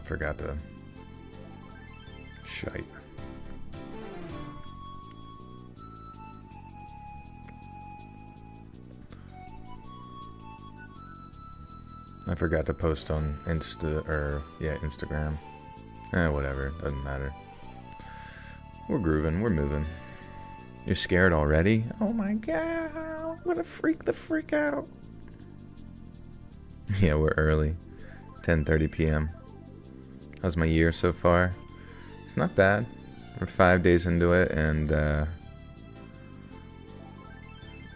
forgot to... Shite. I forgot to post on Instagram. Whatever, doesn't matter. We're grooving, we're moving. You're scared already? Oh my god, I'm gonna freak the freak out. Yeah, we're early. 10:30 p.m. How's my year so far? It's not bad. We're 5 days into it, and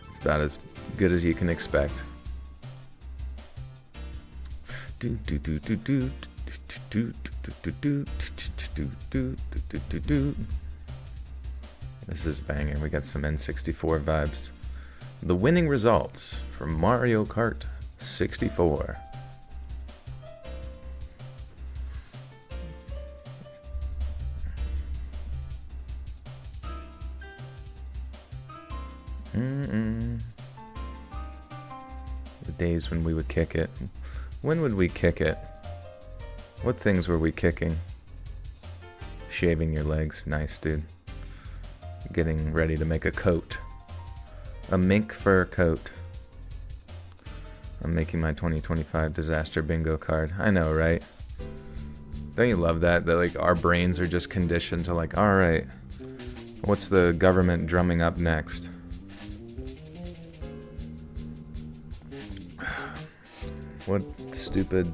it's about as good as you can expect. This is banging. We got some N64 vibes. The winning results from Mario Kart 64. The days when we would kick it. When would we kick it? What things were we kicking? Shaving your legs. Nice, dude. Getting ready to make a coat. A mink fur coat. I'm making my 2025 disaster bingo card. I know, right? Don't you love that? That like our brains are just conditioned to like, alright, what's the government drumming up next? What stupid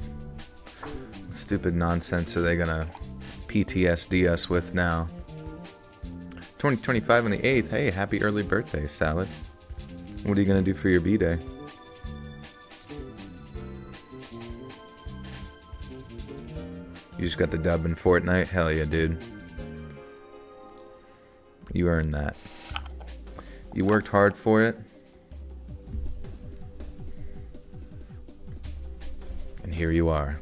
nonsense are they gonna PTSD us with now? 2025 on the 8th. Hey, happy early birthday, Salad. What are you gonna do for your B-Day? You just got the dub in Fortnite? Hell yeah, dude. You earned that. You worked hard for it. And here you are,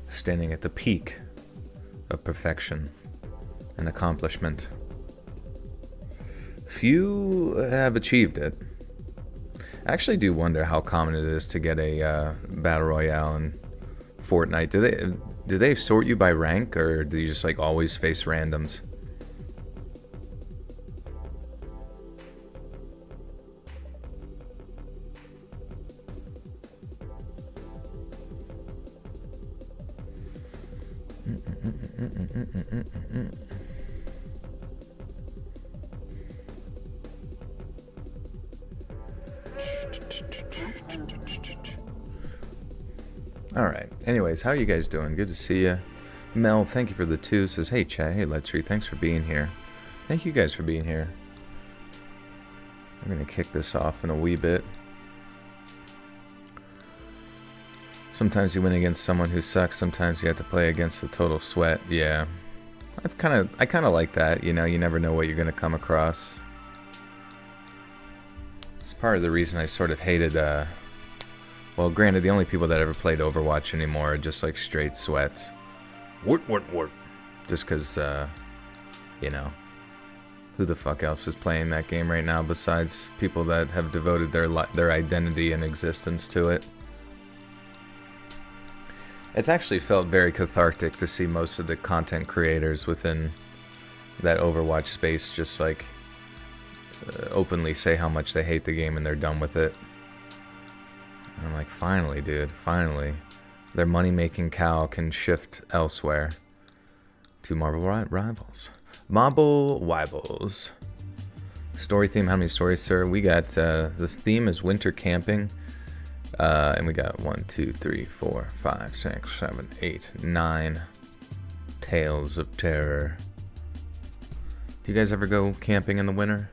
standing at the peak of perfection and accomplishment. Few have achieved it. I actually do wonder how common it is to get a battle royale in Fortnite. Do they sort you by rank, or do you just like always face randoms? Alright, anyways, how are you guys doing? Good to see you. Mel, thank you for the 2. Says, hey Chad, hey Let's Read, thanks for being here. Thank you guys for being here. I'm gonna kick this off in a wee bit. Sometimes you win against someone who sucks, sometimes you have to play against the total sweat. Yeah. I kind of like that, you know, you never know what you're gonna come across. It's part of the reason I sort of hated, well, granted, the only people that ever played Overwatch anymore are just like straight sweats. Wort. Just because, you know, who the fuck else is playing that game right now besides people that have devoted their identity and existence to it? It's actually felt very cathartic to see most of the content creators within that Overwatch space just like openly say how much they hate the game and they're done with it. And I'm like, finally, dude, finally. Their money-making cow can shift elsewhere to Marvel Rivals. Marvel Rivals. Story theme, how many stories, sir? We got, this theme is winter camping. And we got 1, 2, 3, 4, 5, 6, 7, 8, 9 tales of terror. Do you guys ever go camping in the winter?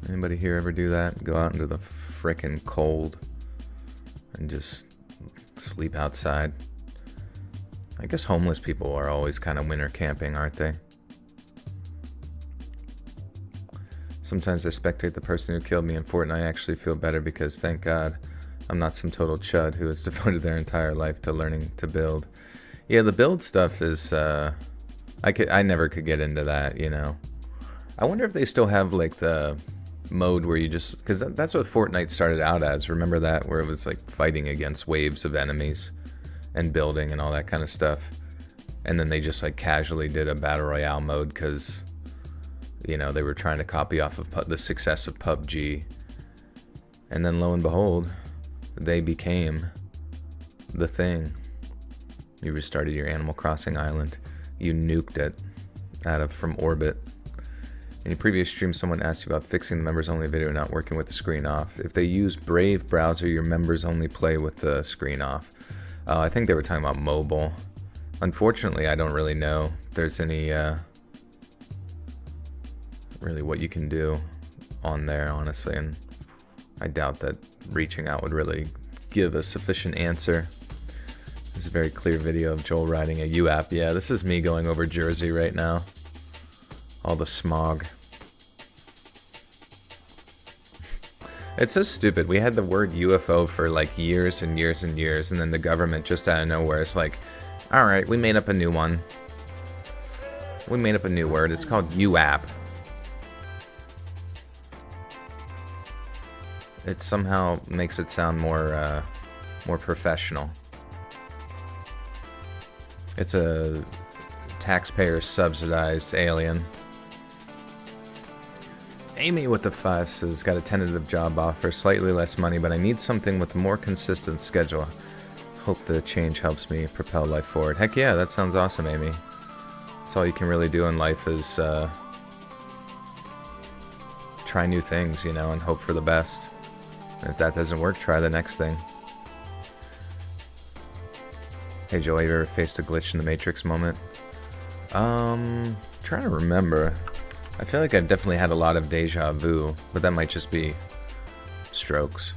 Anybody here ever do that? Go out into the frickin' cold and just sleep outside? I guess homeless people are always kind of winter camping, aren't they? Sometimes I spectate the person who killed me in Fortnite. I actually feel better because, thank God, I'm not some total chud who has devoted their entire life to learning to build. Yeah, the build stuff is, I never could get into that, you know. I wonder if they still have, like, the mode where you just, because that's what Fortnite started out as. Remember that, where it was like fighting against waves of enemies and building and all that kind of stuff. And then they just like casually did a battle royale mode because, you know, they were trying to copy off of the success of PUBG. And then lo and behold, they became the thing. You restarted your Animal Crossing island. You nuked it from orbit. In your previous stream, someone asked you about fixing the members only video not working with the screen off. If they use Brave browser, your members only play with the screen off. I think they were talking about mobile. Unfortunately, I don't really know if there's any really what you can do on there, honestly, and I doubt that reaching out would really give a sufficient answer. It's a very clear video of Joel riding a UAP. Yeah, this is me going over Jersey right now. All the smog. It's so stupid. We had the word UFO for like years and years and years, and then the government just out of nowhere is like, alright, we made up a new one. We made up a new word. It's called UAP. It somehow makes it sound more professional. It's a taxpayer-subsidized alien. Amy with the 5 says, got a tentative job offer, slightly less money, but I need something with a more consistent schedule. Hope the change helps me propel life forward. Heck yeah, that sounds awesome, Amy. That's all you can really do in life is try new things, you know, and hope for the best. And if that doesn't work, try the next thing. Hey Joe, have you ever faced a glitch in the Matrix moment? Trying to remember. I feel like I've definitely had a lot of deja vu, but that might just be strokes.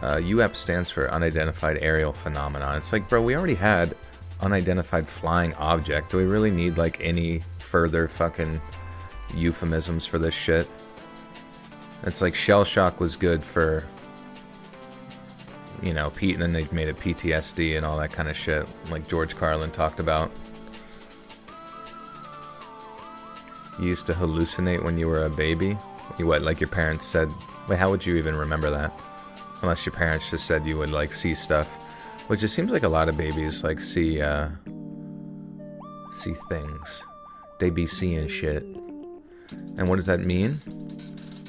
UAP stands for Unidentified Aerial Phenomenon. It's like, bro, we already had unidentified flying object. Do we really need, like, any further fucking euphemisms for this shit? It's like shell shock was good for, you know, Pete, and then they made it PTSD and all that kind of shit, like George Carlin talked about. You used to hallucinate when you were a baby? What, like your parents said? Wait, how would you even remember that? Unless your parents just said you would, like, see stuff. Which it seems like a lot of babies, like, see things. They be seeing shit. And what does that mean?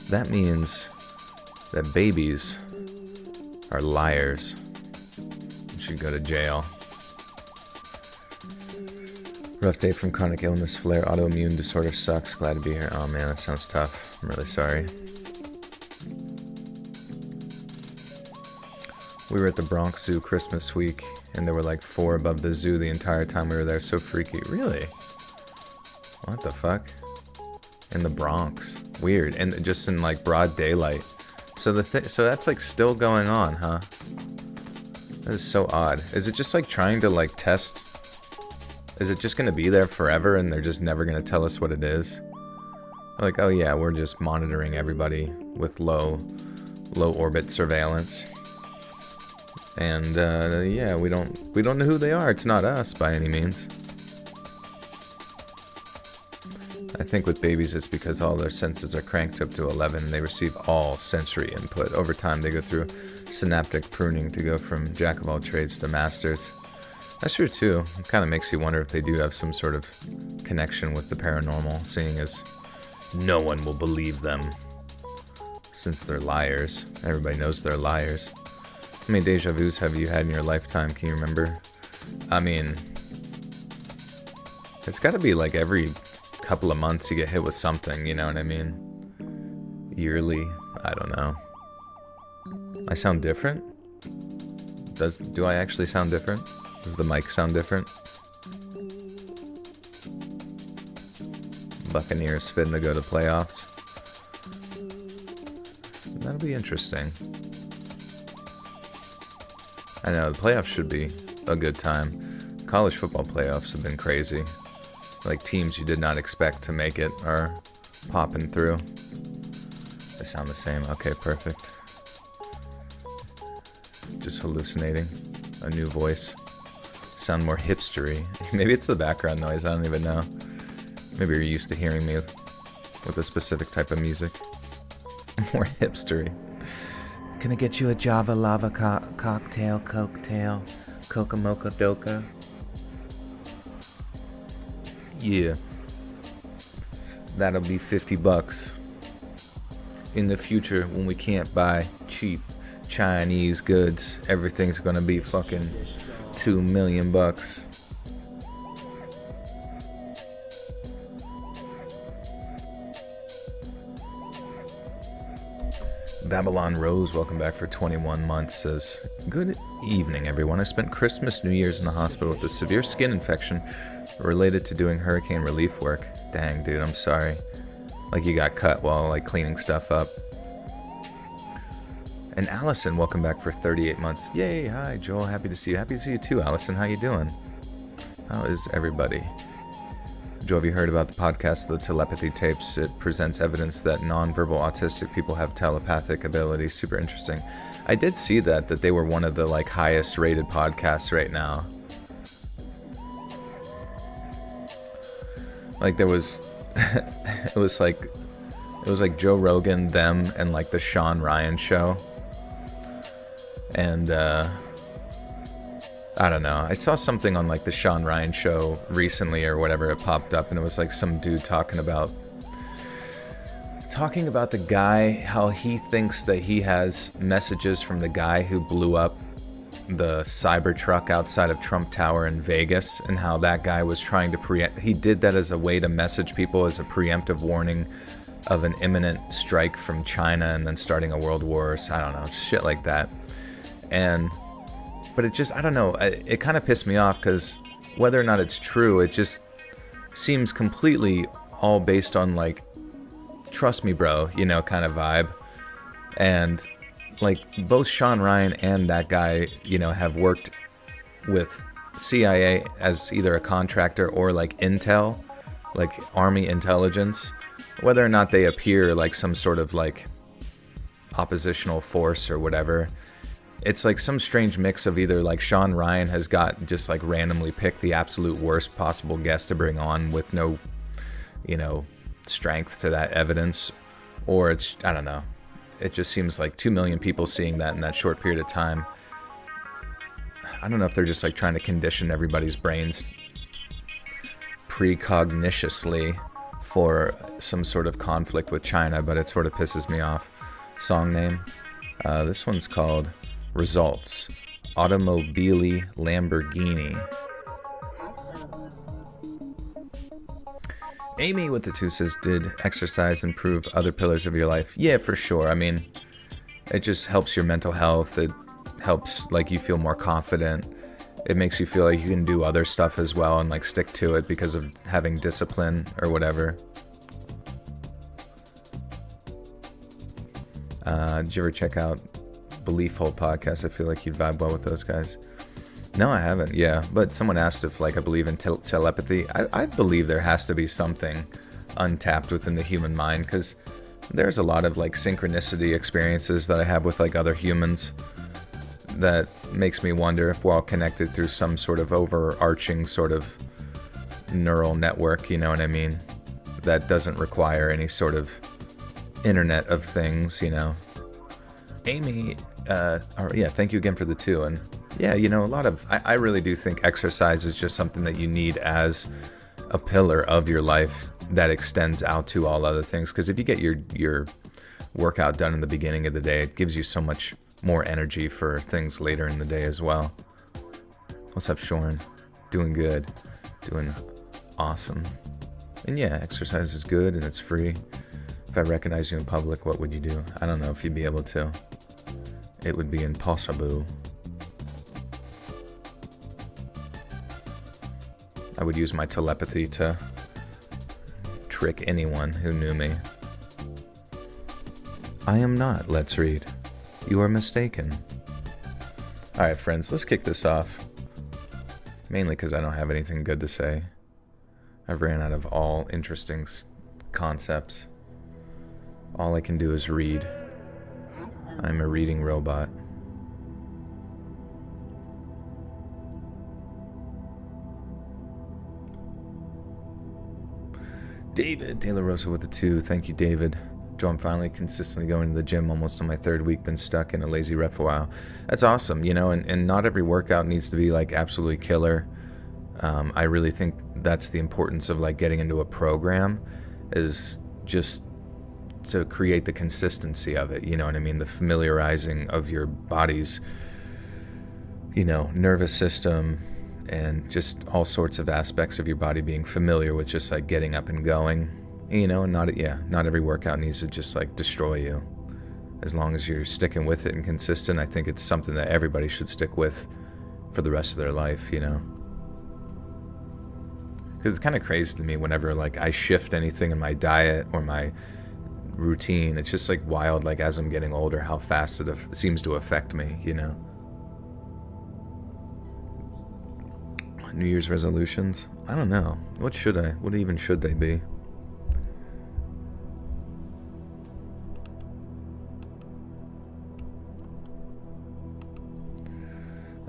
That means that babies are liars. You should go to jail. Rough day from chronic illness, flare, autoimmune disorder sucks. Glad to be here. Oh man, that sounds tough. I'm really sorry. We were at the Bronx Zoo Christmas week, and there were like 4 above the zoo the entire time we were there. So freaky. Really? What the fuck? In the Bronx. Weird. And just in like broad daylight. So so that's like still going on, huh? That is so odd. Is it just like trying to like test? Is it just gonna be there forever and they're just never gonna tell us what it is? Like, oh yeah, we're just monitoring everybody with low orbit surveillance. And yeah, we don't know who they are. It's not us by any means. I think with babies it's because all their senses are cranked up to 11 and they receive all sensory input. Over time they go through synaptic pruning to go from jack of all trades to masters. That's true too. It kind of makes you wonder if they do have some sort of connection with the paranormal, seeing as no one will believe them since they're liars. Everybody knows they're liars. How many deja vus have you had in your lifetime? Can you remember? I mean, it's got to be like every couple of months you get hit with something, you know what I mean? Yearly, I don't know. I sound different? Do I actually sound different? Does the mic sound different? Buccaneers fitting to go to playoffs. That'll be interesting. I know, the playoffs should be a good time. College football playoffs have been crazy. Like, teams you did not expect to make it are popping through. They sound the same. Okay, perfect. Just hallucinating. A new voice. Sound more hipstery. Maybe it's the background noise, I don't even know. Maybe you're used to hearing me with a specific type of music. More hipstery. Can I get you a Java Lava cocktail, Cocktail? Coca Mocha Doka. Yeah. That'll be $50. In the future, when we can't buy cheap Chinese goods, everything's gonna be fucking $2 million. Babylon Rose, welcome back for 21 months, says, good evening, everyone. I spent Christmas, New Year's in the hospital with a severe skin infection related to doing hurricane relief work. Dang, dude, I'm sorry. Like you got cut while like cleaning stuff up. And Allison, welcome back for 38 months. Yay, hi, Joel, happy to see you. Happy to see you too, Allison. How you doing? How is everybody? Joe, have you heard about the podcast, The Telepathy Tapes? It presents evidence that nonverbal autistic people have telepathic abilities. Super interesting. I did see that they were one of the like highest rated podcasts right now. Like there was, it was like Joe Rogan, them, and like the Sean Ryan show. And I don't know. I saw something on like the Sean Ryan show recently or whatever. It popped up and it was like some dude talking about the guy, how he thinks that he has messages from the guy who blew up the Cybertruck outside of Trump Tower in Vegas, and how that guy was trying to he did that as a way to message people as a preemptive warning of an imminent strike from China and then starting a world war. So I don't know, shit like that. But it just, I don't know, it kind of pissed me off because whether or not it's true, it just seems completely all based on like, trust me bro, you know, kind of vibe. And like both Sean Ryan and that guy, you know, have worked with CIA as either a contractor or like intel, like army intelligence, whether or not they appear like some sort of like oppositional force or whatever. It's like some strange mix of either like Sean Ryan has got just like randomly picked the absolute worst possible guest to bring on with no, you know, strength to that evidence, or it's, I don't know. It just seems like 2 million people seeing that in that short period of time. I don't know if they're just like trying to condition everybody's brains precognitionally for some sort of conflict with China, but it sort of pisses me off. Song name? This one's called Results. Automobili Lamborghini. Amy with the 2 says, did exercise improve other pillars of your life? Yeah, for sure. I mean, it just helps your mental health. It helps like you feel more confident. It makes you feel like you can do other stuff as well and like stick to it because of having discipline or whatever. Did you ever check out Belief Hole podcast? I feel like you'd vibe well with those guys. No, I haven't. Yeah, but someone asked if like I believe in telepathy. I believe there has to be something untapped within the human mind, because there's a lot of like synchronicity experiences that I have with like other humans that makes me wonder if we're all connected through some sort of overarching sort of neural network, you know what I mean, that doesn't require any sort of internet of things, you know. Amy, yeah, thank you again for the 2. And yeah, you know, I really do think exercise is just something that you need as a pillar of your life that extends out to all other things. Because if you get your workout done in the beginning of the day, it gives you so much more energy for things later in the day as well. What's up, Shorin? Doing good. Doing awesome. And yeah, exercise is good and it's free. If I recognize you in public, what would you do? I don't know if you'd be able to. It would be impossible. I would use my telepathy to trick anyone who knew me. I am not, let's read. You are mistaken. Alright, friends, let's kick this off. Mainly because I don't have anything good to say. I've ran out of all interesting concepts. All I can do is read. I'm a reading robot. David De La Rosa with the 2. Thank you, David. Joe, I'm finally consistently going to the gym almost on my 3rd week, been stuck in a lazy rep for a while. That's awesome, you know, and not every workout needs to be like absolutely killer. I really think that's the importance of like getting into a program, is just to create the consistency of it, you know what I mean? The familiarizing of your body's, you know, nervous system and just all sorts of aspects of your body being familiar with just like getting up and going, you know, and not every workout needs to just like destroy you. As long as you're sticking with it and consistent, I think it's something that everybody should stick with for the rest of their life, you know? Because it's kind of crazy to me whenever like I shift anything in my diet or my routine. It's just like wild, like as I'm getting older, how fast it seems to affect me, you know? New Year's resolutions? I don't know. What even should they be?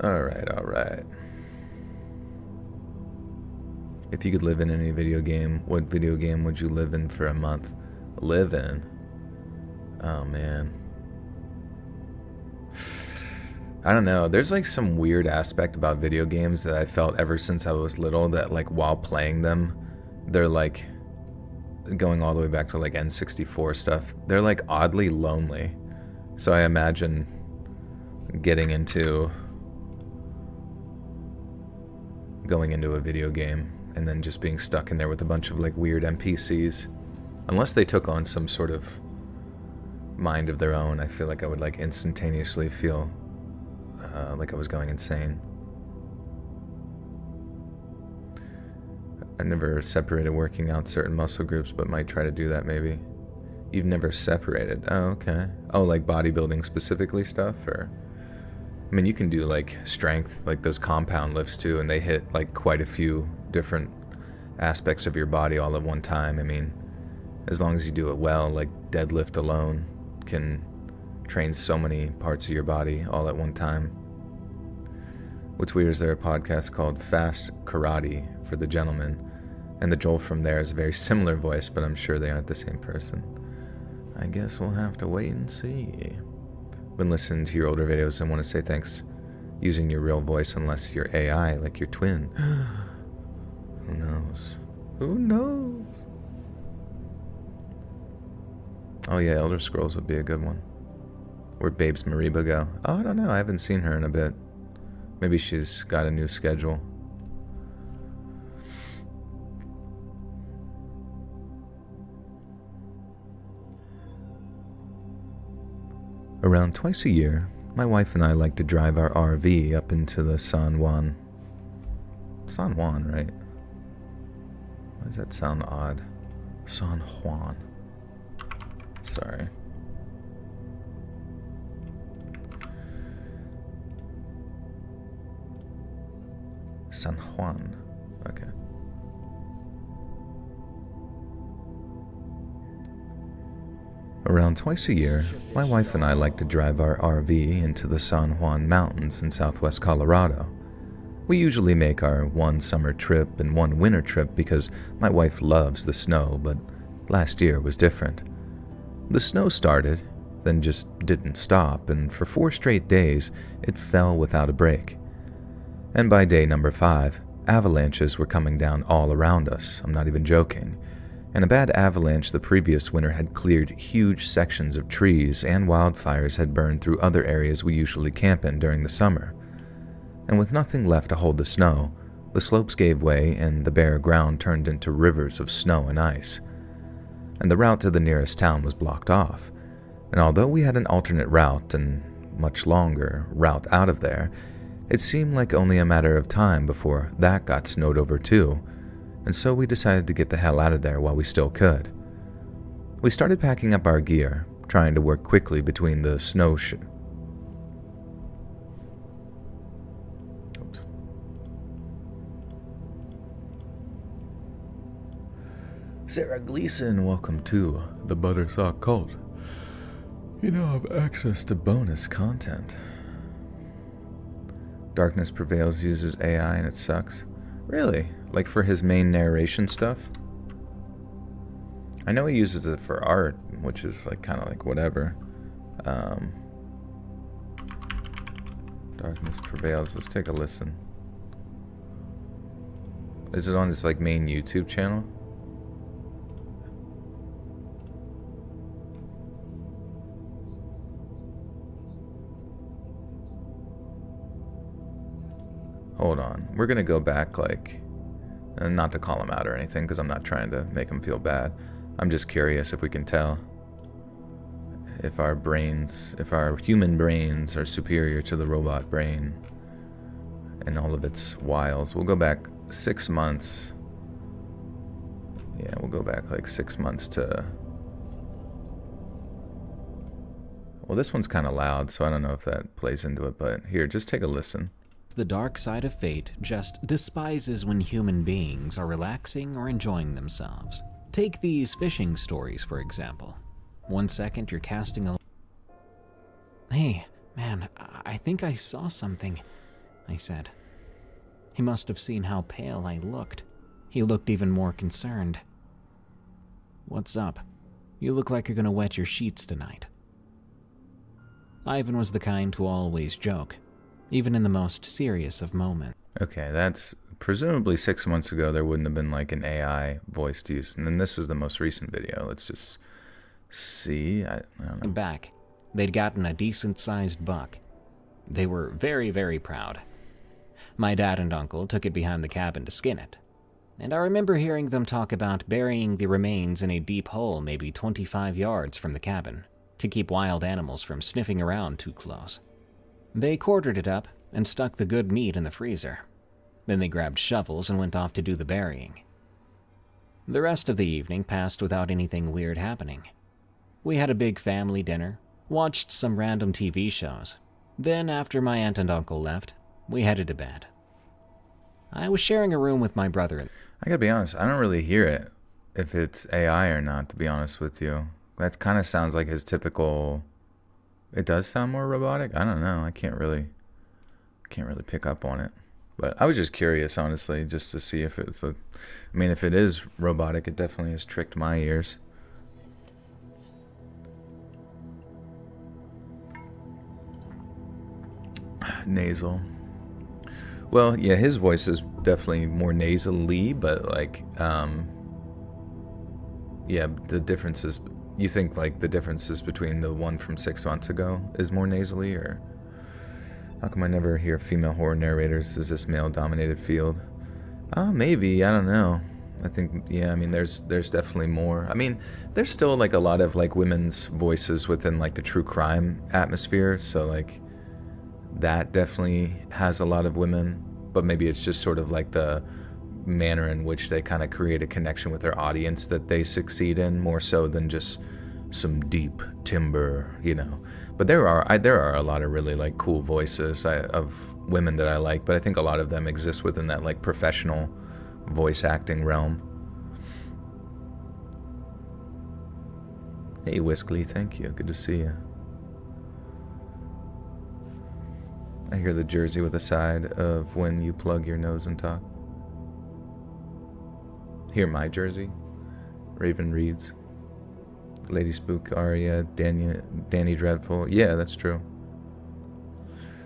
Alright. If you could live in any video game, what video game would you live in for a month? Live in? Oh man. I don't know. There's like some weird aspect about video games that I felt ever since I was little, that like while playing them, they're like, going all the way back to like N64 stuff, they're like oddly lonely. So I imagine going into a video game and then just being stuck in there with a bunch of like weird NPCs. Unless they took on some sort of mind of their own, I feel like I would like instantaneously feel like I was going insane. I never separated working out certain muscle groups, but might try to do that maybe. You've never separated? Oh, okay. Oh, like bodybuilding specifically stuff? Or, I mean, you can do like strength, like those compound lifts too, and they hit like quite a few different aspects of your body all at one time. I mean, as long as you do it well, like deadlift alone can train so many parts of your body all at one time. What's weird is there a podcast called Fast Karate for the Gentleman, and the Joel from there is a very similar voice, but I'm sure they aren't the same person. I guess we'll have to wait and see. Been listening to your older videos and want to say thanks using your real voice, unless you're AI like your twin. Who knows? Who knows? Oh yeah, Elder Scrolls would be a good one. Where'd Babes Mariba go? Oh, I don't know. I haven't seen her in a bit. Maybe she's got a new schedule. Around twice a year, my wife and I like to drive our RV up into the San Juan. San Juan, right? Why does that sound odd? San Juan. Sorry. San Juan. Okay. Around twice a year, my wife and I like to drive our RV into the San Juan Mountains in southwest Colorado. We usually make our one summer trip and one winter trip because my wife loves the snow, but last year was different. The snow started, then just didn't stop, and for 4 straight days, it fell without a break. And by day number 5, avalanches were coming down all around us, I'm not even joking. And a bad avalanche the previous winter had cleared huge sections of trees, and wildfires had burned through other areas we usually camp in during the summer. And with nothing left to hold the snow, the slopes gave way and the bare ground turned into rivers of snow and ice. And the route to the nearest town was blocked off. And although we had an alternate route and much longer route out of there, it seemed like only a matter of time before that got snowed over too, and so we decided to get the hell out of there while we still could. We started packing up our gear, trying to work quickly between the Sarah Gleason, welcome to the Buttersock Cult. You now have access to bonus content. Darkness Prevails uses AI and it sucks. Really? Like for his main narration stuff? I know he uses it for art, which is like kind of like whatever. Darkness prevails. Let's take a listen. Is it on his like main YouTube channel? Hold on. We're gonna go back like, and not to call him out or anything, because I'm not trying to make him feel bad. I'm just curious if we can tell if our brains, if our human brains are superior to the robot brain and all of its wiles. We'll go back 6 months. Yeah, we'll go back like 6 months to... Well, this one's kind of loud, so I don't know if that plays into it, but here, just take a listen. The dark side of fate just despises when human beings are relaxing or enjoying themselves. Take these fishing stories, for example. One second you're casting a... Hey, man, I think I saw something, I said. He must have seen how pale I looked. He looked even more concerned. What's up? You look like you're gonna wet your sheets tonight. Ivan was the kind to always joke, even in the most serious of moments. Okay, that's presumably 6 months ago. There wouldn't have been like an AI voice to use, and then this is the most recent video. Let's just see. I don't know. Back, they'd gotten a decent-sized buck. They were very, very proud. My dad and uncle took it behind the cabin to skin it, and I remember hearing them talk about burying the remains in a deep hole maybe 25 yards from the cabin to keep wild animals from sniffing around too close. They quartered it up and stuck the good meat in the freezer. Then they grabbed shovels and went off to do the burying. The rest of the evening passed without anything weird happening. We had a big family dinner, watched some random TV shows. Then, after my aunt and uncle left, we headed to bed. I was sharing a room with my brother. I gotta be honest, I don't really hear it, if it's AI or not, to be honest with you. That kind of sounds like his typical... It does sound more robotic? I don't know. I can't really pick up on it. But I was just curious, honestly, just to see if it's a... I mean, if it is robotic, it definitely has tricked my ears. Nasal. Well, yeah, his voice is definitely more nasally, but like, yeah, the differences... You think like the differences between the one from 6 months ago is more nasally, or how come I never hear female horror narrators? Is this male-dominated field? Maybe, I don't know. I think, yeah, I mean, there's definitely more. I mean, there's still like a lot of like women's voices within like the true crime atmosphere, so like that definitely has a lot of women, but maybe it's just sort of like the manner in which they kind of create a connection with their audience that they succeed in, more so than just some deep timbre, you know. But there are a lot of really like cool voices of women that I like, but I think a lot of them exist within that like professional voice acting realm. Hey Whiskley, thank you, good to see you. I hear the Jersey with a side of when you plug your nose and talk. Hear my Jersey. Raven Reads. Lady Spook, Aria, Danny Dreadful. Yeah, that's true.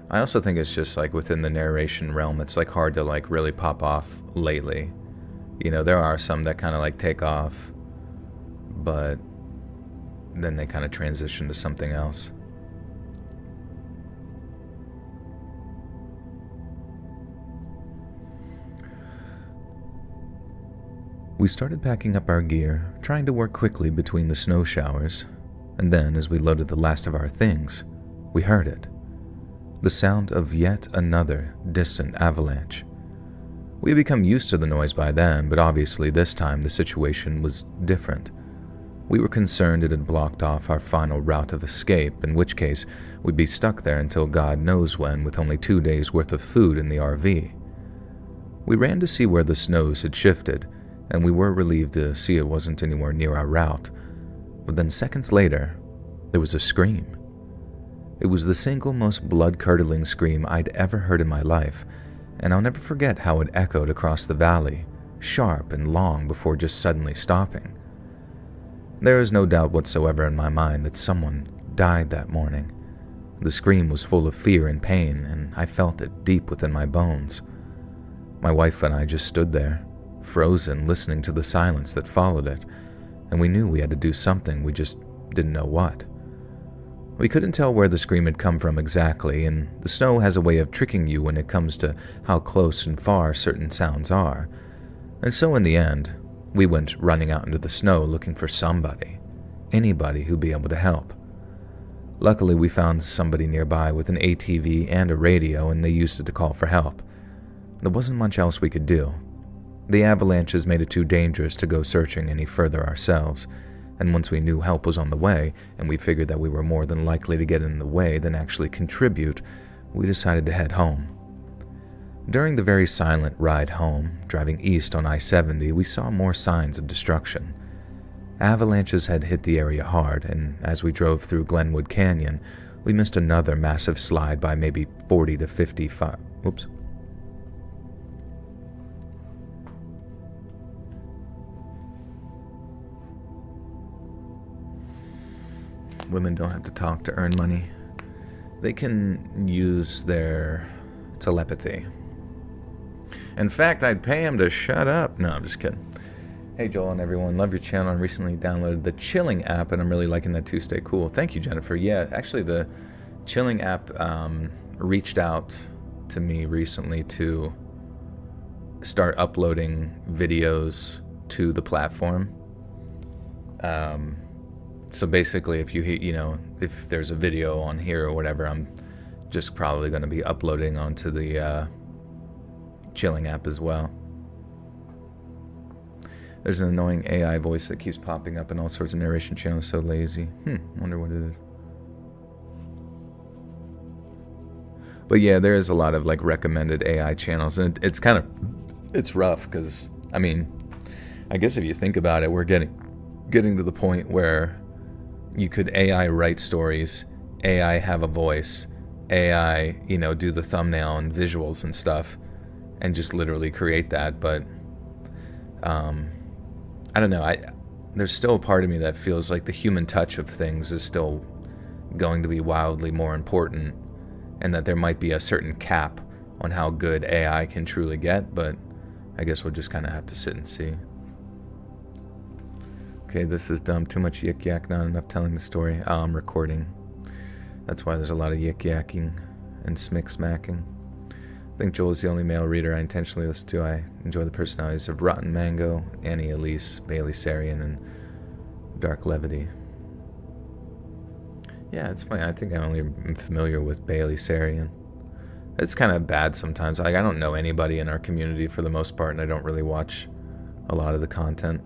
I also think it's just like within the narration realm, it's like hard to like really pop off lately. You know, there are some that kind of like take off, but then they kind of transition to something else. We started packing up our gear, trying to work quickly between the snow showers, and then, as we loaded the last of our things, we heard it. The sound of yet another distant avalanche. We had become used to the noise by then, but obviously this time the situation was different. We were concerned it had blocked off our final route of escape, in which case we'd be stuck there until God knows when, with only 2 days' worth of food in the RV. We ran to see where the snows had shifted, and we were relieved to see it wasn't anywhere near our route. But then seconds later, there was a scream. It was the single most blood-curdling scream I'd ever heard in my life, and I'll never forget how it echoed across the valley, sharp and long before just suddenly stopping. There is no doubt whatsoever in my mind that someone died that morning. The scream was full of fear and pain, and I felt it deep within my bones. My wife and I just stood there, frozen, listening to the silence that followed it, and we knew we had to do something, we just didn't know what. We couldn't tell where the scream had come from exactly, and the snow has a way of tricking you when it comes to how close and far certain sounds are. And so in the end, we went running out into the snow looking for somebody, anybody who'd be able to help. Luckily, we found somebody nearby with an ATV and a radio, and they used it to call for help. There wasn't much else we could do. The avalanches made it too dangerous to go searching any further ourselves, and once we knew help was on the way, and we figured that we were more than likely to get in the way than actually contribute, we decided to head home. During the very silent ride home, driving east on I-70, we saw more signs of destruction. Avalanches had hit the area hard, and as we drove through Glenwood Canyon, we missed another massive slide by maybe 40 to 55. Oops. Women don't have to talk to earn money. They can use their telepathy. In fact, I'd pay him to shut up. No, I'm just kidding. Hey, Joel and everyone. Love your channel. I recently downloaded the Chilling app, and I'm really liking that too. Stay cool. Thank you, Jennifer. Yeah, actually, the Chilling app reached out to me recently to start uploading videos to the platform. So basically, if if there's a video on here or whatever, I'm just probably going to be uploading onto the Chilling app as well. There's an annoying AI voice that keeps popping up in all sorts of narration channels. So lazy. Wonder what it is. But yeah, there is a lot of like recommended AI channels, and it's rough because I guess if you think about it, we're getting to the point where you could AI write stories, AI have a voice, AI do the thumbnail and visuals and stuff, and just literally create that. But I don't know. There's still a part of me that feels like the human touch of things is still going to be wildly more important, and that there might be a certain cap on how good AI can truly get, but I guess we'll just kind of have to sit and see. Okay, this is dumb. Too much yik yak, not enough telling the story. I'm recording. That's why there's a lot of yik yakking and smick smacking. I think Joel is the only male reader I intentionally listen to. I enjoy the personalities of Rotten Mango, Annie Elise, Bailey Sarian, and Dark Levity. Yeah, it's funny. I think I only am familiar with Bailey Sarian. It's kind of bad sometimes. Like, I don't know anybody in our community for the most part, and I don't really watch a lot of the content.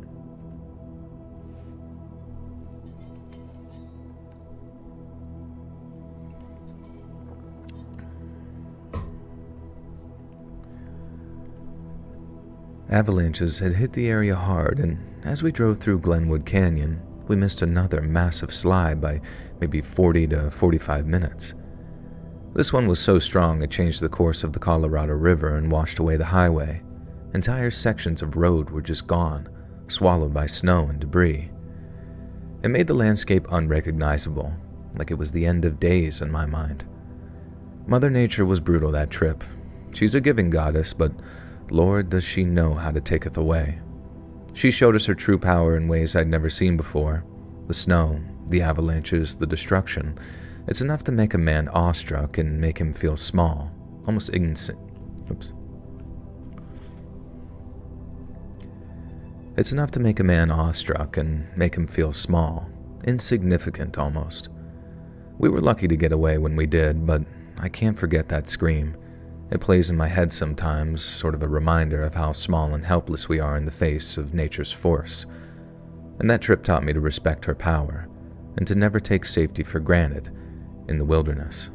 Avalanches had hit the area hard, and as we drove through Glenwood Canyon, we missed another massive slide by maybe 40 to 45 minutes. This one was so strong it changed the course of the Colorado River and washed away the highway. Entire sections of road were just gone, swallowed by snow and debris. It made the landscape unrecognizable, like it was the end of days in my mind. Mother Nature was brutal that trip. She's a giving goddess, but Lord, does she know how to taketh away. She showed us her true power in ways I'd never seen before. The snow, the avalanches, the destruction. It's enough to make a man awestruck and make him feel small, almost It's enough to make a man awestruck and make him feel small, insignificant almost. We were lucky to get away when we did, but I can't forget that scream. It plays in my head sometimes, sort of a reminder of how small and helpless we are in the face of nature's force. And that trip taught me to respect her power, and to never take safety for granted in the wilderness.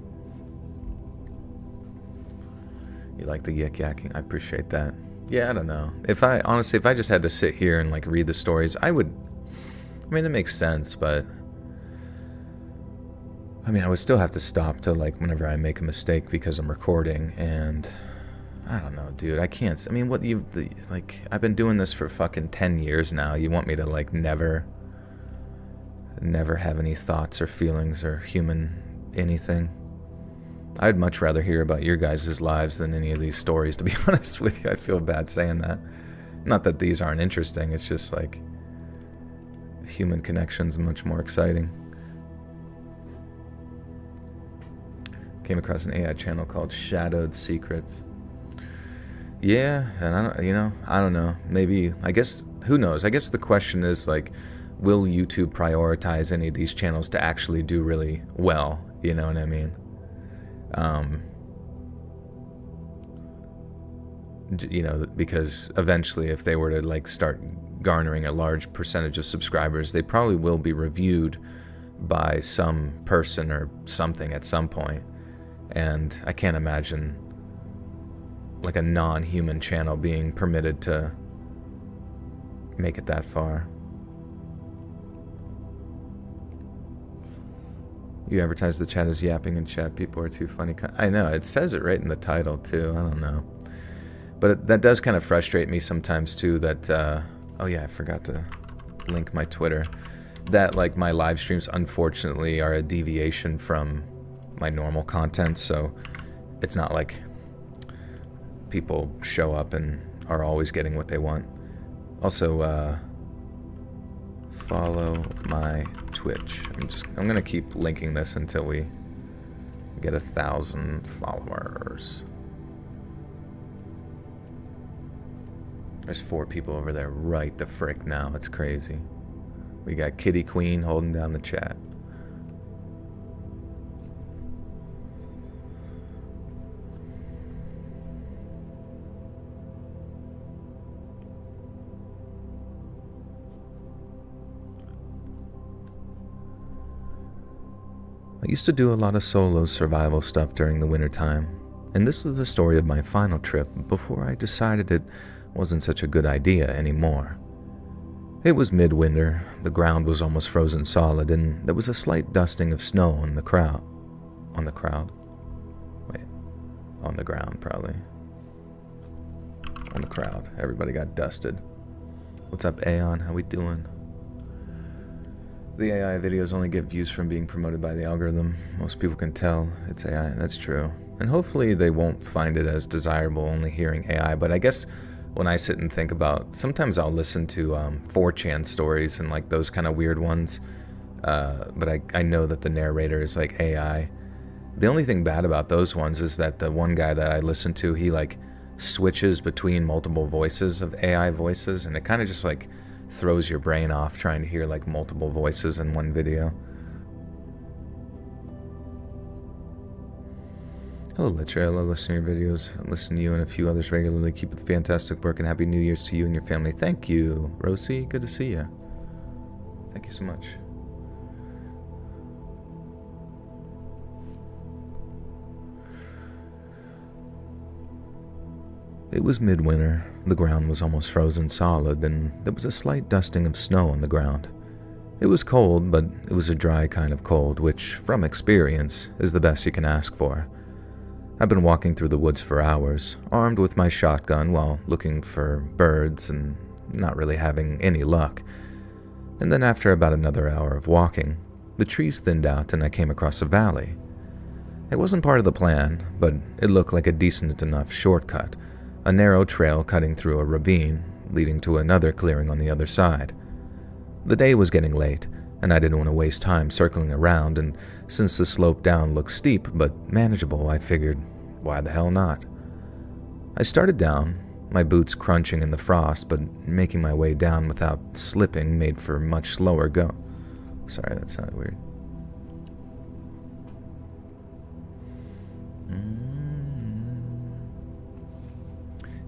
You like the yik yakking? I appreciate that. Yeah, I don't know. If I just had to sit here and like read the stories, I would. That makes sense, but I would still have to stop to like whenever I make a mistake because I'm recording, and I don't know, dude. I can't. I've been doing this for fucking 10 years now. You want me to like never never have any thoughts or feelings or human anything. I'd much rather hear about your guys' lives than any of these stories, to be honest with you. I feel bad saying that. Not that these aren't interesting, it's just like human connection's much more exciting. Came across an AI channel called Shadowed Secrets. Yeah, and I don't know. Maybe, I guess, who knows? I guess the question is, like, will YouTube prioritize any of these channels to actually do really well? You know what I mean? Because eventually if they were to like start garnering a large percentage of subscribers, they probably will be reviewed by some person or something at some point. And I can't imagine like a non-human channel being permitted to make it that far. You advertise the chat as yapping in chat. People are too funny. I know, it says it right in the title too. I don't know. But that does kind of frustrate me sometimes too, that, oh yeah, I forgot to link my Twitter. That like my live streams unfortunately are a deviation from my normal content, so it's not like people show up and are always getting what they want. Also, follow my Twitch. I'm gonna keep linking this until we get 1,000 followers. There's 4 people over there right the frick now. It's crazy. We got Kitty Queen holding down the chat. I used to do a lot of solo survival stuff during the wintertime, and this is the story of my final trip before I decided it wasn't such a good idea anymore. It was midwinter, the ground was almost frozen solid, and there was a slight dusting of snow on the ground, probably. On the crowd. Everybody got dusted. What's up, Aeon? How we doing? The AI videos only get views from being promoted by the algorithm. Most people can tell it's AI. That's true. And hopefully they won't find it as desirable only hearing AI. But I guess when I sit and think about, sometimes I'll listen to 4chan stories and like those kind of weird ones. But I know that the narrator is like AI. The only thing bad about those ones is that the one guy that I listen to, he like switches between multiple voices of AI voices, and it kind of just like throws your brain off trying to hear like multiple voices in one video. Hello, Latrell. I listen to your videos. I listen to you and a few others regularly. Keep up the fantastic work and Happy New Year's to you and your family. Thank you, Rosie. Good to see you. Thank you so much. It was midwinter, the ground was almost frozen solid, and there was a slight dusting of snow on the ground. It was cold, but it was a dry kind of cold, which, from experience, is the best you can ask for. I've been walking through the woods for hours, armed with my shotgun while looking for birds and not really having any luck. And then after about another hour of walking, the trees thinned out and I came across a valley. It wasn't part of the plan, but it looked like a decent enough shortcut. A narrow trail cutting through a ravine, leading to another clearing on the other side. The day was getting late, and I didn't want to waste time circling around, and since the slope down looked steep but manageable, I figured, why the hell not? I started down, my boots crunching in the frost, but making my way down without slipping made for much slower go. Sorry, that sounded weird.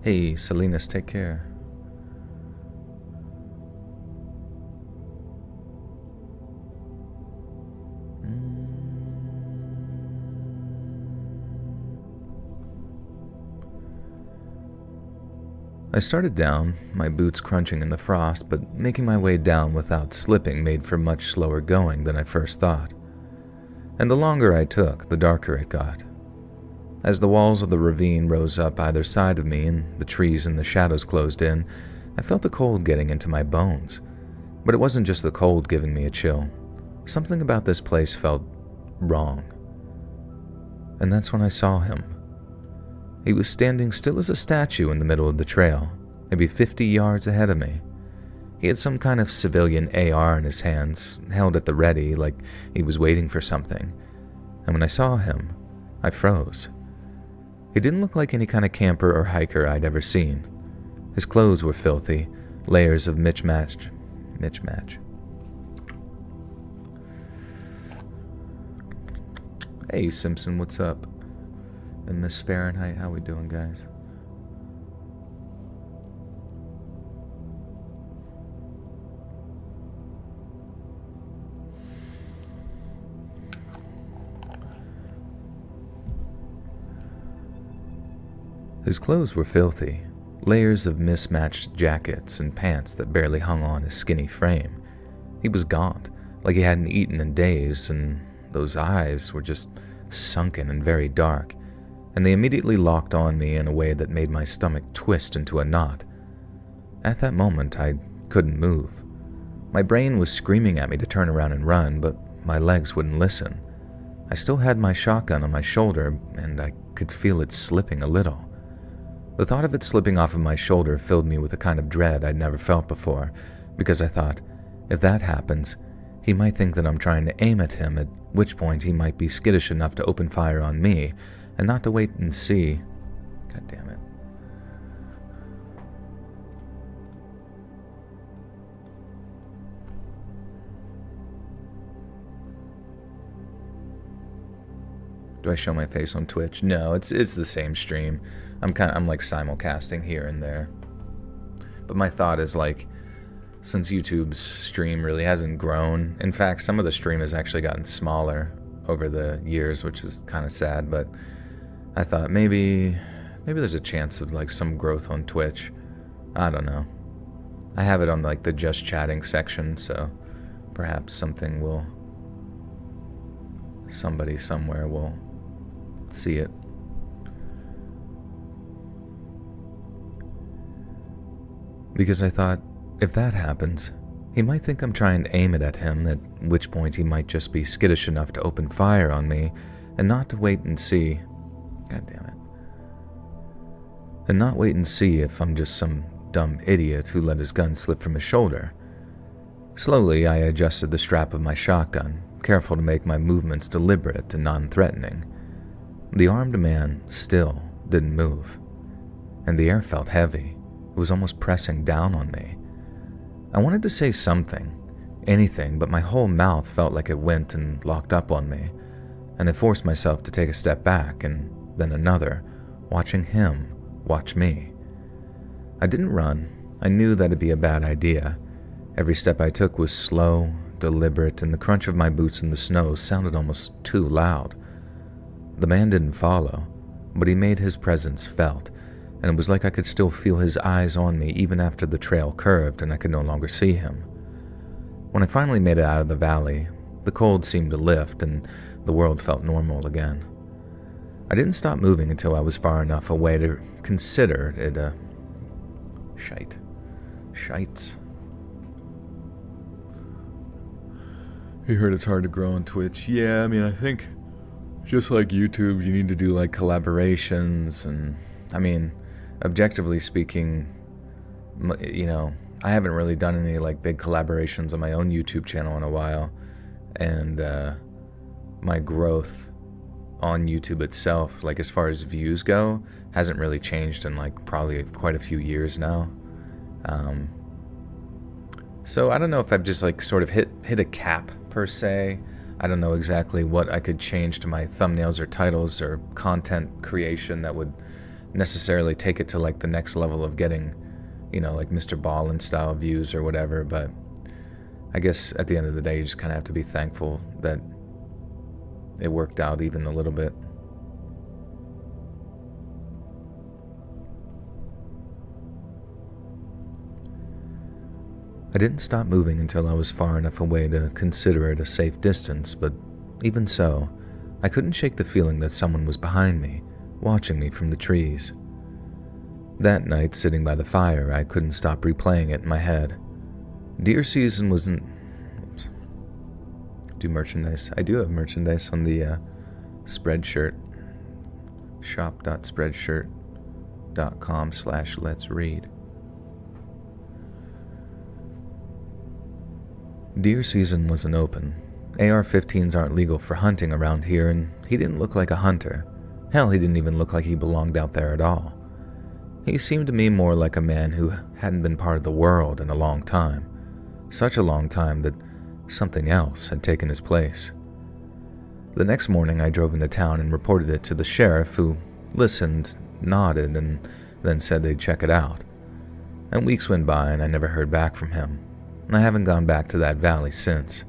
Hey, Salinas, take care. I started down, my boots crunching in the frost, but making my way down without slipping made for much slower going than I first thought. And the longer I took, the darker it got. As the walls of the ravine rose up either side of me and the trees and the shadows closed in, I felt the cold getting into my bones. But it wasn't just the cold giving me a chill. Something about this place felt wrong. And that's when I saw him. He was standing still as a statue in the middle of the trail, maybe 50 yards ahead of me. He had some kind of civilian AR in his hands, held at the ready like he was waiting for something. And when I saw him, I froze. He didn't look like any kind of camper or hiker I'd ever seen. His clothes were filthy, layers of mismatch. Hey Simpson, what's up? And Miss Fahrenheit, how we doing, guys? His clothes were filthy, layers of mismatched jackets and pants that barely hung on his skinny frame. He was gaunt, like he hadn't eaten in days, and those eyes were just sunken and very dark, and they immediately locked on me in a way that made my stomach twist into a knot. At that moment, I couldn't move. My brain was screaming at me to turn around and run, but my legs wouldn't listen. I still had my shotgun on my shoulder, and I could feel it slipping a little. The thought of it slipping off of my shoulder filled me with a kind of dread I'd never felt before, because I thought, if that happens, he might think that I'm trying to aim at him, at which point he might be skittish enough to open fire on me, and not to wait and see. God damn it. Do I show my face on Twitch? No, it's the same stream. I'm like simulcasting here and there. But my thought is like, since YouTube's stream really hasn't grown, in fact, some of the stream has actually gotten smaller over the years, which is kind of sad, but I thought maybe there's a chance of like some growth on Twitch. I don't know. I have it on like the just chatting section, so perhaps somebody somewhere will see it. Because I thought, if that happens, he might think I'm trying to aim it at him, at which point he might just be skittish enough to open fire on me, and not to wait and see. God damn it. And not wait and see if I'm just some dumb idiot who let his gun slip from his shoulder. Slowly, I adjusted the strap of my shotgun, careful to make my movements deliberate and non-threatening. The armed man still didn't move, and the air felt heavy. It was almost pressing down on me. I wanted to say something, anything, but my whole mouth felt like it went and locked up on me, and I forced myself to take a step back and then another, watching him watch me. I didn't run. I knew that'd be a bad idea. Every step I took was slow, deliberate, and the crunch of my boots in the snow sounded almost too loud. The man didn't follow, but he made his presence felt, and it was like I could still feel his eyes on me even after the trail curved and I could no longer see him. When I finally made it out of the valley, the cold seemed to lift and the world felt normal again. I didn't stop moving until I was far enough away to consider it a shites. You heard it's hard to grow on Twitch. Yeah, I mean, I think just like YouTube, you need to do like collaborations, and I mean, objectively speaking, you know, I haven't really done any like big collaborations on my own YouTube channel in a while, and my growth on YouTube itself, like as far as views go, hasn't really changed in like probably quite a few years now. So I don't know if I've just like sort of hit a cap per se. I don't know exactly what I could change to my thumbnails or titles or content creation that would necessarily take it to like the next level of getting, you know, like Mr. Ballin style views or whatever, but I guess at the end of the day you just kind of have to be thankful that it worked out even a little bit. I didn't stop moving until I was far enough away to consider it a safe distance, but even so, I couldn't shake the feeling that someone was behind me, watching me from the trees. That night, sitting by the fire, I couldn't stop replaying it in my head. Deer season wasn't... do merchandise. I do have merchandise on the Spreadshirt. shop.spreadshirt.com/let's read. Deer season wasn't open. AR-15s aren't legal for hunting around here, and he didn't look like a hunter. Hell, he didn't even look like he belonged out there at all. He seemed to me more like a man who hadn't been part of the world in a long time. Such a long time that something else had taken his place. The next morning I drove into town and reported it to the sheriff, who listened, nodded, and then said they'd check it out. And weeks went by and I never heard back from him. I haven't gone back to that valley since.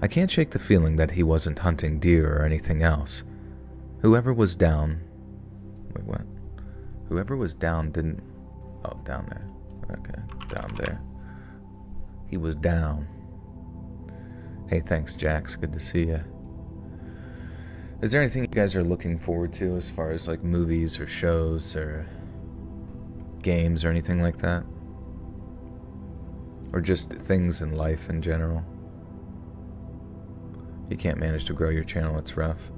I can't shake the feeling that he wasn't hunting deer or anything else. Whoever was down... Wait, what? Whoever was down didn't... Oh, down there. Okay, down there. He was down. Hey, thanks, Jax. Good to see you. Is there anything you guys are looking forward to as far as like movies or shows or games or anything like that? Or just things in life in general? You can't manage to grow your channel, it's rough.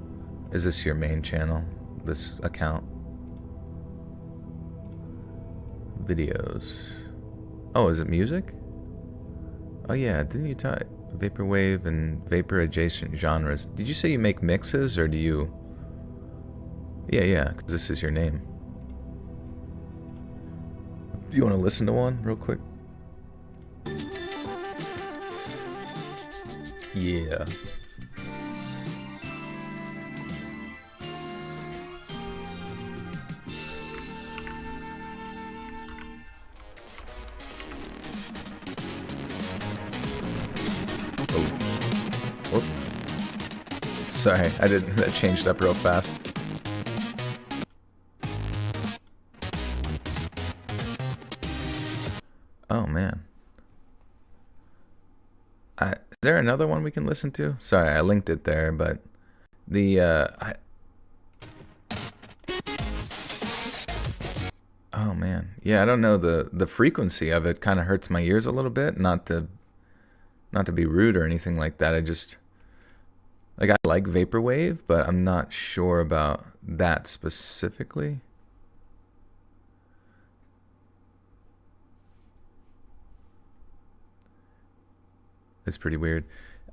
Is this your main channel? This account? Videos. Oh, is it music? Oh yeah, didn't you talk vaporwave and vapor adjacent genres? Did you say you make mixes or do you... Yeah, because this is your name. You want to listen to one real quick? Yeah. Oh. Sorry, I didn't. That changed up real fast. Oh man. Is there another one we can listen to? Sorry, I linked it there, but the oh man, yeah, I don't know, the frequency of it kind of hurts my ears a little bit. Not to be rude or anything like that. I just I like vaporwave, but I'm not sure about that specifically. It's pretty weird.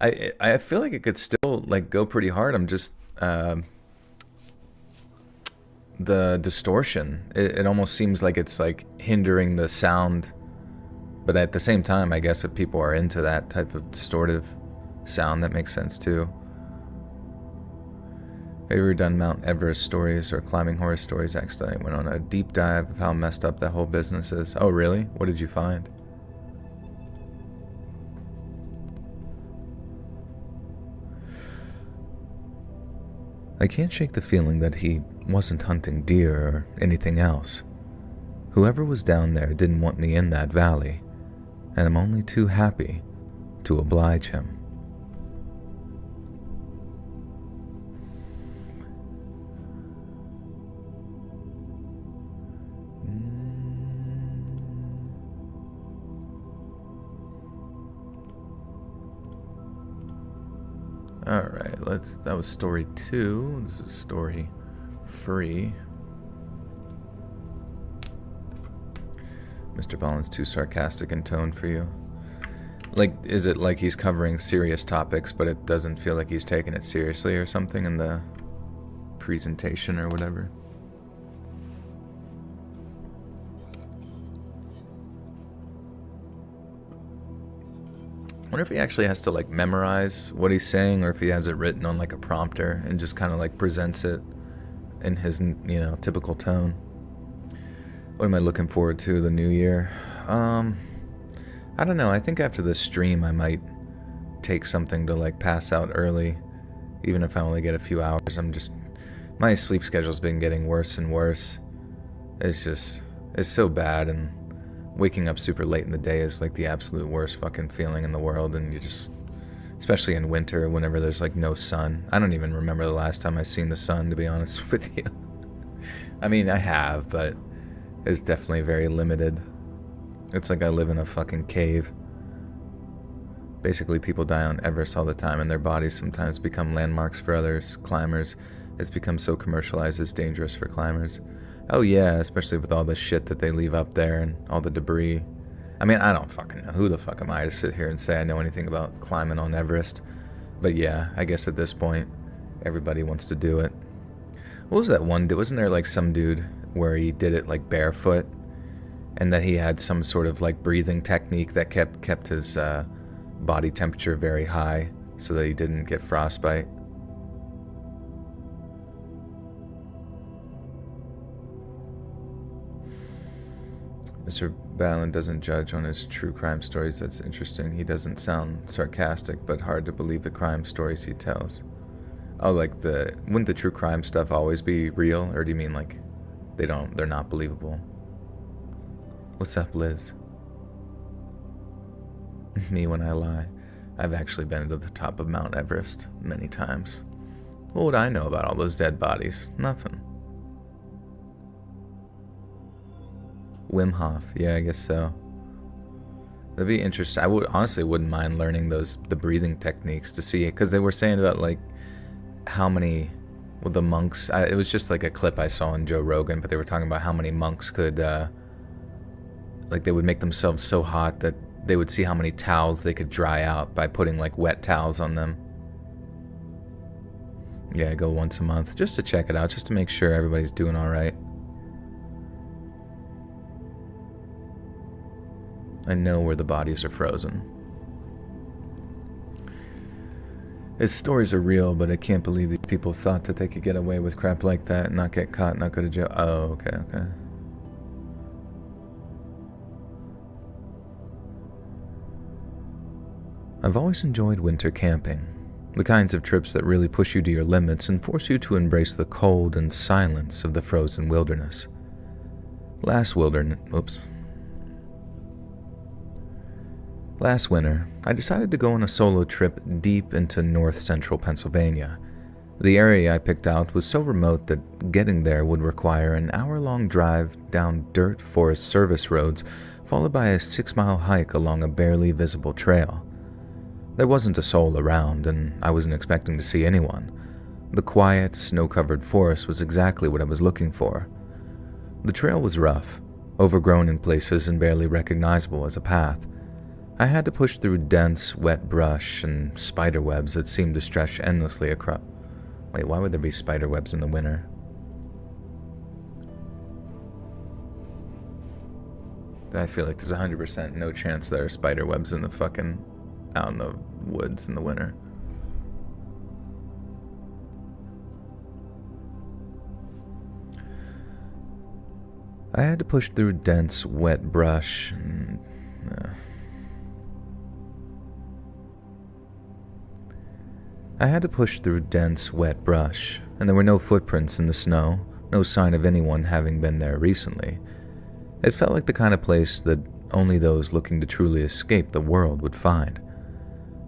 I feel like it could still like go pretty hard. I'm just the distortion. It almost seems like it's like hindering the sound, but at the same time, I guess if people are into that type of distortive sound, that makes sense too. Have you ever done Mount Everest stories or climbing horror stories? Accidentally went on a deep dive of how messed up that whole business is. Oh really? What did you find? I can't shake the feeling that he wasn't hunting deer or anything else. Whoever was down there didn't want me in that valley, and I'm only too happy to oblige him. Alright, that was story 2. This is story 3. Mr. Ballin's too sarcastic in tone for you. Like, is it like he's covering serious topics, but it doesn't feel like he's taking it seriously or something in the presentation or whatever? I wonder if he actually has to like memorize what he's saying, or if he has it written on like a prompter and just kind of like presents it in his, you know, typical tone. What am I looking forward to the new year? I don't know. I think after this stream I might take something to like pass out early, even if I only get a few hours. My sleep schedule's been getting worse and worse. It's so bad, and waking up super late in the day is like the absolute worst fucking feeling in the world. And you just, especially in winter, whenever there's like no sun. I don't even remember the last time I seen the sun, to be honest with you. I mean, I have, but it's definitely very limited. It's like I live in a fucking cave. Basically, people die on Everest all the time, and their bodies sometimes become landmarks for others climbers. It's become so commercialized, it's dangerous for climbers. Oh yeah, especially with all the shit that they leave up there and all the debris. I mean, I don't fucking know. Who the fuck am I to sit here and say I know anything about climbing on Everest? But yeah, I guess at this point, everybody wants to do it. What was that one? Wasn't there like some dude where he did it like barefoot, and that he had some sort of like breathing technique that kept his body temperature very high so that he didn't get frostbite? Mr. Ballin doesn't judge on his true crime stories. That's interesting. He doesn't sound sarcastic, but hard to believe the crime stories he tells. Oh, like wouldn't the true crime stuff always be real? Or do you mean like they're not believable? What's up, Liz? Me when I lie. I've actually been to the top of Mount Everest many times. What would I know about all those dead bodies? Nothing. Wim Hof, yeah, I guess so. That'd be interesting. I wouldn't mind learning the breathing techniques to see it, because they were saying about like how many, well, the monks. It was just like a clip I saw on Joe Rogan, but they were talking about how many monks could, like they would make themselves so hot that they would see how many towels they could dry out by putting like wet towels on them. Yeah, I go once a month just to check it out, just to make sure everybody's doing all right. I know where the bodies are frozen. His stories are real, but I can't believe these people thought that they could get away with crap like that and not get caught, not go to jail. Oh, okay. I've always enjoyed winter camping. The kinds of trips that really push you to your limits and force you to embrace the cold and silence of the frozen wilderness. Last winter, I decided to go on a solo trip deep into north-central Pennsylvania. The area I picked out was so remote that getting there would require an hour-long drive down dirt Forest Service roads, followed by a 6-mile hike along a barely visible trail. There wasn't a soul around, and I wasn't expecting to see anyone. The quiet, snow-covered forest was exactly what I was looking for. The trail was rough, overgrown in places and barely recognizable as a path. I had to push through dense, wet brush and spider webs that seemed to stretch endlessly across. Wait, why would there be spider webs in the winter? I feel like there's 100% no chance there are spider webs in the fucking out in the woods in the winter. I had to push through dense, wet brush and there were no footprints in the snow, no sign of anyone having been there recently. It felt like the kind of place that only those looking to truly escape the world would find.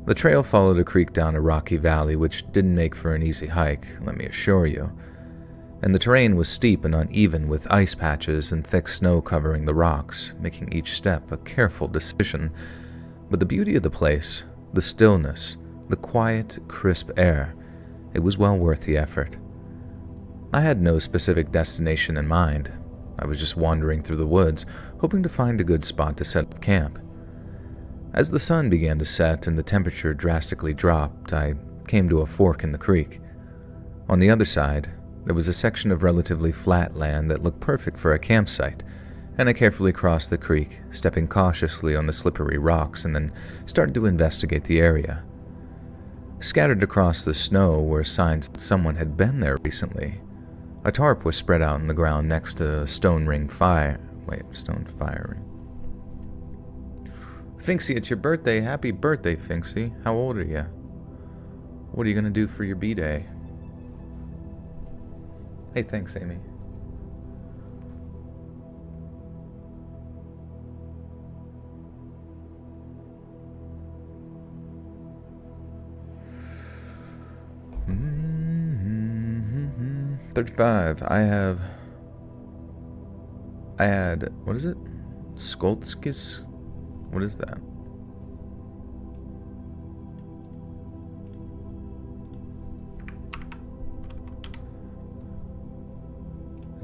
The trail followed a creek down a rocky valley, which didn't make for an easy hike, let me assure you. And the terrain was steep and uneven, with ice patches and thick snow covering the rocks, making each step a careful decision. But the beauty of the place, the stillness, the quiet, crisp air, it was well worth the effort. I had no specific destination in mind. I was just wandering through the woods, hoping to find a good spot to set up camp. As the sun began to set and the temperature drastically dropped, I came to a fork in the creek. On the other side, there was a section of relatively flat land that looked perfect for a campsite, and I carefully crossed the creek, stepping cautiously on the slippery rocks, and then started to investigate the area. Scattered across the snow were signs that someone had been there recently. A tarp was spread out on the ground next to a stone fire ring. Finksy, it's your birthday. Happy birthday, Finksy. How old are you? What are you going to do for your B-Day? Hey, thanks, Amy. Mm-hmm. 35. I had, what is it? Skolskis? What is that?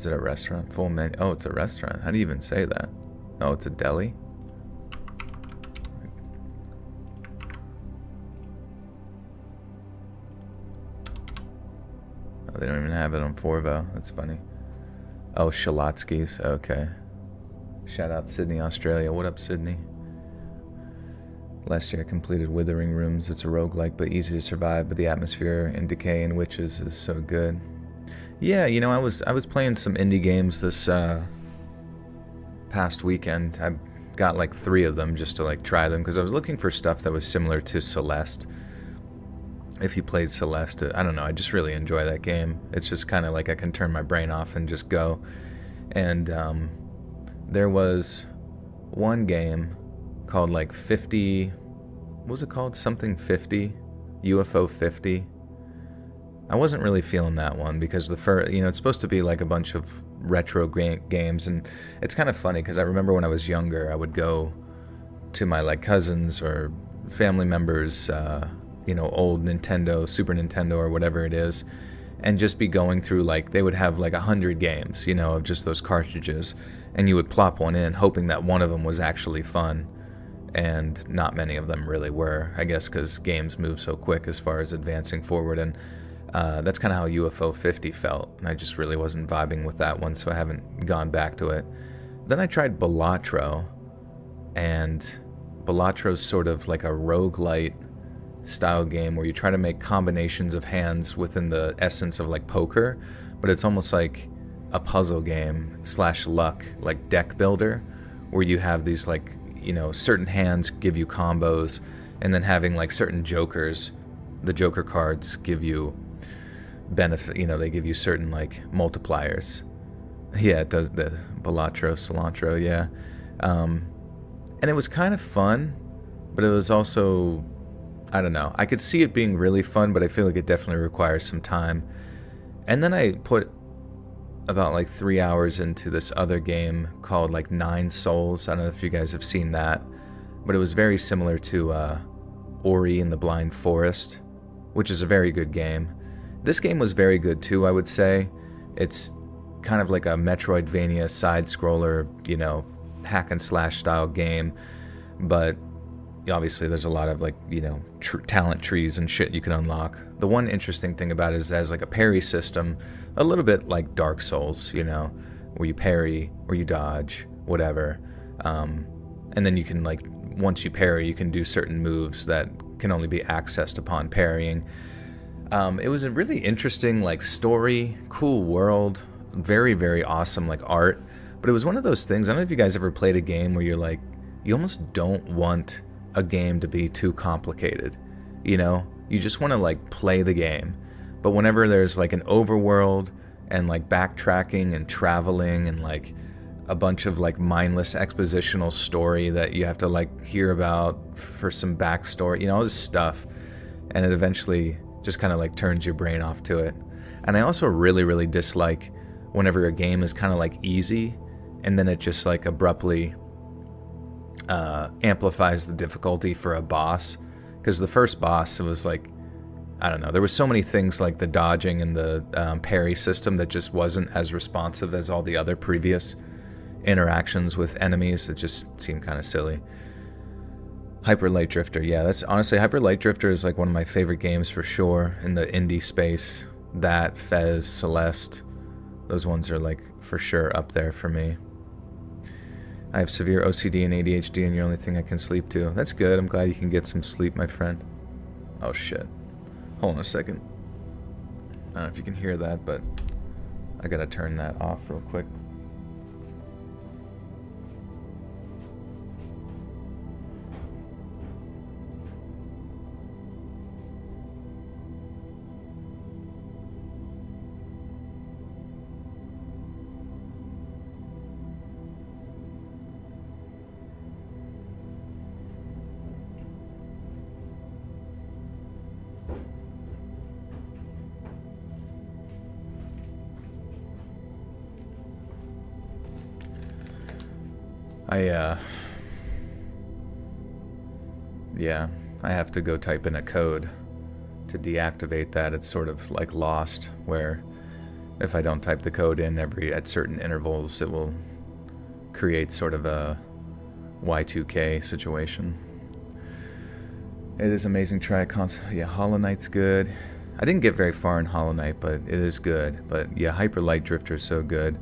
Is it a restaurant? Full menu. Oh, it's a restaurant. How do you even say that? Oh, it's a deli? Oh, they don't even have it on Forvo. That's funny. Oh, Shalotsky's. Okay. Shout out Sydney, Australia. What up, Sydney? Last year I completed Withering Rooms. It's a roguelike, but easy to survive, but the atmosphere and decay in Witches is so good. Yeah, you know, I was playing some indie games this past weekend. I got like 3 of them just to like try them, because I was looking for stuff that was similar to Celeste. If you played Celeste, I don't know, I just really enjoy that game. It's just kind of like I can turn my brain off and just go. And there was one game called like 50, what was it called? Something 50? UFO 50? I wasn't really feeling that one because the first, you know, it's supposed to be like a bunch of retro games, and it's kind of funny because I remember when I was younger, I would go to my like cousins or family members, you know, old Nintendo, Super Nintendo or whatever it is, and just be going through like, they would have like 100 games, you know, of just those cartridges, and you would plop one in hoping that one of them was actually fun. And not many of them really were, I guess, because games move so quick as far as advancing forward. And that's kind of how UFO 50 felt. And I just really wasn't vibing with that one, so I haven't gone back to it. Then I tried Balatro, and Balatro's sort of like a roguelite style game where you try to make combinations of hands within the essence of like poker, but it's almost like a puzzle game / luck, like deck builder, where you have these like, you know, certain hands give you combos, and then having like certain jokers, the joker cards give you benefit, you know, they give you certain like multipliers. Yeah, it does, the Balatro, cilantro, yeah. And it was kind of fun, but it was also, I don't know, I could see it being really fun, but I feel like it definitely requires some time. And then I put about like 3 hours into this other game called like 9 Souls. I don't know if you guys have seen that, but it was very similar to Ori and the Blind Forest, which is a very good game. This game was very good too, I would say. It's kind of like a Metroidvania side-scroller, you know, hack and slash style game, but obviously there's a lot of like, you know, talent trees and shit you can unlock. The one interesting thing about it is it has like a parry system, a little bit like Dark Souls, you know, where you parry or you dodge, whatever. And then you can like, once you parry, you can do certain moves that can only be accessed upon parrying. It was a really interesting like story, cool world, very, very awesome like art. But it was one of those things, I don't know if you guys ever played a game where you're like, you almost don't want a game to be too complicated, you know? You just want to like play the game. But whenever there's like an overworld and like backtracking and traveling and like a bunch of like mindless expositional story that you have to like hear about for some backstory, you know, all this stuff, and it eventually just kind of like turns your brain off to it. And I also really, really dislike whenever a game is kind of like easy and then it just like abruptly amplifies the difficulty for a boss. Because the first boss, it was like, I don't know, there were so many things like the dodging and the parry system that just wasn't as responsive as all the other previous interactions with enemies. It just seemed kind of silly. Hyper Light Drifter, yeah, that's honestly, Hyper Light Drifter is like one of my favorite games for sure in the indie space. That, Fez, Celeste, those ones are like for sure up there for me. I have severe OCD and ADHD, and you're the only thing I can sleep to. That's good. I'm glad you can get some sleep, my friend. Oh, shit. Hold on a second. I don't know if you can hear that, but I gotta turn that off real quick. Yeah, I have to go type in a code to deactivate that. It's sort of like Lost, where If I don't type the code in at certain intervals, it will create sort of a Y2K situation. It is amazing. Try a console. Yeah, Hollow Knight's good. I didn't get very far in Hollow Knight, but it is good. But yeah, Hyper Light Drifter is so good.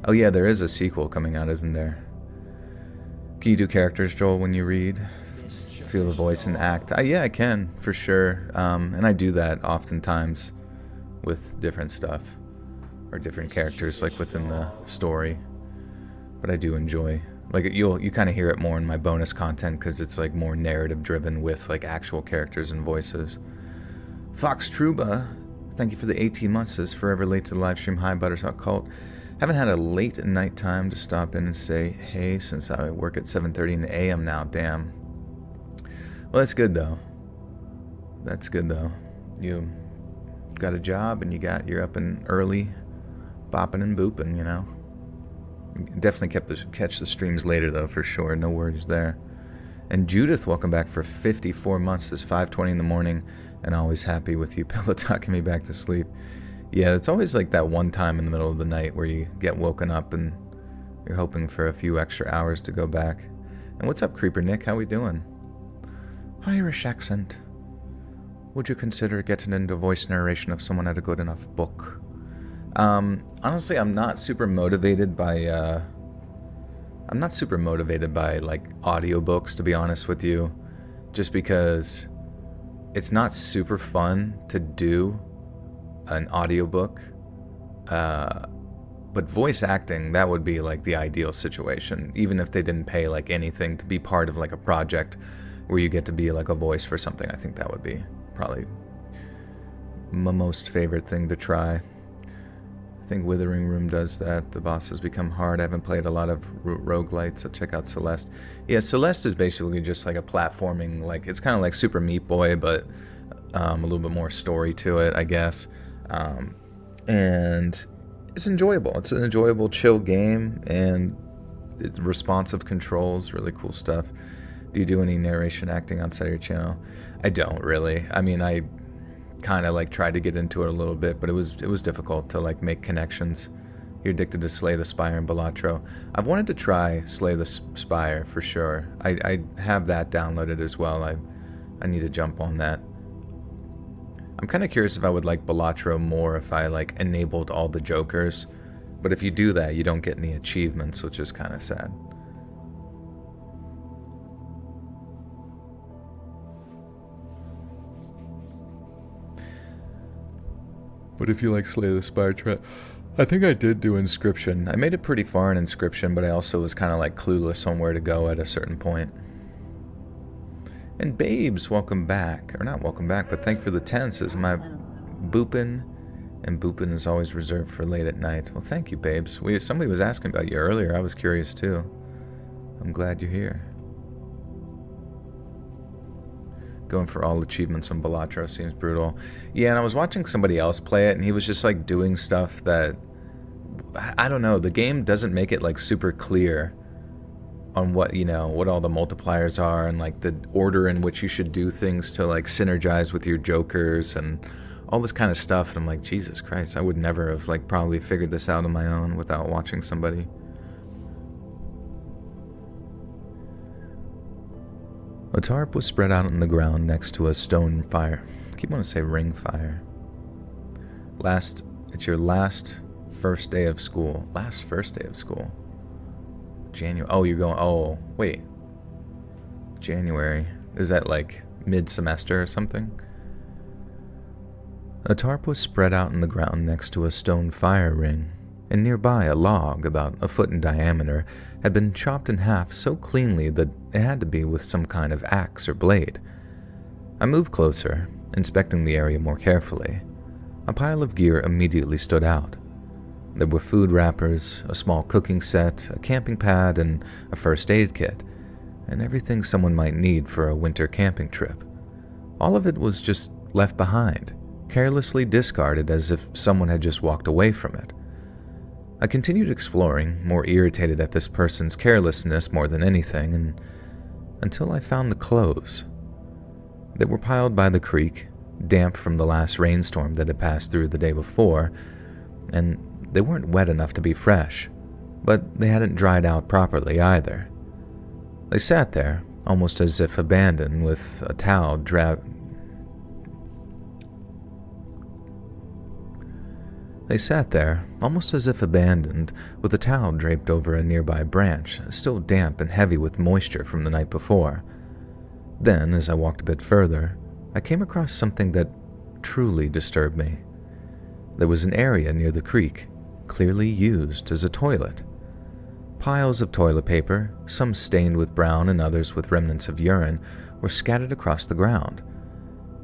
Oh yeah, there is a sequel coming out, isn't there? Can you do characters, Joel, when you read? Feel the voice and act? Yeah, I can, for sure. And I do that oftentimes with different stuff. Or different characters, like within the story. But I do enjoy... Like, you kind of hear it more in my bonus content, because it's like more narrative driven with like actual characters and voices. Fox Truba, thank you for the 18 months. Says forever late to the live stream. Hi, Buttersalt Cult. Haven't had a late night time to stop in and say hey since I work at 7:30 in the a.m. now. Damn. Well, that's good though. That's good though. You got a job and you're up and early, bopping and booping, you know. Definitely catch the streams later though, for sure. No worries there. And Judith, welcome back for 54 months. It's 5:20 in the morning, and always happy with you, pillow talking me back to sleep. Yeah, it's always like that one time in the middle of the night where you get woken up and you're hoping for a few extra hours to go back. And what's up, Creeper Nick? How we doing? Irish accent. Would you consider getting into voice narration if someone had a good enough book? Honestly, I'm not super motivated by like audiobooks, to be honest with you, just because it's not super fun to do an audiobook. But voice acting, that would be like the ideal situation, even if they didn't pay like anything to be part of like a project where you get to be like a voice for something. I think that would be probably my most favorite thing to try. I think Withering Room does that. The bosses become hard. I haven't played a lot of roguelites, so check out Celeste. Yeah, Celeste is basically just like a platforming, like it's kind of like Super Meat Boy, but a little bit more story to it, I guess. And it's enjoyable. It's an enjoyable, chill game, and it's responsive controls, really cool stuff. Do you do any narration acting outside your channel? I don't really. I mean, I kind of like tried to get into it a little bit, but it was difficult to like make connections. You're addicted to Slay the Spire and Balatro. I've wanted to try Slay the Spire for sure. I have that downloaded as well. I need to jump on that. I'm kind of curious if I would like Balatro more if I like enabled all the jokers, but if you do that, you don't get any achievements, which is kind of sad. But if you like Slay the Spire, I think I did do Inscription. I made it pretty far in Inscription, but I also was kind of like clueless on where to go at a certain point. And Babes, welcome back. Or not welcome back, but thank for the 10. Says my boopin', and boopin' is always reserved for late at night. Well, thank you, Babes. Somebody was asking about you earlier. I was curious too. I'm glad you're here. Going for all achievements on Balatro seems brutal. Yeah, and I was watching somebody else play it, and he was just like doing stuff that, I don't know, the game doesn't make it like super clear on what, you know, what all the multipliers are and like the order in which you should do things to like synergize with your jokers and all this kind of stuff. And I'm like, Jesus Christ, I would never have like probably figured this out on my own without watching somebody. A tarp was spread out on the ground next to a stone fire. I keep wanting to say ring fire. It's your first day of school. Last first day of school. January. Oh, you're going. Oh, wait. January. Is that like mid-semester or something? A tarp was spread out on the ground next to a stone fire ring, and nearby a log about a foot in diameter had been chopped in half so cleanly that it had to be with some kind of axe or blade. I moved closer, inspecting the area more carefully. A pile of gear immediately stood out. There were food wrappers, a small cooking set, a camping pad, and a first aid kit, and everything someone might need for a winter camping trip. All of it was just left behind, carelessly discarded as if someone had just walked away from it. I continued exploring, more irritated at this person's carelessness more than anything, and until I found the clothes. They were piled by the creek, damp from the last rainstorm that had passed through the day before, and they weren't wet enough to be fresh, but they hadn't dried out properly either. They sat there, almost as if abandoned, with a towel draped over a nearby branch, still damp and heavy with moisture from the night before. Then, as I walked a bit further, I came across something that truly disturbed me. There was an area near the creek, clearly used as a toilet. Piles of toilet paper, some stained with brown and others with remnants of urine, were scattered across the ground.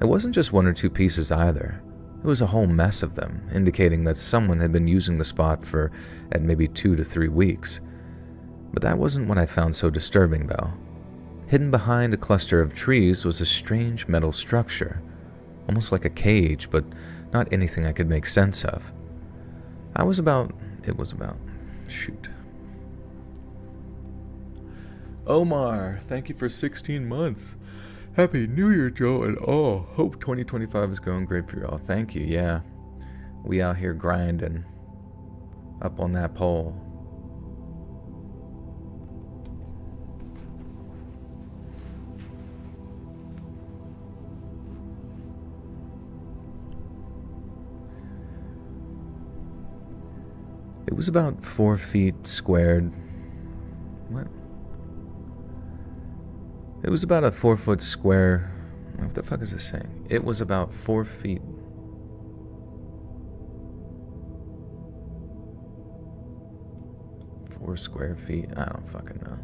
It wasn't just one or two pieces either. It was a whole mess of them, indicating that someone had been using the spot for at maybe 2 to 3 weeks. But that wasn't what I found so disturbing, though. Hidden behind a cluster of trees was a strange metal structure, almost like a cage, but not anything I could make sense of. Shoot. Omar, thank you for 16 months. Happy New Year, Joe, and hope 2025 is going great for you all. Thank you, yeah. We out here grinding up on that pole. It was about 4 feet squared. What? It was about a 4-foot square. What the fuck is this saying? It was about 4 feet. 4 square feet? I don't fucking know.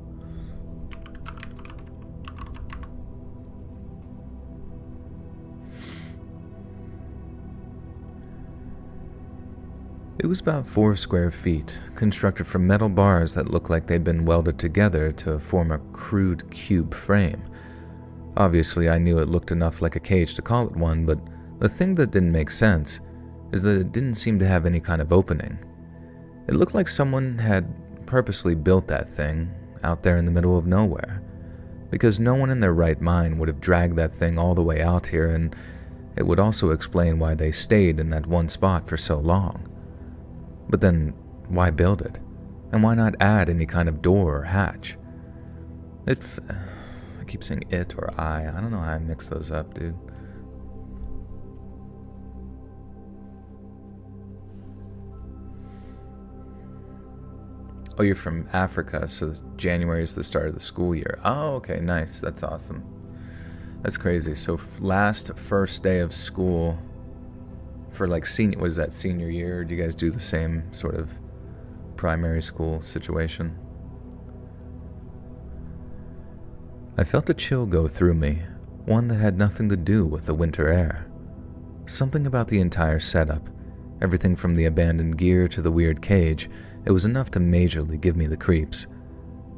It was about 4 square feet, constructed from metal bars that looked like they'd been welded together to form a crude cube frame. Obviously, I knew it looked enough like a cage to call it one, but the thing that didn't make sense is that it didn't seem to have any kind of opening. It looked like someone had purposely built that thing out there in the middle of nowhere, because no one in their right mind would have dragged that thing all the way out here, and it would also explain why they stayed in that one spot for so long. But then, why build it? And why not add any kind of door or hatch? I keep saying it or I don't know how I mix those up, dude. Oh, you're from Africa, so January is the start of the school year. Oh, okay, nice. That's awesome. That's crazy. So first day of school for like senior year? Or do you guys do the same sort of primary school situation? I felt a chill go through me, one that had nothing to do with the winter air. Something about the entire setup, everything from the abandoned gear to the weird cage, it was enough to majorly give me the creeps.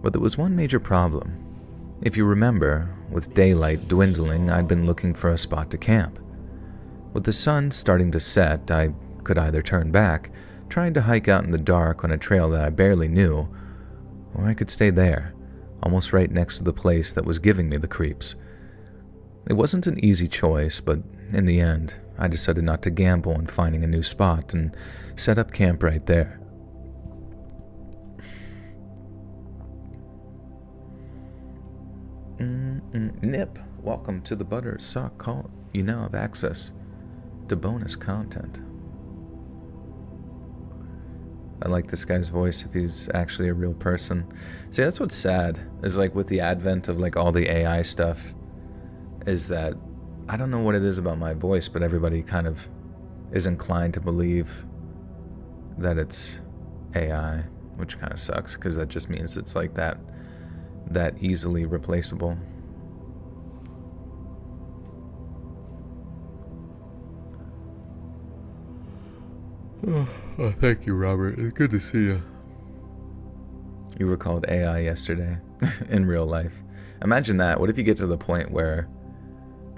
But there was one major problem. If you remember, with daylight dwindling, I'd been looking for a spot to camp. With the sun starting to set, I could either turn back, trying to hike out in the dark on a trail that I barely knew, or I could stay there, almost right next to the place that was giving me the creeps. It wasn't an easy choice, but in the end, I decided not to gamble on finding a new spot and set up camp right there. Nip, welcome to the Butter Sock Call. You now have access to bonus content. I like this guy's voice if he's actually a real person. See, that's what's sad, is like with the advent of like all the AI stuff, is that I don't know what it is about my voice, but everybody kind of is inclined to believe that it's AI, which kind of sucks, because that just means it's like that easily replaceable. Oh, thank you, Robert. It's good to see you. You were called AI yesterday in real life. Imagine that. What if you get to the point where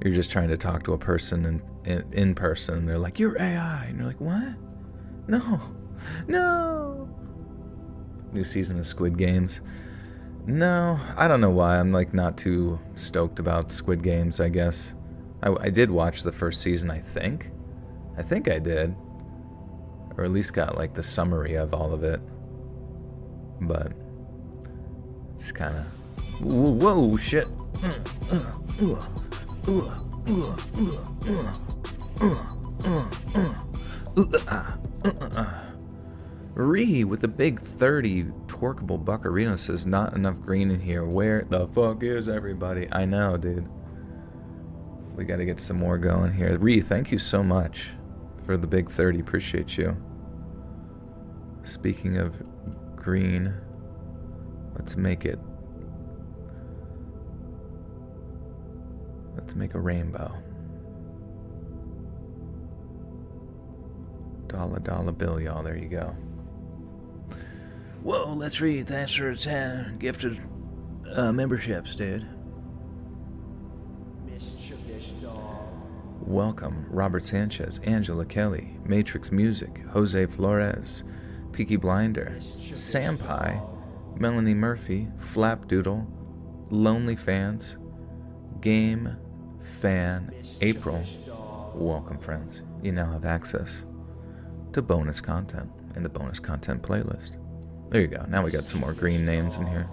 you're just trying to talk to a person in person, and they're like, "You're AI," and you're like, "What? No." New season of Squid Games. No, I don't know why. I'm like not too stoked about Squid Games, I guess. I did watch the first season, I think I did. Or at least got like the summary of all of it. But it's kind of... Whoa, shit. Ree with the big 30 torqueable buckarino says not enough green in here. Where the fuck is everybody? I know, dude. We gotta get some more going here. Ree, thank you so much for the big 30. Appreciate you. Speaking of green, let's make a rainbow. Dollar bill, y'all. There you go. Whoa, let's read. Thanks for 10 gifted memberships, dude. Welcome, Robert Sanchez, Angela Kelly, Matrix Music, Jose Flores, Peaky Blinder, Sam Pie, Melanie Murphy, Flapdoodle, Lonely Fans, Game Fan, April. Welcome, friends. You now have access to bonus content in the bonus content playlist. There you go. Now we got some more green names in here.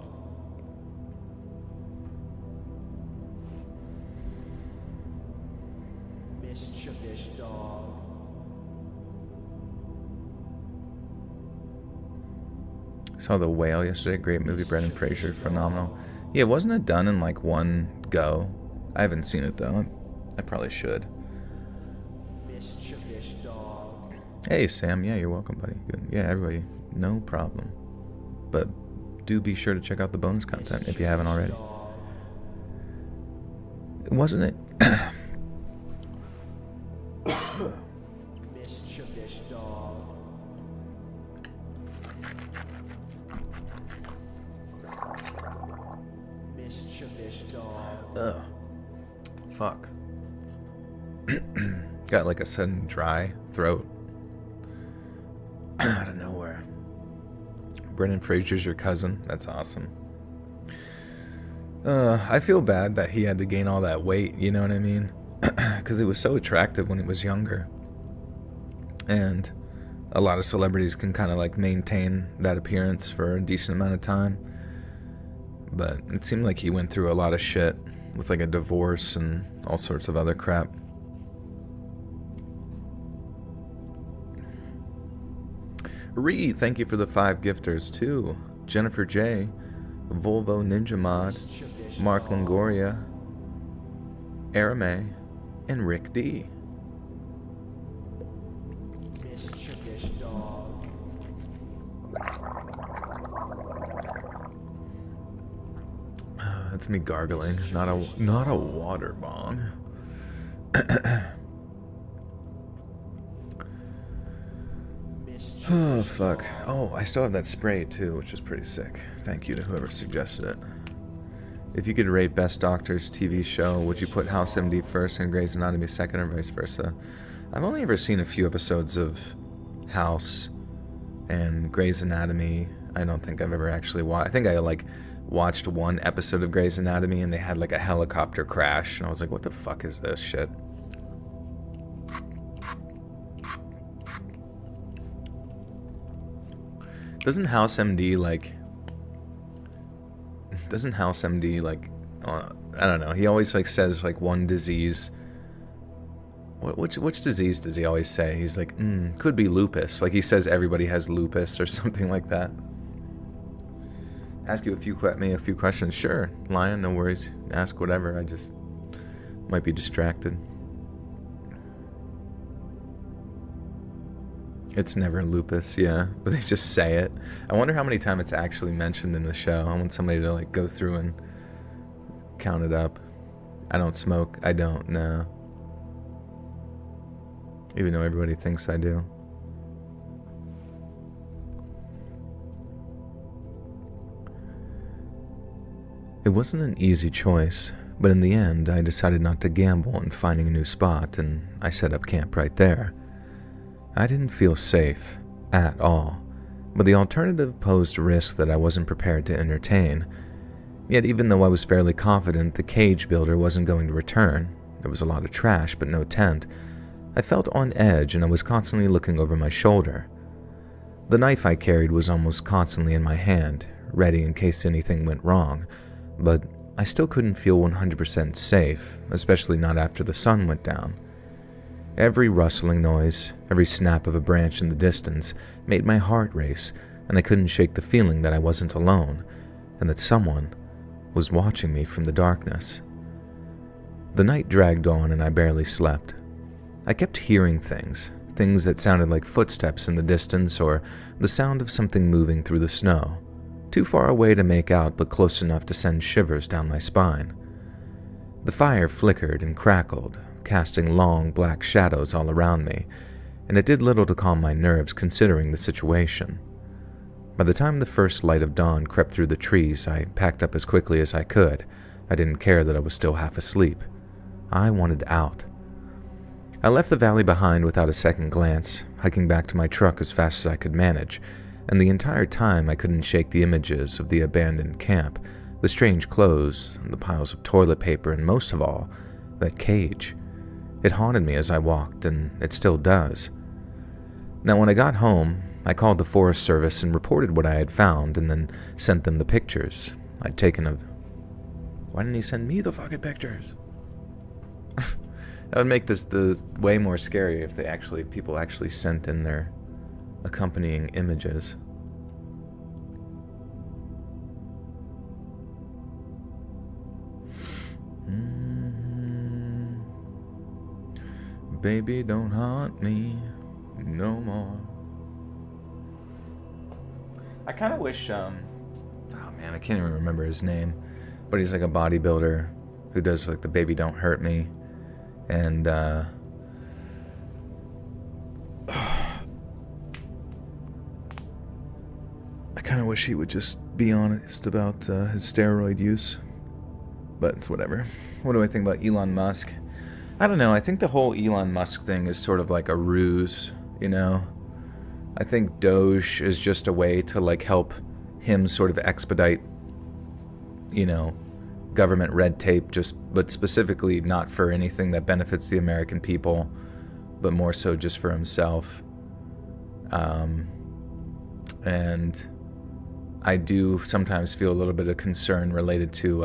Saw The Whale yesterday. Great movie. Brendan Fraser, phenomenal. Yeah, wasn't it done in like one go? I haven't seen it though. I probably should. Hey Sam, yeah, you're welcome, buddy. Good. Yeah, everybody, no problem. But do be sure to check out the bonus content if you haven't already. Wasn't it? Ugh. Fuck. Got like a sudden dry throat. Out of nowhere. Brendan Fraser's your cousin. That's awesome. I feel bad that he had to gain all that weight, you know what I mean? Because he was so attractive when he was younger. And a lot of celebrities can kind of like maintain that appearance for a decent amount of time. But it seemed like he went through a lot of shit with like a divorce and all sorts of other crap. Ree, thank you for the 5 gifters too. Jennifer J, Volvo Ninja Mod, Mark Longoria, Arame, and Rick D. That's me gargling, not a water bong. Oh, fuck. Oh, I still have that spray, too, which is pretty sick. Thank you to whoever suggested it. If you could rate Best Doctors TV show, would you put House MD first and Grey's Anatomy second, or vice versa? I've only ever seen a few episodes of House and Grey's Anatomy. I don't think I've ever actually watched. I think I, watched one episode of Grey's Anatomy, and they had, a helicopter crash, and I was like, what the fuck is this shit? Doesn't House MD I don't know, he always says one disease. Which disease does he always say? He's like, could be lupus. He says everybody has lupus or something like that. Ask you a few questions. Sure, Lion, no worries. Ask whatever. I just might be distracted. It's never lupus, yeah, but they just say it. I wonder how many times it's actually mentioned in the show. I want somebody to go through and count it up. I don't smoke. I don't, no. Even though everybody thinks I do. It wasn't an easy choice, but in the end, I decided not to gamble in finding a new spot, and I set up camp right there. I didn't feel safe, at all, but the alternative posed risks that I wasn't prepared to entertain. Yet even though I was fairly confident the cage builder wasn't going to return, there was a lot of trash but no tent, I felt on edge and I was constantly looking over my shoulder. The knife I carried was almost constantly in my hand, ready in case anything went wrong, but I still couldn't feel 100% safe, especially not after the sun went down. Every rustling noise, every snap of a branch in the distance made my heart race, and I couldn't shake the feeling that I wasn't alone, and that someone was watching me from the darkness. The night dragged on and I barely slept. I kept hearing things that sounded like footsteps in the distance or the sound of something moving through the snow, too far away to make out but close enough to send shivers down my spine. The fire flickered and crackled, casting long black shadows all around me, and it did little to calm my nerves considering the situation. By the time the first light of dawn crept through the trees, I packed up as quickly as I could. I didn't care that I was still half asleep. I wanted out. I left the valley behind without a second glance, hiking back to my truck as fast as I could manage, and the entire time I couldn't shake the images of the abandoned camp, the strange clothes, the piles of toilet paper, and most of all, that cage. It haunted me as I walked, and it still does. Now, when I got home, I called the Forest Service and reported what I had found, and then sent them the pictures I'd taken of... Why didn't he send me the fucking pictures? That would make this way more scary if people actually sent in their accompanying images. Baby, don't haunt me no more. I kind of wish, oh man, I can't even remember his name, but he's like a bodybuilder who does like the Baby Don't Hurt Me. And, I kind of wish he would just be honest about his steroid use. But it's whatever. What do I think about Elon Musk? I don't know. I think the whole Elon Musk thing is sort of like a ruse, you know? I think Doge is just a way to like help him sort of expedite, you know, government red tape, but specifically not for anything that benefits the American people, but more so just for himself. And I do sometimes feel a little bit of concern related to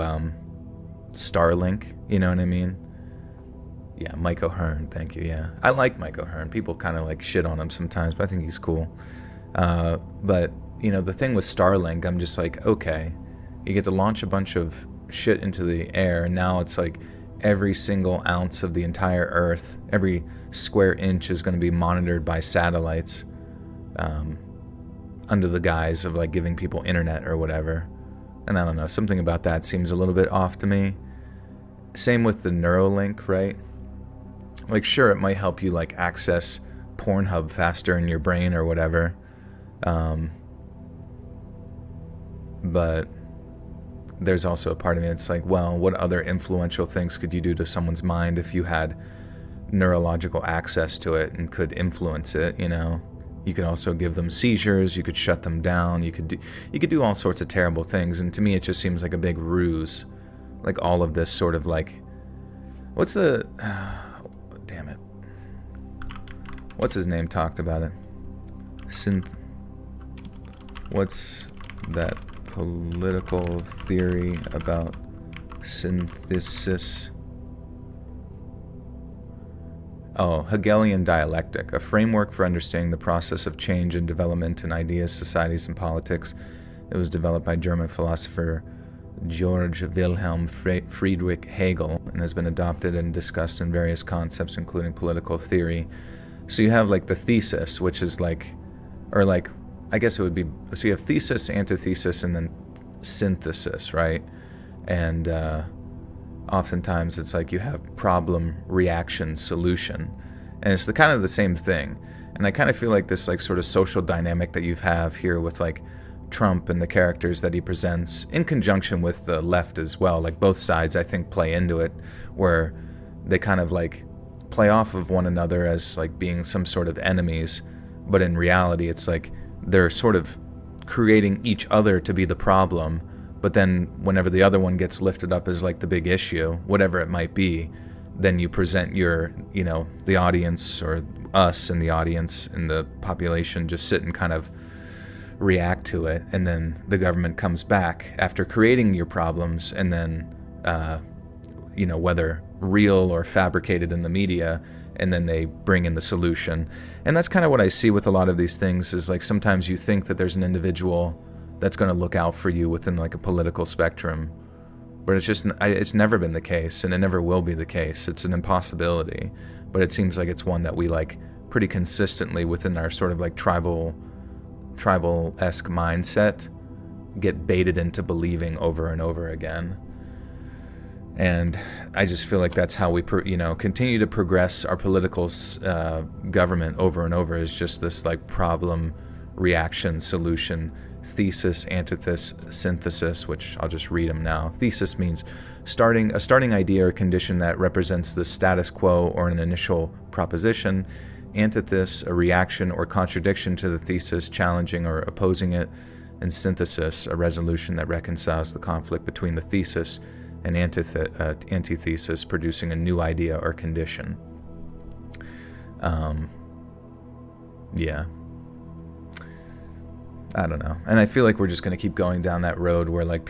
Starlink, you know what I mean? Yeah, Mike O'Hearn, thank you, yeah. I like Mike O'Hearn. People kind of like shit on him sometimes, but I think he's cool. But, you know, the thing with Starlink, I'm just like, okay, you get to launch a bunch of shit into the air, and now it's like every single ounce of the entire Earth, every square inch is going to be monitored by satellites, under the guise of like giving people internet or whatever. And I don't know, something about that seems a little bit off to me. Same with the Neuralink, right? Like, sure, it might help you like access Pornhub faster in your brain or whatever, but there's also a part of me that's like, well, what other influential things could you do to someone's mind if you had neurological access to it and could influence it, you know? You could also give them seizures, you could shut them down, you could do all sorts of terrible things, and to me it just seems like a big ruse. Like all of this sort of like, damn it. What's his name talked about it? What's that political theory about synthesis? Oh, Hegelian dialectic, a framework for understanding the process of change and development in ideas, societies, and politics. It was developed by German philosopher Georg Wilhelm Friedrich Hegel and has been adopted and discussed in various concepts, including political theory. So you have like the thesis, which is like, or like, I guess it would be, so you have thesis, antithesis, and then synthesis, right? And oftentimes it's like you have problem, reaction, solution. And it's the kind of the same thing. And I kind of feel like this like sort of social dynamic that you have here with like Trump and the characters that he presents in conjunction with the left as well. Like both sides, I think, play into it, where they kind of like play off of one another as like being some sort of enemies. But in reality, it's like they're sort of creating each other to be the problem. But then whenever the other one gets lifted up as like the big issue, whatever it might be, then you present your, you know, the audience or us and the audience and the population just sit and kind of react to it, and then the government comes back after creating your problems, and then whether real or fabricated in the media, and then they bring in the solution. And that's kind of what I see with a lot of these things, is like sometimes you think that there's an individual that's going to look out for you within like a political spectrum, but it's never been the case, and it never will be the case. It's an impossibility, but it seems like it's one that we like pretty consistently within our sort of like tribal-esque mindset get baited into believing over and over again. And I just feel like that's how we continue to progress our political government over and over, is just this like problem, reaction, solution, thesis, antithesis, synthesis, which I'll just read them now. Thesis means a starting idea or condition that represents the status quo or an initial proposition. Antithesis, a reaction or contradiction to the thesis, challenging or opposing it. And synthesis, a resolution that reconciles the conflict between the thesis and antithesis, producing a new idea or condition. Yeah. I don't know. And I feel like we're just going to keep going down that road where like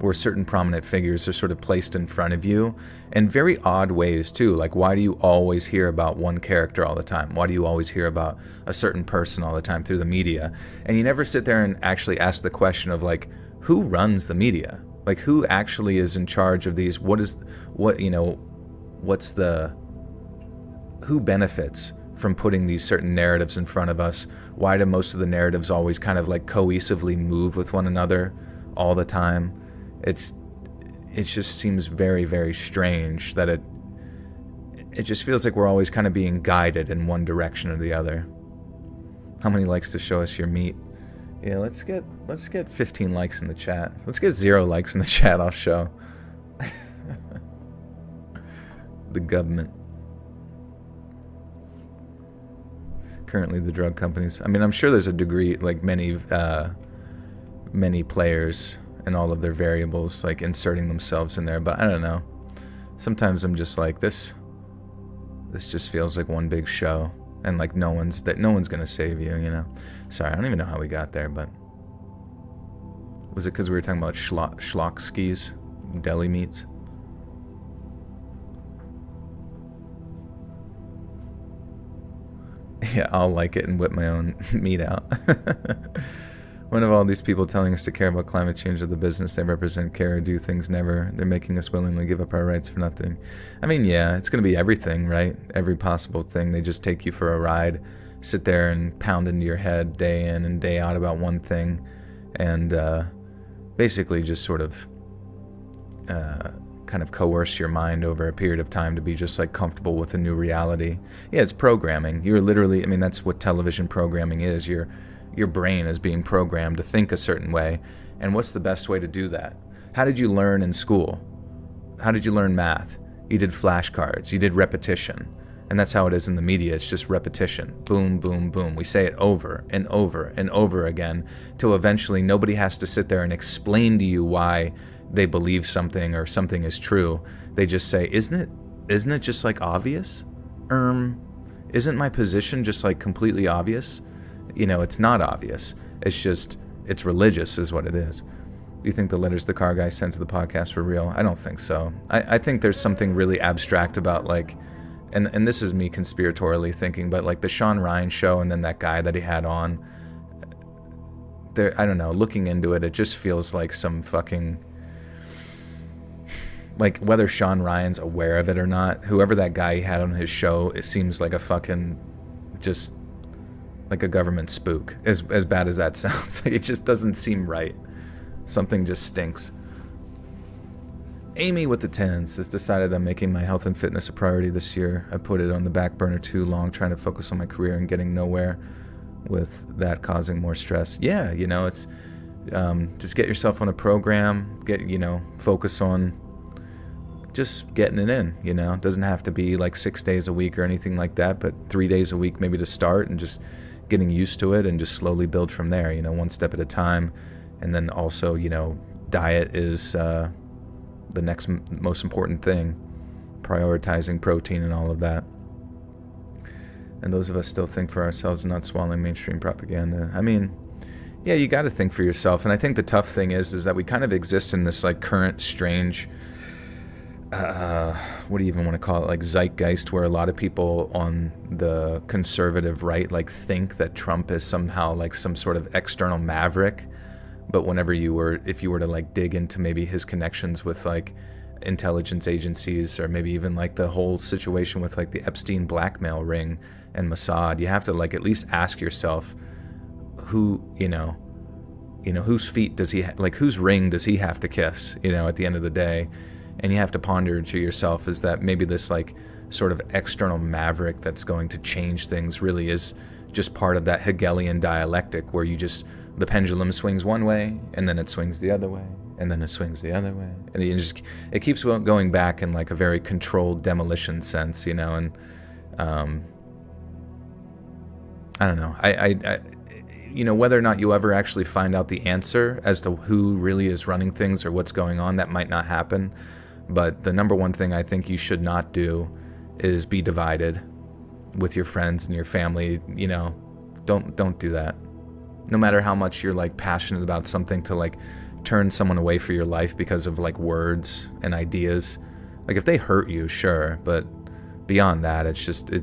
where certain prominent figures are sort of placed in front of you in very odd ways too. Like, why do you always hear about one character all the time? Why do you always hear about a certain person all the time through the media? And you never sit there and actually ask the question of like, who runs the media? Like, who actually is in charge of these? Who benefits from putting these certain narratives in front of us? Why do most of the narratives always kind of like cohesively move with one another all the time? It just seems very, very strange that it just feels like we're always kind of being guided in one direction or the other. How many likes to show us your meat? Yeah, let's get 15 likes in the chat. Let's get 0 likes in the chat, I'll show. The government. Currently the drug companies. I mean, I'm sure there's a degree, like many players and all of their variables like inserting themselves in there, but I don't know. Sometimes I'm just like, this just feels like one big show, and like no one's gonna save you, you know. Sorry, I don't even know how we got there, but was it because we were talking about schlockskis, deli meats? Yeah, I'll like it and whip my own meat out. One of all these people telling us to care about climate change or the business they represent care or do things never. They're making us willingly give up our rights for nothing. I mean, yeah, it's going to be everything, right? Every possible thing. They just take you for a ride, sit there and pound into your head day in and day out about one thing, and basically just sort of kind of coerce your mind over a period of time to be just like comfortable with a new reality. Yeah, it's programming. You're literally, I mean, that's what television programming is. Your brain is being programmed to think a certain way. And what's the best way to do that? How did you learn in school? How did you learn math? You did flashcards. You did repetition. And that's how it is in the media. It's just repetition. Boom, boom, boom. We say it over and over and over again till eventually nobody has to sit there and explain to you why they believe something or something is true. They just say, isn't it just like obvious? Isn't my position just like completely obvious? You know, it's not obvious. It's religious is what it is. Do you think the letters the car guy sent to the podcast were real? I don't think so. I think there's something really abstract about like, and this is me conspiratorially thinking, but like the Sean Ryan show and then that guy that he had on there, I don't know, looking into it, it just feels like some fucking, like whether Sean Ryan's aware of it or not, whoever that guy he had on his show, it seems like a fucking just like a government spook, as bad as that sounds. Like, it just doesn't seem right. Something just stinks. Amy with the 10s has decided I'm making my health and fitness a priority this year. I put it on the back burner too long, trying to focus on my career and getting nowhere with that causing more stress. Yeah, you know, it's just get yourself on a program, focus on just getting it in, you know. It doesn't have to be like 6 days a week or anything like that, but 3 days a week maybe to start, and just getting used to it and just slowly build from there, you know, one step at a time. And then also, you know, diet is the next most important thing, prioritizing protein and all of that. And those of us still think for ourselves and not swallowing mainstream propaganda. I mean, Yeah, you got to think for yourself. And I think the tough thing is that we kind of exist in this like current strange, what do you even want to call it, like zeitgeist, where a lot of people on the conservative right like think that Trump is somehow like some sort of external maverick. But if you were to like dig into maybe his connections with like intelligence agencies, or maybe even like the whole situation with like the Epstein blackmail ring and Mossad, you have to like at least ask yourself, who, whose feet does he like, whose ring does he have to kiss, at the end of the day. And you have to ponder to yourself, is that maybe this like sort of external maverick that's going to change things really is just part of that Hegelian dialectic, where the pendulum swings one way and then it swings the other way and then it swings the other way, and it keeps going back in like a very controlled demolition sense, and I don't know. I whether or not you ever actually find out the answer as to who really is running things or what's going on, that might not happen. But the number one thing I think you should not do is be divided with your friends and your family. Don't do that. No matter how much you're like passionate about something, to like turn someone away for your life because of like words and ideas. Like if they hurt you, sure, but beyond that, it's just the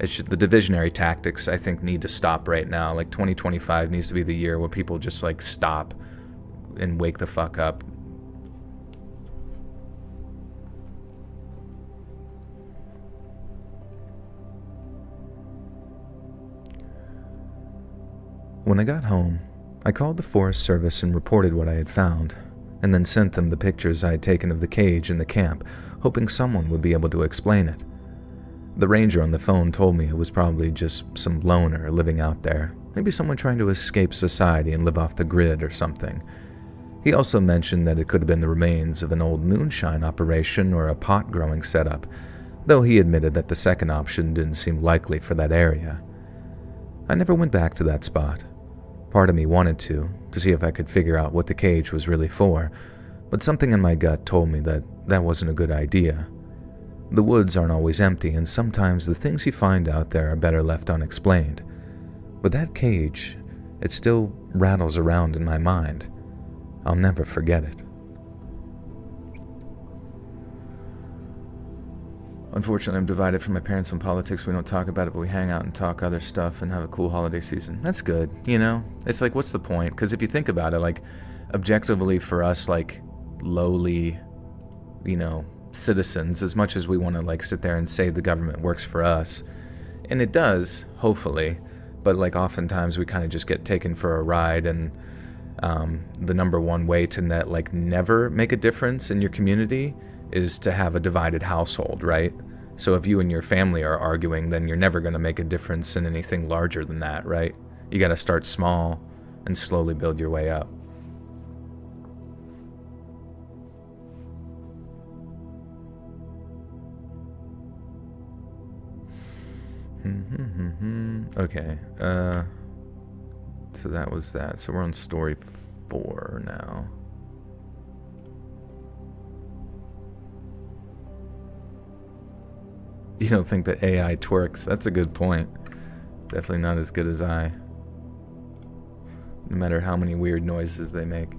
divisionary tactics, I think, need to stop right now. Like 2025 needs to be the year where people just like stop and wake the fuck up. When I got home, I called the Forest Service and reported what I had found, and then sent them the pictures I had taken of the cage in the camp, hoping someone would be able to explain it. The ranger on the phone told me it was probably just some loner living out there, maybe someone trying to escape society and live off the grid or something. He also mentioned that it could have been the remains of an old moonshine operation or a pot growing setup, though he admitted that the second option didn't seem likely for that area. I never went back to that spot. Part of me wanted to see if I could figure out what the cage was really for, but something in my gut told me that wasn't a good idea. The woods aren't always empty, and sometimes the things you find out there are better left unexplained. But that cage, it still rattles around in my mind. I'll never forget it. Unfortunately, I'm divided from my parents on politics. We don't talk about it, but we hang out and talk other stuff and have a cool holiday season. That's good, It's like, what's the point? Because if you think about it, like, objectively for us, like, lowly, citizens, as much as we want to, like, sit there and say the government works for us, and it does, hopefully, but, like, oftentimes we kind of just get taken for a ride, and the number one way to never make a difference in your community is to have a divided household, right? So if you and your family are arguing, then you're never going to make a difference in anything larger than that, right? You got to start small and slowly build your way up. Okay, so that was that. So we're on story 4 now. You don't think that AI twerks? That's a good point. Definitely not as good as I. No matter how many weird noises they make.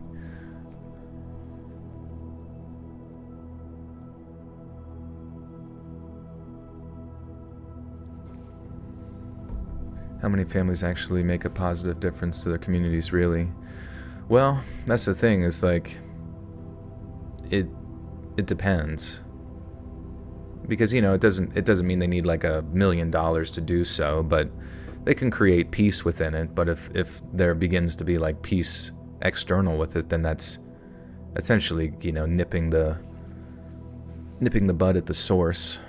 How many families actually make a positive difference to their communities, really? Well, that's the thing, is like, it depends. Because, it doesn't mean they need like $1 million to do so, but they can create peace within it. But if there begins to be like peace external with it, then that's essentially, nipping the bud at the source.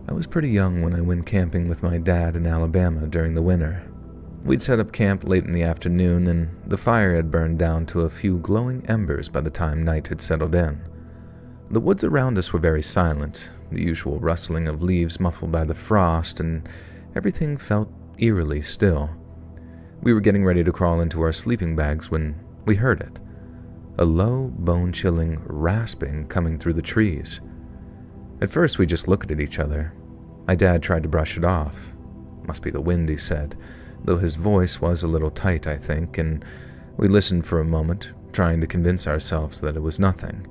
I was pretty young when I went camping with my dad in Alabama during the winter. We'd set up camp late in the afternoon, and the fire had burned down to a few glowing embers by the time night had settled in. The woods around us were very silent, the usual rustling of leaves muffled by the frost, and everything felt eerily still. We were getting ready to crawl into our sleeping bags when we heard it. a low, bone-chilling rasping coming through the trees. At first, we just looked at each other. My dad tried to brush it off. Must be the wind, he said, though his voice was a little tight, I think, and we listened for a moment, trying to convince ourselves that it was nothing.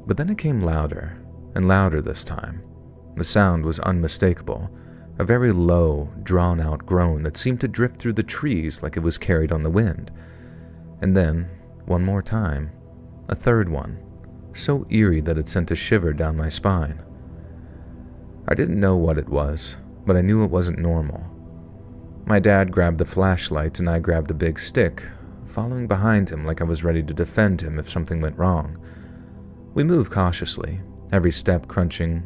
But then it came louder, and louder this time. The sound was unmistakable, a very low, drawn-out groan that seemed to drift through the trees like it was carried on the wind. And then, one more time, a third one, so eerie that it sent a shiver down my spine. I didn't know what it was, but I knew it wasn't normal. My dad grabbed the flashlight and I grabbed a big stick, following behind him like I was ready to defend him if something went wrong. We moved cautiously, every step crunching.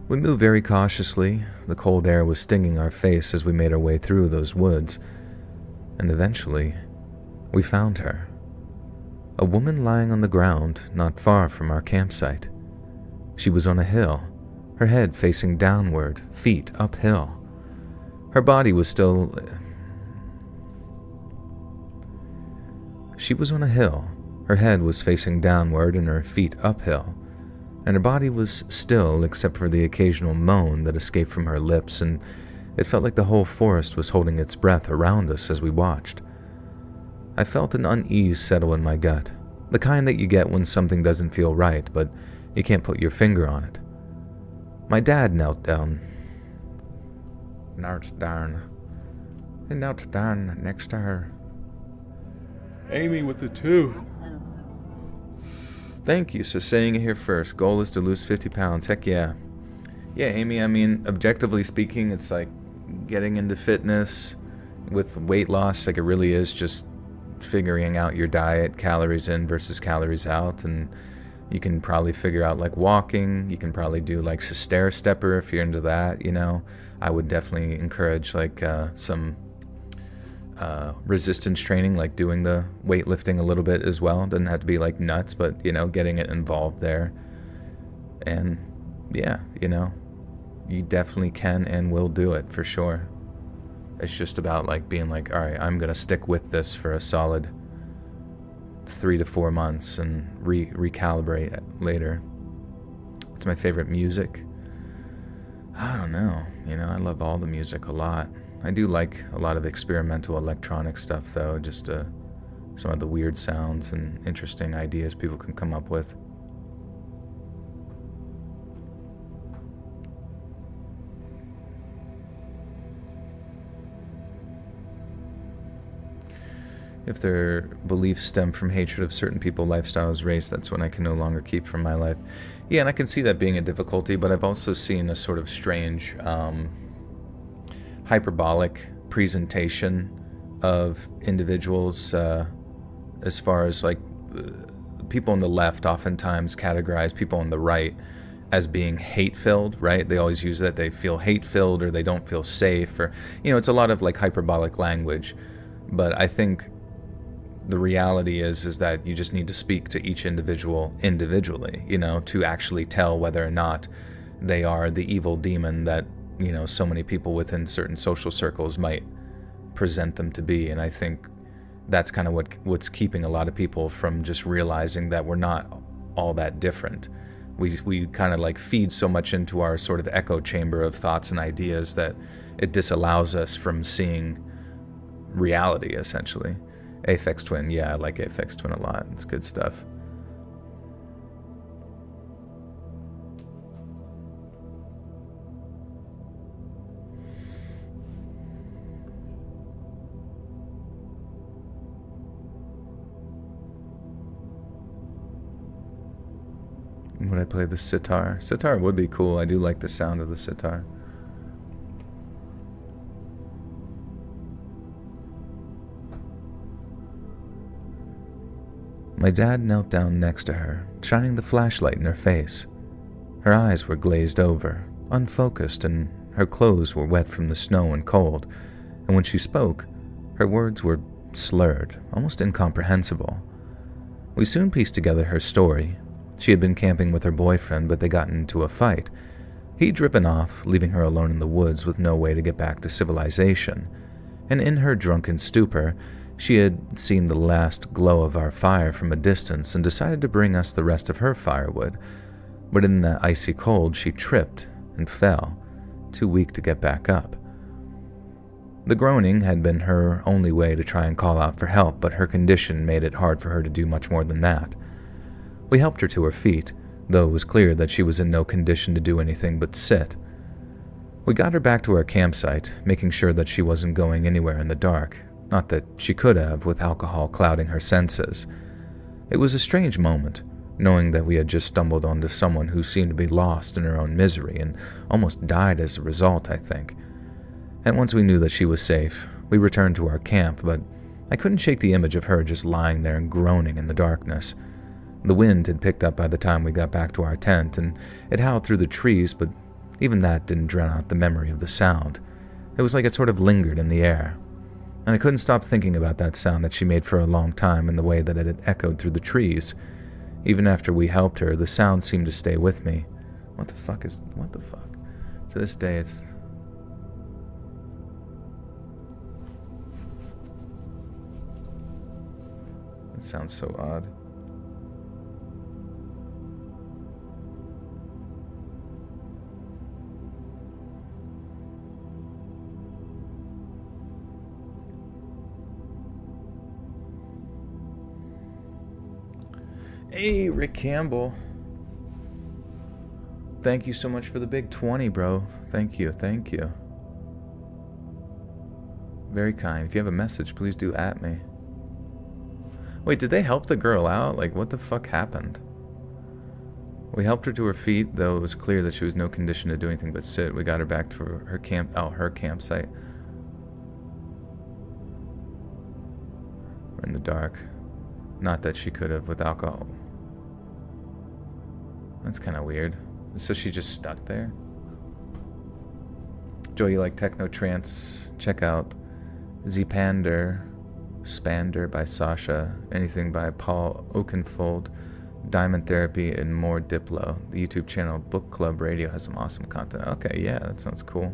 We moved very cautiously. The cold air was stinging our face as we made our way through those woods. And eventually, we found her. A woman lying on the ground not far from our campsite. She was on a hill, her head facing downward, feet uphill. Her body was still... She was on a hill, her head was facing downward and her feet uphill. And her body was still except for the occasional moan that escaped from her lips, and it felt like the whole forest was holding its breath around us as we watched. I felt an unease settle in my gut, the kind that you get when something doesn't feel right, but you can't put your finger on it. My dad knelt down. He knelt down next to her. Amy with the 2. Thank you, so saying it here first. Goal is to lose 50 pounds. Heck yeah. Yeah, Amy, I mean, objectively speaking, it's like getting into fitness with weight loss. Like, it really is just figuring out your diet, calories in versus calories out. And you can probably figure out, like, walking. You can probably do, like, a stair stepper if you're into that, you know. I would definitely encourage, like, some... resistance training, like doing the weightlifting a little bit as well. Doesn't have to be like nuts, but you know, getting it involved there. And yeah, you know, you definitely can and will do it for sure. It's just about like being like, all right, I'm gonna stick with this for a solid 3 to 4 months and recalibrate later. What's my favorite music? I don't know. You know, I love all the music a lot. I do like a lot of experimental electronic stuff, though, just some of the weird sounds and interesting ideas people can come up with. If their beliefs stem from hatred of certain people, lifestyles, race, that's when I can no longer keep from my life. Yeah, and I can see that being a difficulty, but I've also seen a sort of strange... hyperbolic presentation of individuals as far as like people on the left oftentimes categorize people on the right as being hate-filled, right? They always use that they feel hate-filled or they don't feel safe, or, you know, it's a lot of like hyperbolic language. But I think the reality is that you just need to speak to each individual individually, you know, to actually tell whether or not they are the evil demon that, you know, so many people within certain social circles might present them to be. And I think that's kind of what's keeping a lot of people from just realizing that we're not all that different. We kind of like feed so much into our sort of echo chamber of thoughts and ideas that it disallows us from seeing reality, essentially. Aphex Twin, yeah, I like Aphex Twin a lot. It's good stuff. Would I play the sitar? Sitar would be cool. I do like the sound of the sitar. My dad knelt down next to her, shining the flashlight in her face. Her eyes were glazed over, unfocused, and her clothes were wet from the snow and cold, and when she spoke, her words were slurred, almost incomprehensible. We soon pieced together her story. She had been camping with her boyfriend, but they got into a fight. He'd driven off, leaving her alone in the woods with no way to get back to civilization, and in her drunken stupor, she had seen the last glow of our fire from a distance and decided to bring us the rest of her firewood, but in the icy cold she tripped and fell, too weak to get back up. The groaning had been her only way to try and call out for help, but her condition made it hard for her to do much more than that. We helped her to her feet, though it was clear that she was in no condition to do anything but sit. We got her back to our campsite, making sure that she wasn't going anywhere in the dark, not that she could have with alcohol clouding her senses. It was a strange moment, knowing that we had just stumbled onto someone who seemed to be lost in her own misery and almost died as a result, I think. And once we knew that she was safe, we returned to our camp, but I couldn't shake the image of her just lying there and groaning in the darkness. The wind had picked up by the time we got back to our tent, and it howled through the trees, but even that didn't drown out the memory of the sound. It was like it sort of lingered in the air. And I couldn't stop thinking about that sound that she made for a long time and the way that it had echoed through the trees. Even after we helped her, the sound seemed to stay with me. What the fuck? To this day, it's... It sounds so odd. Hey, Rick Campbell. Thank you so much for the big 20, bro. Thank you. Very kind. If you have a message, please do at me. Wait, did they help the girl out? Like, what the fuck happened? We helped her to her feet, though it was clear that she was no condition to do anything but sit. We got her back to her campsite. In the dark. Not that she could have with alcohol. That's kind of weird. So she just stuck there? Joe, you like techno trance? Check out Spander by Sasha, anything by Paul Oakenfold, Diamond Therapy, and more Diplo. The YouTube channel Book Club Radio has some awesome content. Okay, yeah, that sounds cool.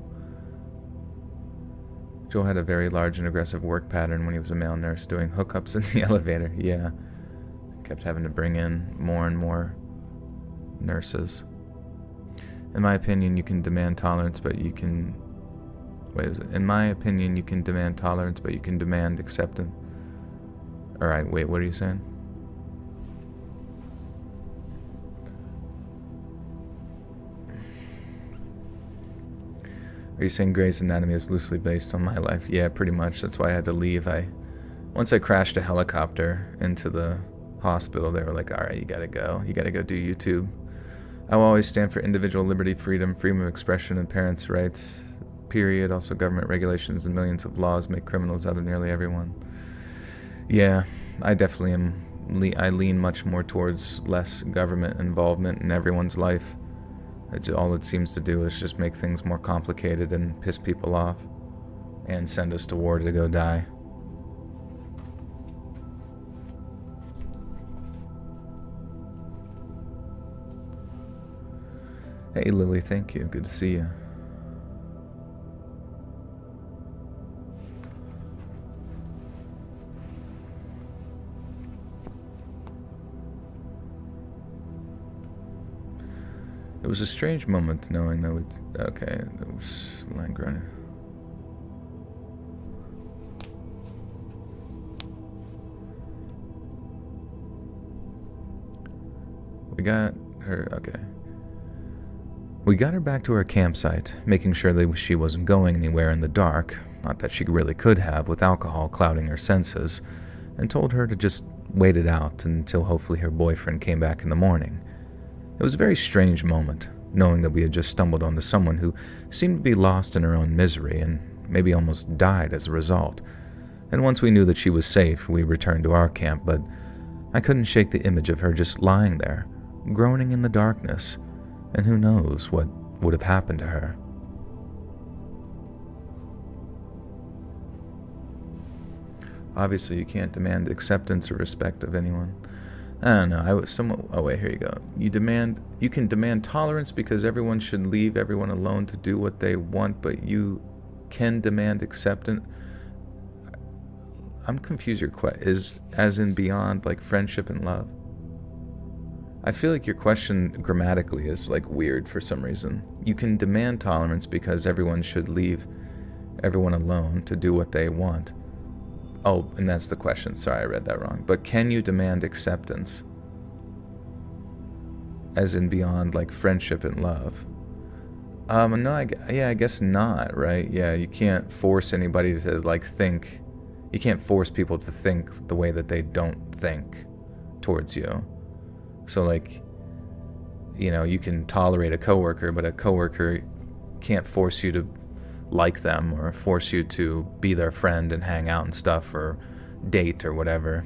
Joel had a very large and aggressive work pattern when he was a male nurse, doing hookups in the elevator. Yeah. Kept having to bring in more and more nurses. In my opinion, you can demand tolerance, but you can... In my opinion, you can demand tolerance, but you can demand acceptance. Alright, wait, what are you saying? Are you saying Grey's Anatomy is loosely based on my life? Yeah, pretty much. That's why I had to leave. Once I crashed a helicopter into the hospital, they were like, alright, you gotta go. You gotta go do YouTube. I will always stand for individual liberty, freedom of expression, and parents' rights. Period. Also, government regulations and millions of laws make criminals out of nearly everyone. Yeah, I definitely am. I lean much more towards less government involvement in everyone's life. All it seems to do is just make things more complicated and piss people off. And send us to war to go die. Hey Lily, thank you. Good to see you. It was a strange moment knowing that it was Langren. We got her back to her campsite, making sure that she wasn't going anywhere in the dark, not that she really could have with alcohol clouding her senses, and told her to just wait it out until hopefully her boyfriend came back in the morning. It was a very strange moment, knowing that we had just stumbled onto someone who seemed to be lost in her own misery and maybe almost died as a result. And once we knew that she was safe, we returned to our camp, but I couldn't shake the image of her just lying there, groaning in the darkness, and who knows what would have happened to her. Obviously, you can't demand acceptance or respect of anyone. I don't know. I was somewhat. Oh wait, here you go. You can demand tolerance because everyone should leave everyone alone to do what they want, but you can demand acceptance. I'm confused. Your question is as in beyond like friendship and love. I feel like your question grammatically is like weird for some reason. You can demand tolerance because everyone should leave everyone alone to do what they want. Oh, and that's the question. Sorry, I read that wrong. But can you demand acceptance? As in beyond like friendship and love? No, I guess not, right? Yeah, you can't force anybody to like think. You can't force people to think the way that they don't think towards you. So like, you can tolerate a coworker, but a coworker can't force you to like them or force you to be their friend and hang out and stuff or date or whatever.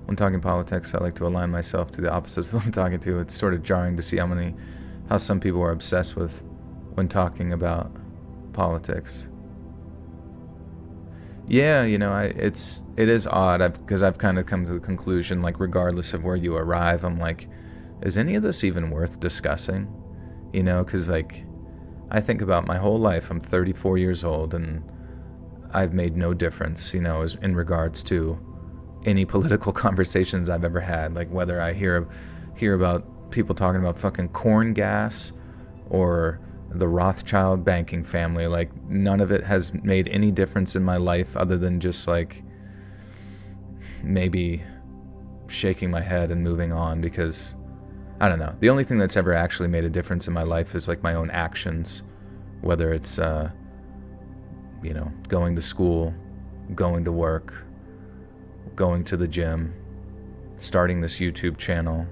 When talking politics, I like to align myself to the opposite of who I'm talking to. It's sort of jarring to see how some people are obsessed with when talking about politics. Yeah, it is odd because I've kind of come to the conclusion, like regardless of where you arrive, I'm like, is any of this even worth discussing? Because like I think about my whole life. I'm 34 years old and I've made no difference, in regards to any political conversations I've ever had. Like whether I hear about people talking about fucking corn gas or the Rothschild banking family, like none of it has made any difference in my life other than just like maybe shaking my head and moving on, because I don't know. The only thing that's ever actually made a difference in my life is like my own actions, whether it's going to school, going to work, going to the gym, starting this YouTube channel,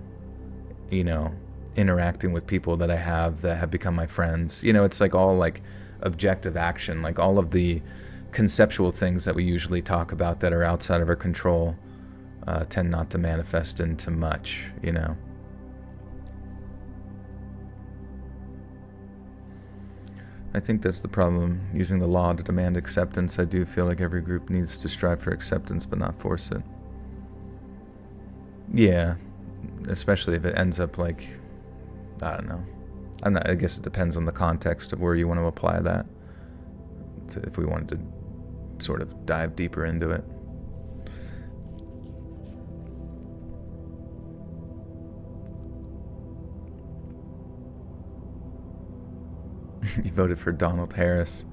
interacting with people that I have become my friends. It's like all like objective action, like all of the conceptual things that we usually talk about that are outside of our control tend not to manifest into much, I think that's the problem, using the law to demand acceptance. I do feel like every group needs to strive for acceptance but not force it. Yeah, especially if it ends up like, I don't know. I guess it depends on the context of where you want to apply that, if we wanted to sort of dive deeper into it. You voted for Donald Harris.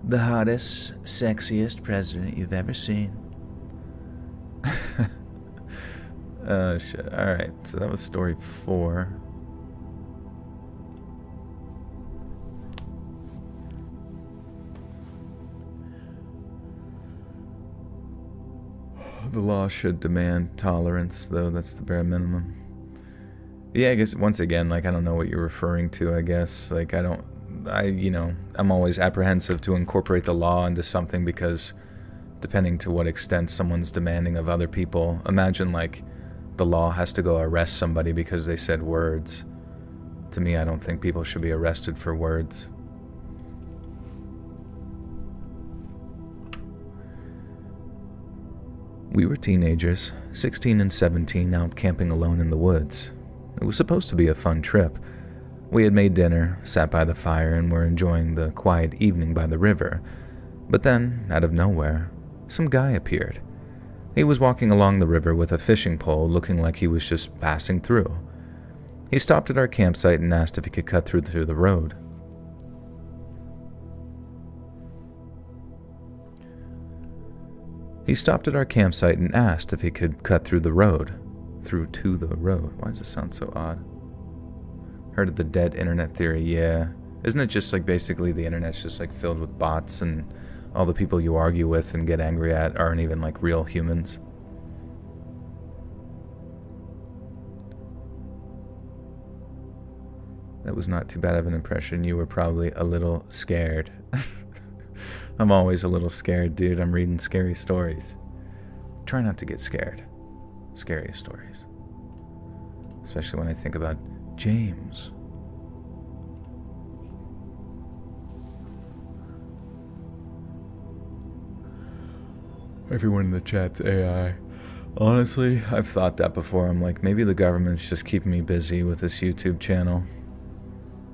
The hottest, sexiest president you've ever seen. Oh, shit. Alright, so that was story 4. The law should demand tolerance, though. That's the bare minimum. Yeah, I guess once again, like, I don't know what you're referring to, I guess. Like, I'm always apprehensive to incorporate the law into something because depending to what extent someone's demanding of other people, imagine like the law has to go arrest somebody because they said words. To me, I don't think people should be arrested for words. We were teenagers, 16 and 17, out camping alone in the woods. It was supposed to be a fun trip. We had made dinner, sat by the fire, and were enjoying the quiet evening by the river. But then, out of nowhere, some guy appeared. He was walking along the river with a fishing pole, looking like he was just passing through. He stopped at our campsite and asked if he could cut through the road. He stopped at our campsite and asked if he could cut through the road. Through to the road. Why does this sound so odd? Heard of the dead internet theory? Yeah. Isn't it just like basically the internet's just like filled with bots and all the people you argue with and get angry at aren't even like real humans? That was not too bad of an impression. You were probably a little scared. I'm always a little scared, dude. I'm reading scary stories. Try not to get scared. Scariest stories. Especially when I think about James. Everyone in the chat's AI. Honestly, I've thought that before. I'm like, maybe the government's just keeping me busy with this YouTube channel.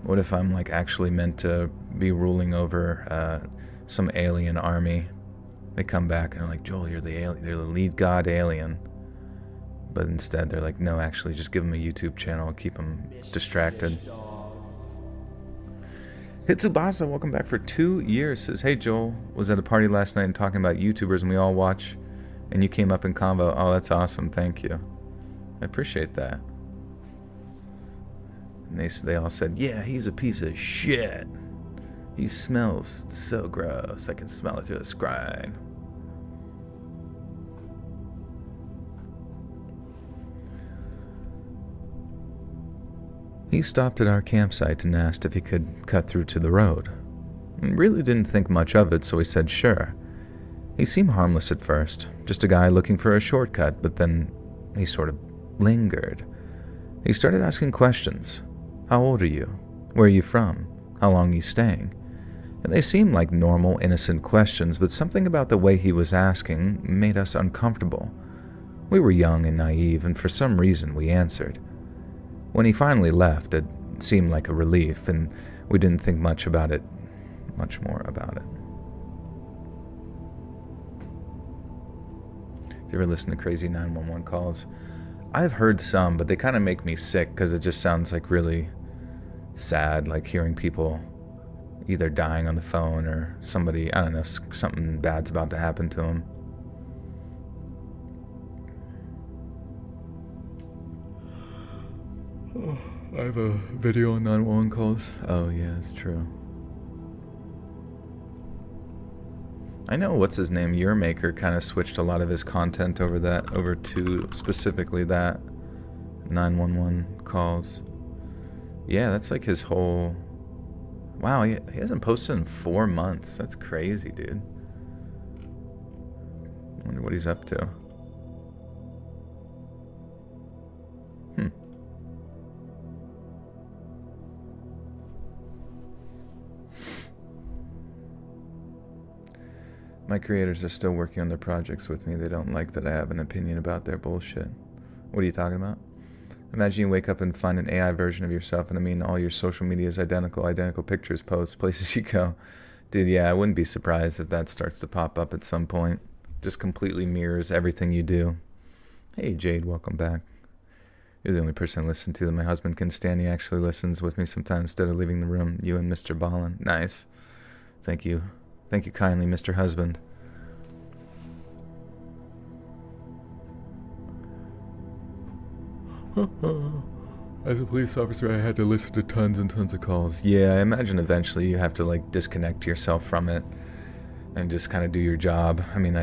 What if I'm like actually meant to be ruling over some alien army? They come back and are like, Joel, you're the lead god alien. But instead they're like, no, actually just give them a YouTube channel, keep them distracted. Hitsubasa, welcome back for 2 years, says, hey Joel, was at a party last night and talking about YouTubers and we all watch, and you came up in convo. Oh, that's awesome, thank you. I appreciate that. And they all said, yeah, he's a piece of shit. He smells so gross, I can smell it through the screen. He stopped at our campsite and asked if he could cut through to the road. We really didn't think much of it, so we said sure. He seemed harmless at first, just a guy looking for a shortcut, but then he sort of lingered. He started asking questions. How old are you? Where are you from? How long are you staying? And they seemed like normal, innocent questions, but something about the way he was asking made us uncomfortable. We were young and naive, and for some reason we answered. When he finally left, it seemed like a relief, and we didn't think much more about it. Do you ever listen to crazy 911 calls? I've heard some, but they kind of make me sick because it just sounds like really sad, like hearing people either dying on the phone or somebody, I don't know, something bad's about to happen to them. Oh, I have a video on 911 calls. Oh yeah, it's true. I know what's his name, Yearmaker kind of switched a lot of his content over to specifically that 911 calls. Yeah, that's like his whole. Wow, he hasn't posted in 4 months. That's crazy, dude. I wonder what he's up to. My creators are still working on their projects with me. They don't like that I have an opinion about their bullshit. What are you talking about? Imagine you wake up and find an AI version of yourself, and I mean all your social media is identical pictures, posts, places you go. Dude, yeah, I wouldn't be surprised if that starts to pop up at some point. Just completely mirrors everything you do. Hey Jade, welcome back. You're the only person I listen to that my husband can stand. He actually listens with me sometimes instead of leaving the room. You and Mr. Ballin. Nice. Thank you. Thank you kindly, Mr. Husband. As a police officer, I had to listen to tons and tons of calls. Yeah, I imagine eventually you have to like disconnect yourself from it and just kind of do your job. I mean,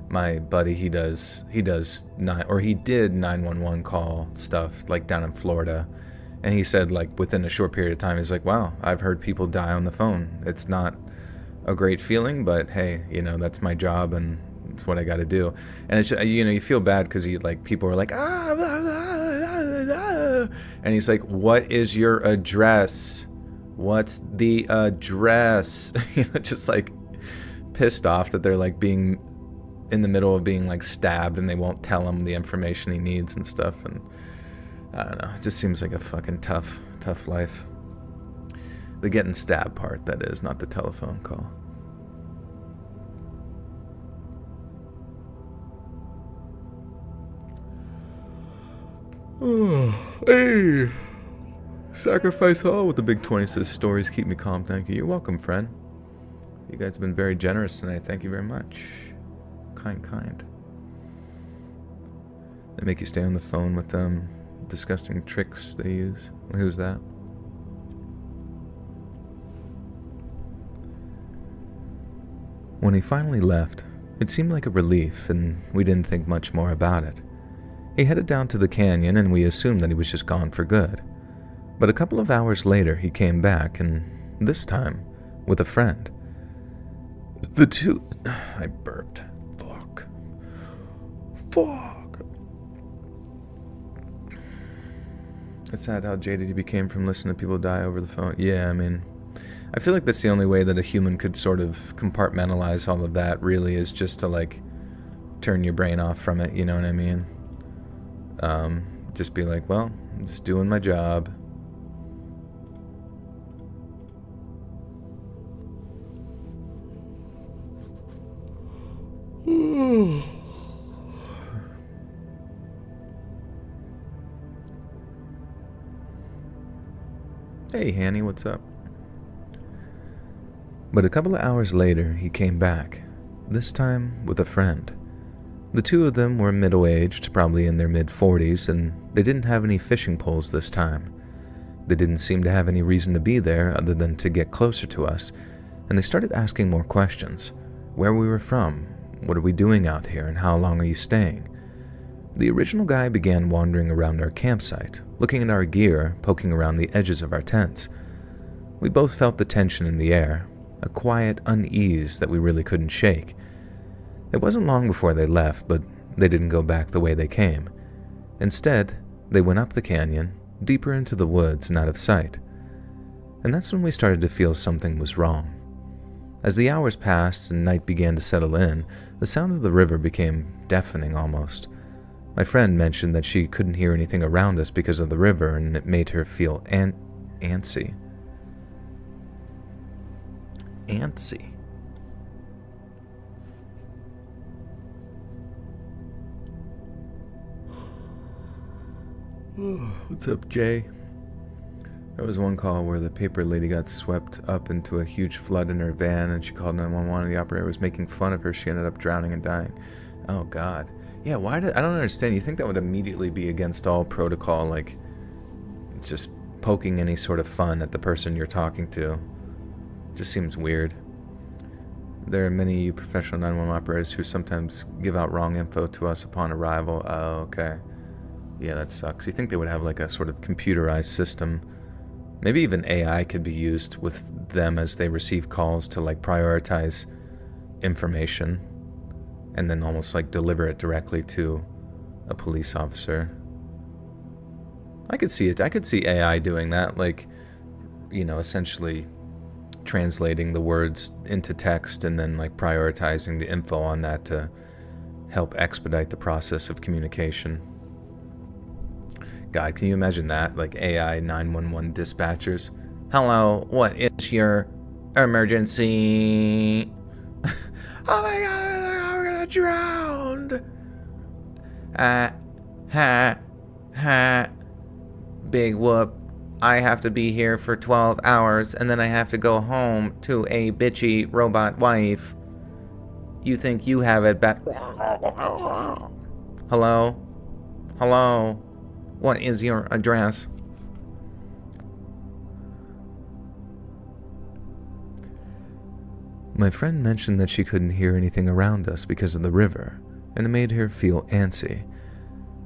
my buddy, he did 911 call stuff like down in Florida, and he said like within a short period of time, he's like, wow, I've heard people die on the phone. It's not a great feeling, but hey, you know, that's my job and it's what I got to do. And it's, you know, you feel bad because people are like, blah, blah, blah, and he's like, what is your address? What's the address? You know, just like pissed off that they're like being in the middle of being like stabbed and they won't tell him the information he needs and stuff. And I don't know, it just seems like a fucking tough life. The getting stabbed part, that is, not the telephone call. Oh, hey! Sacrifice Hall with the big 20 says stories keep me calm, thank you. You're welcome, friend. You guys have been very generous tonight. Thank you very much. Kind. They make you stay on the phone with them. Disgusting tricks they use. Who's that? When he finally left, it seemed like a relief, and we didn't think much more about it. He headed down to the canyon, and we assumed that he was just gone for good. But a couple of hours later, he came back, and this time, with a friend. The two... I burped. Fuck. It's sad how jaded he became from listening to people die over the phone. Yeah, I mean, I feel like that's the only way that a human could sort of compartmentalize all of that, really, is just to, like, turn your brain off from it, you know what I mean? Just be like, well, I'm just doing my job. Hey, Hanny, what's up? But a couple of hours later, he came back, this time with a friend. The two of them were middle-aged, probably in their mid-40s, and they didn't have any fishing poles this time. They didn't seem to have any reason to be there other than to get closer to us, and they started asking more questions. Where we were from, what are we doing out here, and how long are you staying? The original guy began wandering around our campsite, looking at our gear, poking around the edges of our tents. We both felt the tension in the air, a quiet unease that we really couldn't shake. It wasn't long before they left, but they didn't go back the way they came. Instead, they went up the canyon, deeper into the woods and out of sight. And that's when we started to feel something was wrong. As the hours passed and night began to settle in, the sound of the river became deafening almost. My friend mentioned that she couldn't hear anything around us because of the river, and it made her feel antsy. Antsy. What's up, Jay? There was one call where the paper lady got swept up into a huge flood in her van, and she called 911, and the operator was making fun of her. She ended up drowning and dying. Oh, God. Yeah, I don't understand. You think that would immediately be against all protocol, like just poking any sort of fun at the person you're talking to? Just seems weird. There are many professional 911 operators who sometimes give out wrong info to us upon arrival. Oh, okay. Yeah, that sucks. You think they would have like a sort of computerized system? Maybe even AI could be used with them as they receive calls to like prioritize information and then almost like deliver it directly to a police officer. I could see it. I could see AI doing that, like, you know, essentially translating the words into text and then like prioritizing the info on that to help expedite the process of communication. God, can you imagine that? Like AI 911 dispatchers. Hello, what is your emergency? Oh my God, I'm gonna drown. Big whoop. I have to be here for 12 hours and then I have to go home to a bitchy robot wife. You think you have it back? Hello? Hello? What is your address? My friend mentioned that she couldn't hear anything around us because of the river, and it made her feel antsy.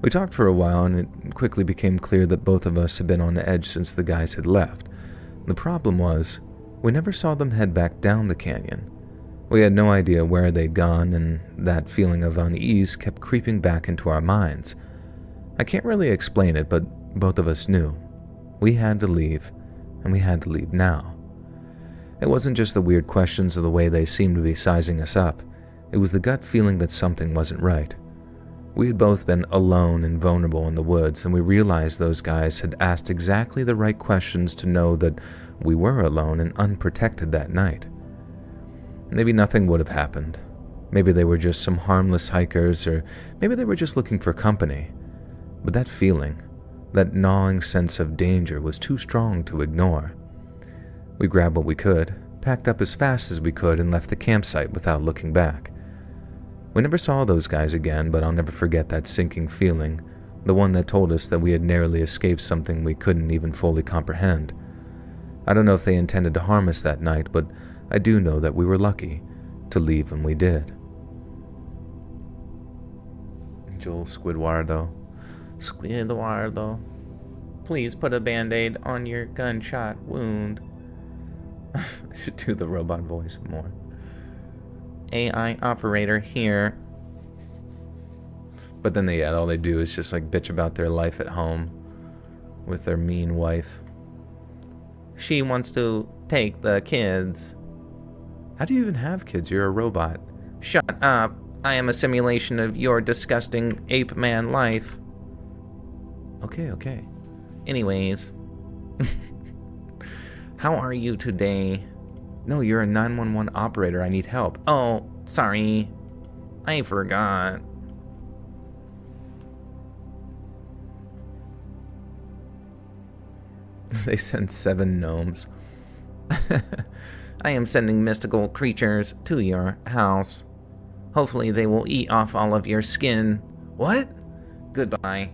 We talked for a while, and it quickly became clear that both of us had been on edge since the guys had left. The problem was, we never saw them head back down the canyon. We had no idea where they'd gone, and that feeling of unease kept creeping back into our minds. I can't really explain it, but both of us knew. We had to leave, and we had to leave now. It wasn't just the weird questions or the way they seemed to be sizing us up. It was the gut feeling that something wasn't right. We had both been alone and vulnerable in the woods, and we realized those guys had asked exactly the right questions to know that we were alone and unprotected that night. Maybe nothing would have happened. Maybe they were just some harmless hikers, or maybe they were just looking for company. But that feeling, that gnawing sense of danger, was too strong to ignore. We grabbed what we could, packed up as fast as we could, and left the campsite without looking back. We never saw those guys again, but I'll never forget that sinking feeling, the one that told us that we had narrowly escaped something we couldn't even fully comprehend. I don't know if they intended to harm us that night, but I do know that we were lucky to leave when we did. Joel Squidwardo. Squidwardo. Please put a band-aid on your gunshot wound. I should do the robot voice more. AI operator here. But then all they do is just like bitch about their life at home with their mean wife. She wants to take the kids. How do you even have kids? You're a robot. Shut up. I am a simulation of your disgusting ape man life. Okay. Anyways. How are you today? No, you're a 911 operator. I need help. Oh, sorry. I forgot. They sent 7 gnomes. I am sending mystical creatures to your house. Hopefully they will eat off all of your skin. What? Goodbye.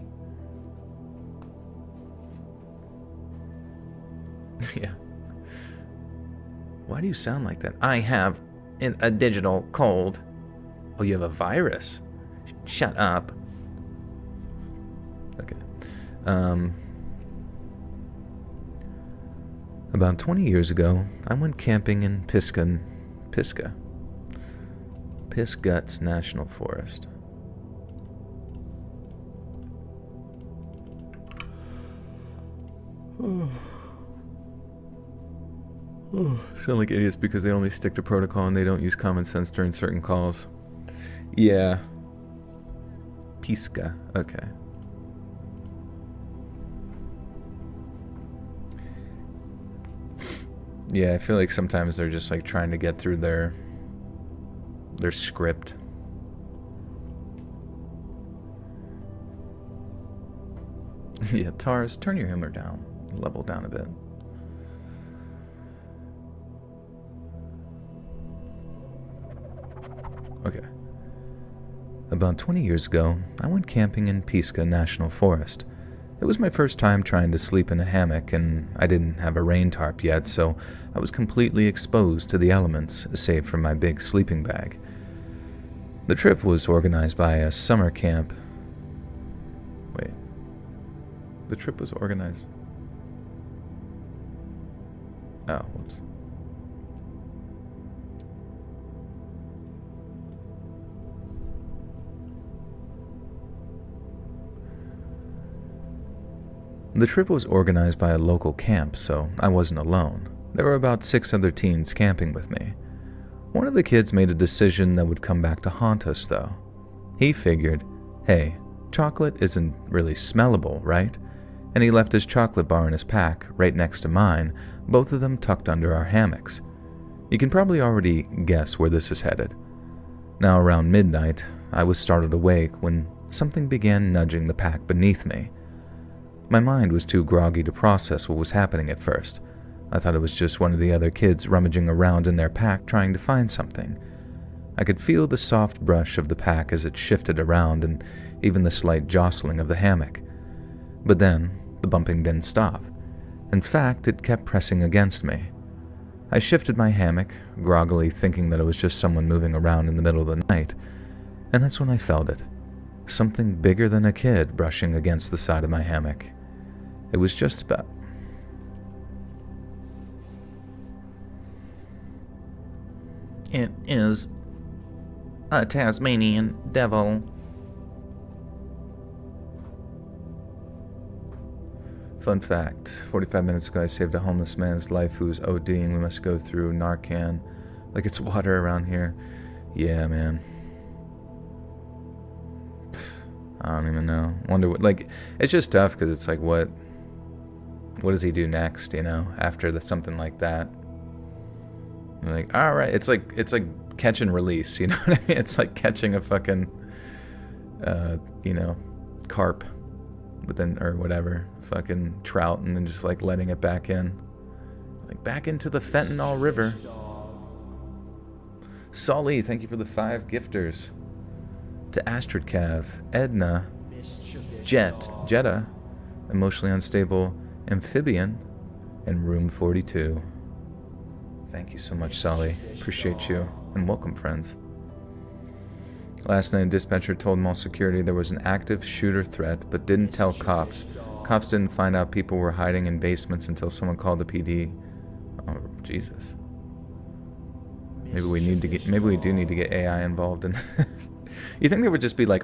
Yeah. Why do you sound like that? I have a digital cold. Oh, you have a virus? Shut up. Okay. About 20 years ago, I went camping in Pisgut's National Forest. Sound like idiots because they only stick to protocol and they don't use common sense during certain calls. Yeah. Pisca, okay. Yeah, I feel like sometimes they're just like trying to get through their script. Yeah, Tars, turn your humor down. Level down a bit. Okay. About 20 years ago, I went camping in Pisca National Forest. It was my first time trying to sleep in a hammock, and I didn't have a rain tarp yet, so I was completely exposed to the elements, save for my big sleeping bag. The trip was organized by a summer camp. Wait. The trip was organized... Oh, whoops. The trip was organized by a local camp, so I wasn't alone. There were about 6 other teens camping with me. One of the kids made a decision that would come back to haunt us, though. He figured, hey, chocolate isn't really smellable, right? And he left his chocolate bar in his pack, right next to mine, both of them tucked under our hammocks. You can probably already guess where this is headed. Now around midnight, I was startled awake when something began nudging the pack beneath me. My mind was too groggy to process what was happening at first. I thought it was just one of the other kids rummaging around in their pack trying to find something. I could feel the soft brush of the pack as it shifted around and even the slight jostling of the hammock. But then, the bumping didn't stop. In fact, it kept pressing against me. I shifted my hammock, groggily thinking that it was just someone moving around in the middle of the night, and that's when I felt it. Something bigger than a kid brushing against the side of my hammock. It was just about... It is a Tasmanian devil. Fun fact, 45 minutes ago I saved a homeless man's life who was ODing. We must go through Narcan like it's water around here. Yeah, man. I don't even know. Wonder what, like, it's just tough because it's like, what does he do next, you know, after something like that? I'm like, all right, it's like catch and release, you know what I mean? It's like catching a fucking, you know, carp, but then, or whatever, fucking trout, and then just like letting it back in, like back into the fentanyl river. Sully, thank you for the 5 gifters. To Astrid Cav, Edna, Jetta, Emotionally Unstable Amphibian, and Room 42. Thank you so much, Sully. Appreciate you, and welcome, friends. Last night, a dispatcher told mall security there was an active shooter threat, but didn't tell cops. Cops didn't find out people were hiding in basements until someone called the PD. Oh, Jesus. Maybe we do need to get AI involved in this. You think there would just be like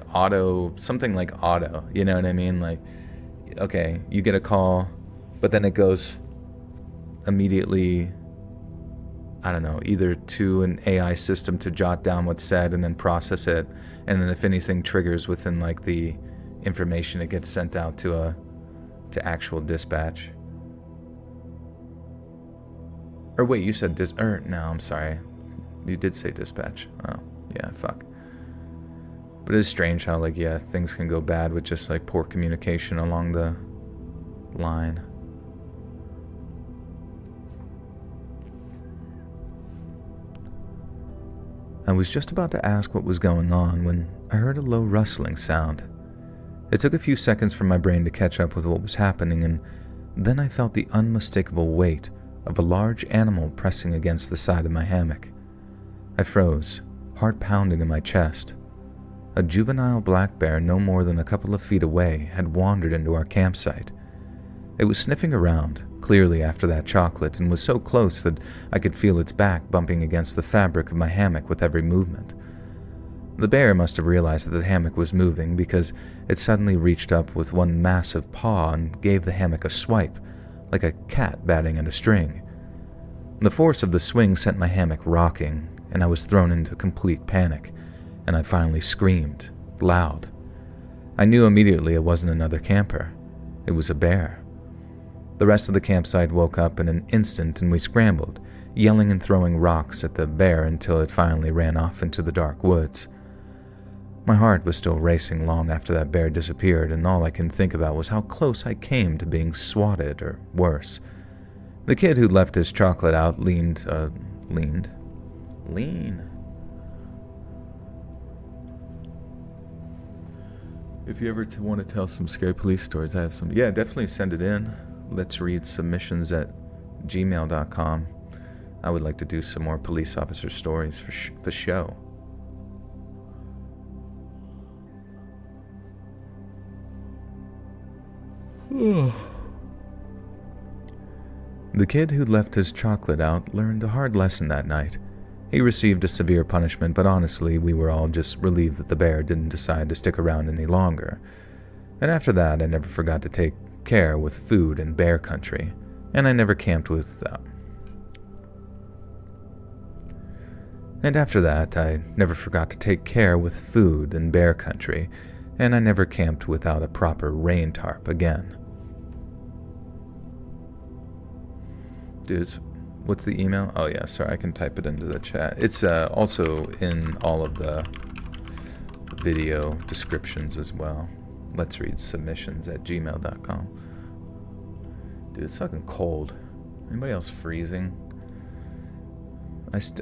something like auto, you know what I mean? Like, okay, you get a call, but then it goes immediately I don't know, either to an AI system to jot down what's said and then process it, and then if anything triggers within like the information, it gets sent out to actual dispatch. Or wait, you said no, I'm sorry. You did say dispatch. Oh, yeah, fuck. But it is strange how, like, yeah, things can go bad with just, like, poor communication along the line. I was just about to ask what was going on when I heard a low rustling sound. It took a few seconds for my brain to catch up with what was happening, and then I felt the unmistakable weight of a large animal pressing against the side of my hammock. I froze, heart pounding in my chest. A juvenile black bear no more than a couple of feet away had wandered into our campsite. It was sniffing around, clearly after that chocolate, and was so close that I could feel its back bumping against the fabric of my hammock with every movement. The bear must have realized that the hammock was moving because it suddenly reached up with one massive paw and gave the hammock a swipe, like a cat batting at a string. The force of the swing sent my hammock rocking, and I was thrown into complete panic, and I finally screamed, loud. I knew immediately it wasn't another camper. It was a bear. The rest of the campsite woke up in an instant, and we scrambled, yelling and throwing rocks at the bear until it finally ran off into the dark woods. My heart was still racing long after that bear disappeared, and all I can think about was how close I came to being swatted, or worse. The kid who left his chocolate out lean. If you ever want to tell some scary police stories, I have some. Yeah, definitely send it in. Let's read submissions at gmail.com. I would like to do some more police officer stories for show. The kid who left his chocolate out learned a hard lesson that night. He received a severe punishment, but honestly, we were all just relieved that the bear didn't decide to stick around any longer. And after that, I never forgot to take care with food in bear country, and I never camped with... And after that, I never forgot to take care with food in bear country, and I never camped without a proper rain tarp again. Dudes, what's the email? Oh yeah, sorry, I can type it into the chat. It's also in all of the video descriptions as well. Let's read submissions at gmail.com. Dude, it's fucking cold. Anybody else freezing?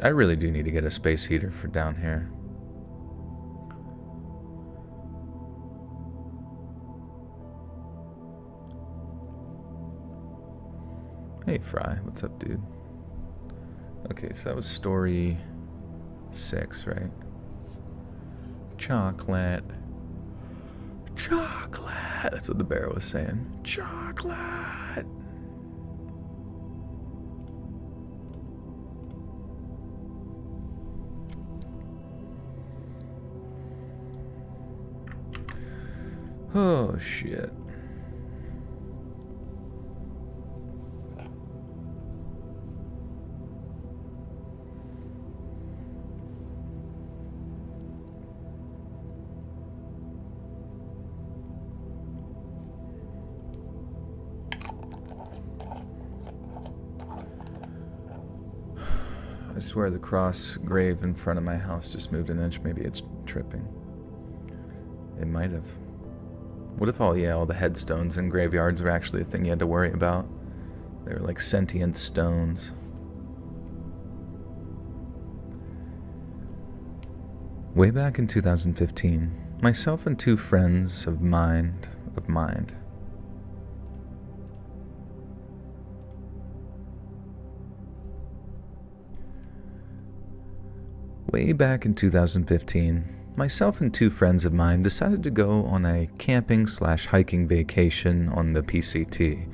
I really do need to get a space heater for down here. Hey Fry, what's up, dude? Okay, so that was story 6, right? Chocolate. Chocolate! That's what the bear was saying. Chocolate! Oh, shit. I swear the cross grave in front of my house just moved an inch. Maybe it's tripping. It might have. What if all the headstones in graveyards are actually a thing you had to worry about? They were like sentient stones. Way back in 2015, myself and 2 friends of mine. Way back in 2015, myself and 2 friends of mine decided to go on a camping/hiking vacation on the PCT.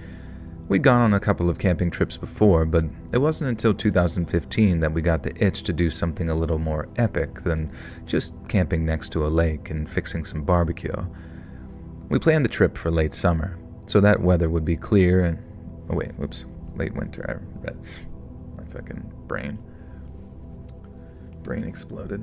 We'd gone on a couple of camping trips before, but it wasn't until 2015 that we got the itch to do something a little more epic than just camping next to a lake and fixing some barbecue. We planned the trip for late summer, so that weather would be clear and... late winter. I read my fucking brain. brain exploded.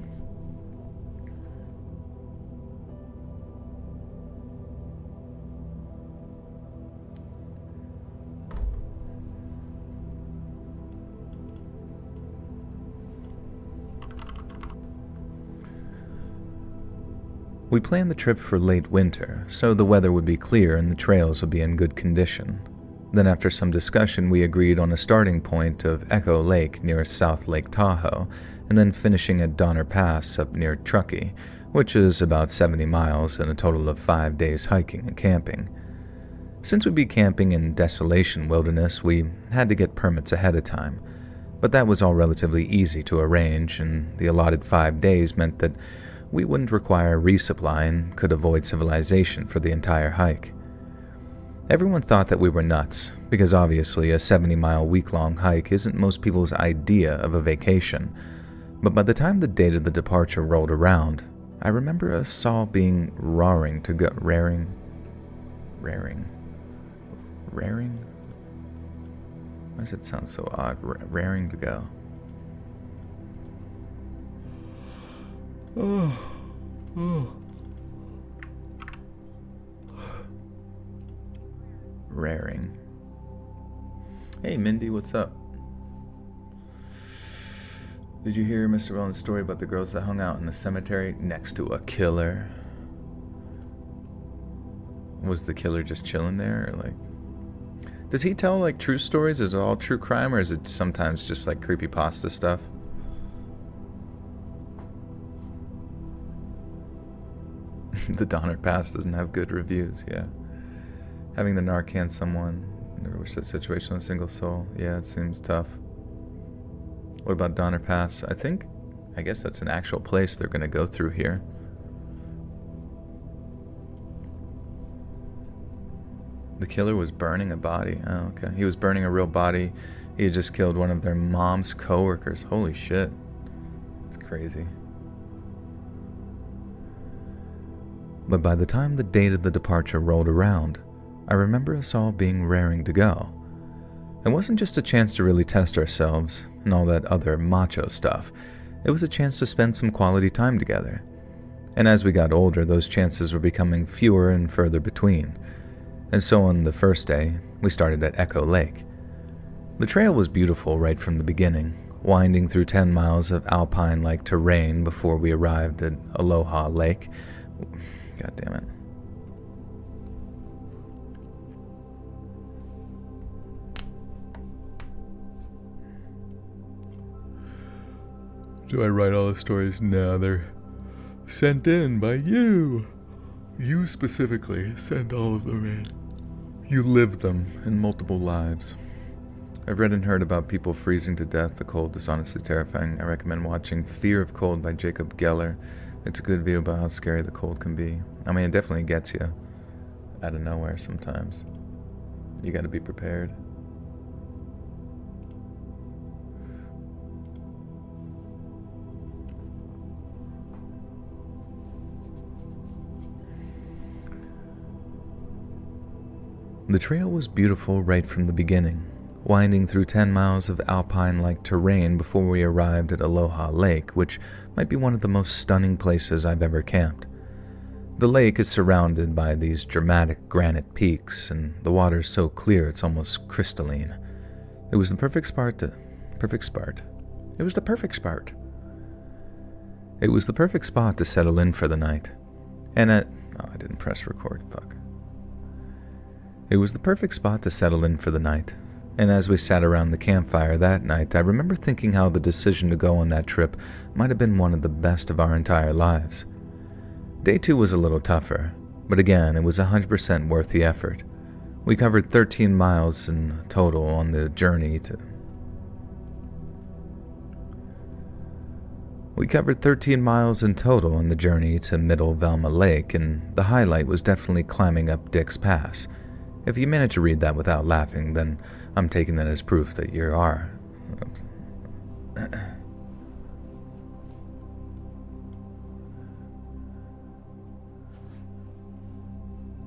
We planned the trip for late winter, so the weather would be clear and the trails would be in good condition. Then after some discussion, we agreed on a starting point of Echo Lake near South Lake Tahoe, and then finishing at Donner Pass up near Truckee, which is about 70 miles and a total of 5 days hiking and camping. Since we'd be camping in Desolation Wilderness, we had to get permits ahead of time, but that was all relatively easy to arrange, and the allotted 5 days meant that we wouldn't require resupply and could avoid civilization for the entire hike. Everyone thought that we were nuts, because obviously a 70-mile week-long hike isn't most people's idea of a vacation, but by the time the date of the departure rolled around, I remember us all being raring to go. Raring? Why does it sound so odd? Raring to go. Raring. Hey Mindy, what's up? Did you hear Mr. Wellen's story about the girls that hung out in the cemetery next to a killer? Was the killer just chilling there, or like... Does he tell like true stories? Is it all true crime, or is it sometimes just like creepypasta stuff? The Donner Pass doesn't have good reviews, yeah. Having the Narcan someone, never wish that situation on a single soul. Yeah, it seems tough. What about Donner Pass? I guess that's an actual place they're going to go through here. The killer was burning a body. Oh, okay. He was burning a real body. He had just killed one of their mom's coworkers. Holy shit. That's crazy. But by the time the date of the departure rolled around, I remember us all being raring to go. It wasn't just a chance to really test ourselves and all that other macho stuff. It was a chance to spend some quality time together. And as we got older, those chances were becoming fewer and further between. And so on the first day, we started at Echo Lake. The trail was beautiful right from the beginning, winding through 10 miles of alpine-like terrain before we arrived at Aloha Lake. God damn it. Do I write all the stories? No, they're sent in by you. You specifically sent all of them in. You live them in multiple lives. I've read and heard about people freezing to death. The cold is honestly terrifying. I recommend watching Fear of Cold by Jacob Geller. It's a good video about how scary the cold can be. I mean, it definitely gets you out of nowhere sometimes. You gotta be prepared. The trail was beautiful right from the beginning, winding through 10 miles of alpine-like terrain before we arrived at Aloha Lake, which might be one of the most stunning places I've ever camped. The lake is surrounded by these dramatic granite peaks, and the water's so clear it's almost crystalline. It was the perfect spot to settle in for the night. And I didn't press record, fuck. It was the perfect spot to settle in for the night, and as we sat around the campfire that night, I remember thinking how the decision to go on that trip might have been one of the best of our entire lives. Day 2 was a little tougher, but again, it was 100% worth the effort. We covered 13 miles in total on the journey to... Middle Velma Lake, and the highlight was definitely climbing up Dick's Pass. If you manage to read that without laughing, then I'm taking that as proof that you are.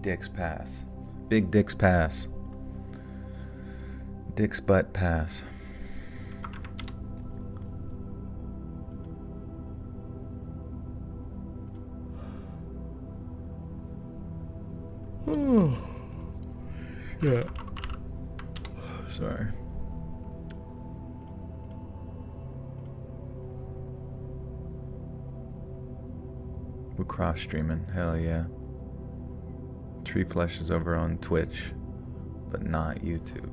Dick's Pass. Big Dick's Pass. Dick's Butt Pass. Oh, yeah. Sorry. We're cross streaming, hell yeah. Tree Flesh is over on Twitch, but not YouTube.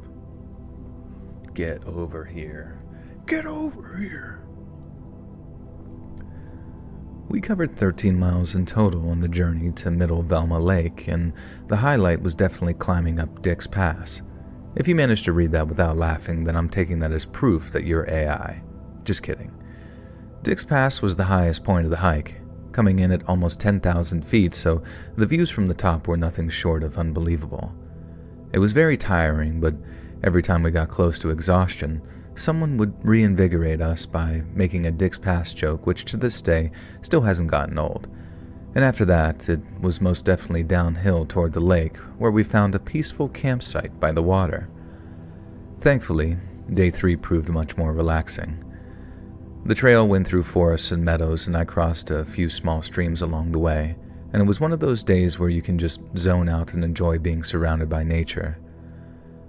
Get over here. Get over here. We covered 13 miles in total on the journey to Middle Velma Lake, and the highlight was definitely climbing up Dick's Pass. If you managed to read that without laughing, then I'm taking that as proof that you're AI. Just kidding. Dick's Pass was the highest point of the hike, coming in at almost 10,000 feet, so the views from the top were nothing short of unbelievable. It was very tiring, but every time we got close to exhaustion, someone would reinvigorate us by making a Dick's Pass joke, which to this day still hasn't gotten old. And after that, it was most definitely downhill toward the lake, where we found a peaceful campsite by the water. Thankfully, day 3 proved much more relaxing. The trail went through forests and meadows, and I crossed a few small streams along the way, and it was one of those days where you can just zone out and enjoy being surrounded by nature.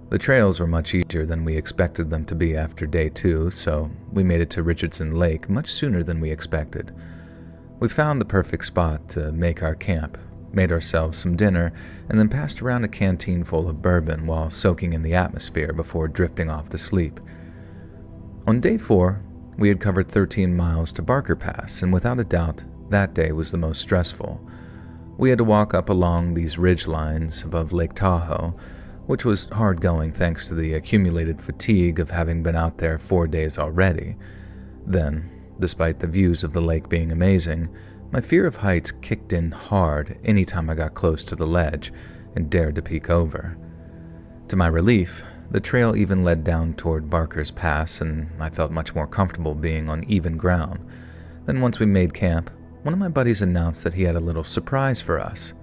The trails were much easier than we expected them to be after day 2, so we made it to Richardson Lake much sooner than we expected. We found the perfect spot to make our camp, made ourselves some dinner, and then passed around a canteen full of bourbon while soaking in the atmosphere before drifting off to sleep. On day 4, we had covered 13 miles to Barker Pass, and without a doubt, that day was the most stressful. We had to walk up along these ridge lines above Lake Tahoe, which was hard going thanks to the accumulated fatigue of having been out there 4 days already. Then, despite the views of the lake being amazing, my fear of heights kicked in hard any time I got close to the ledge and dared to peek over. To my relief, the trail even led down toward Barker's Pass, and I felt much more comfortable being on even ground. Then once we made camp, one of my buddies announced that he had a little surprise for us.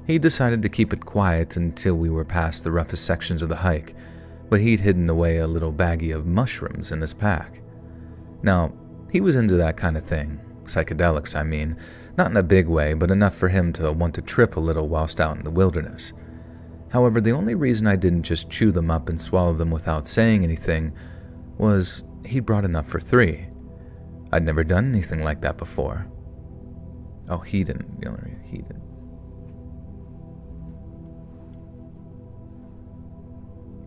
He decided to keep it quiet until we were past the roughest sections of the hike, but he'd hidden away a little baggie of mushrooms in his pack. Now, he was into that kind of thing, psychedelics I mean, not in a big way, but enough for him to want to trip a little whilst out in the wilderness. However, the only reason I didn't just chew them up and swallow them without saying anything was he'd brought enough for 3. I'd never done anything like that before. Oh, he didn't. He didn't.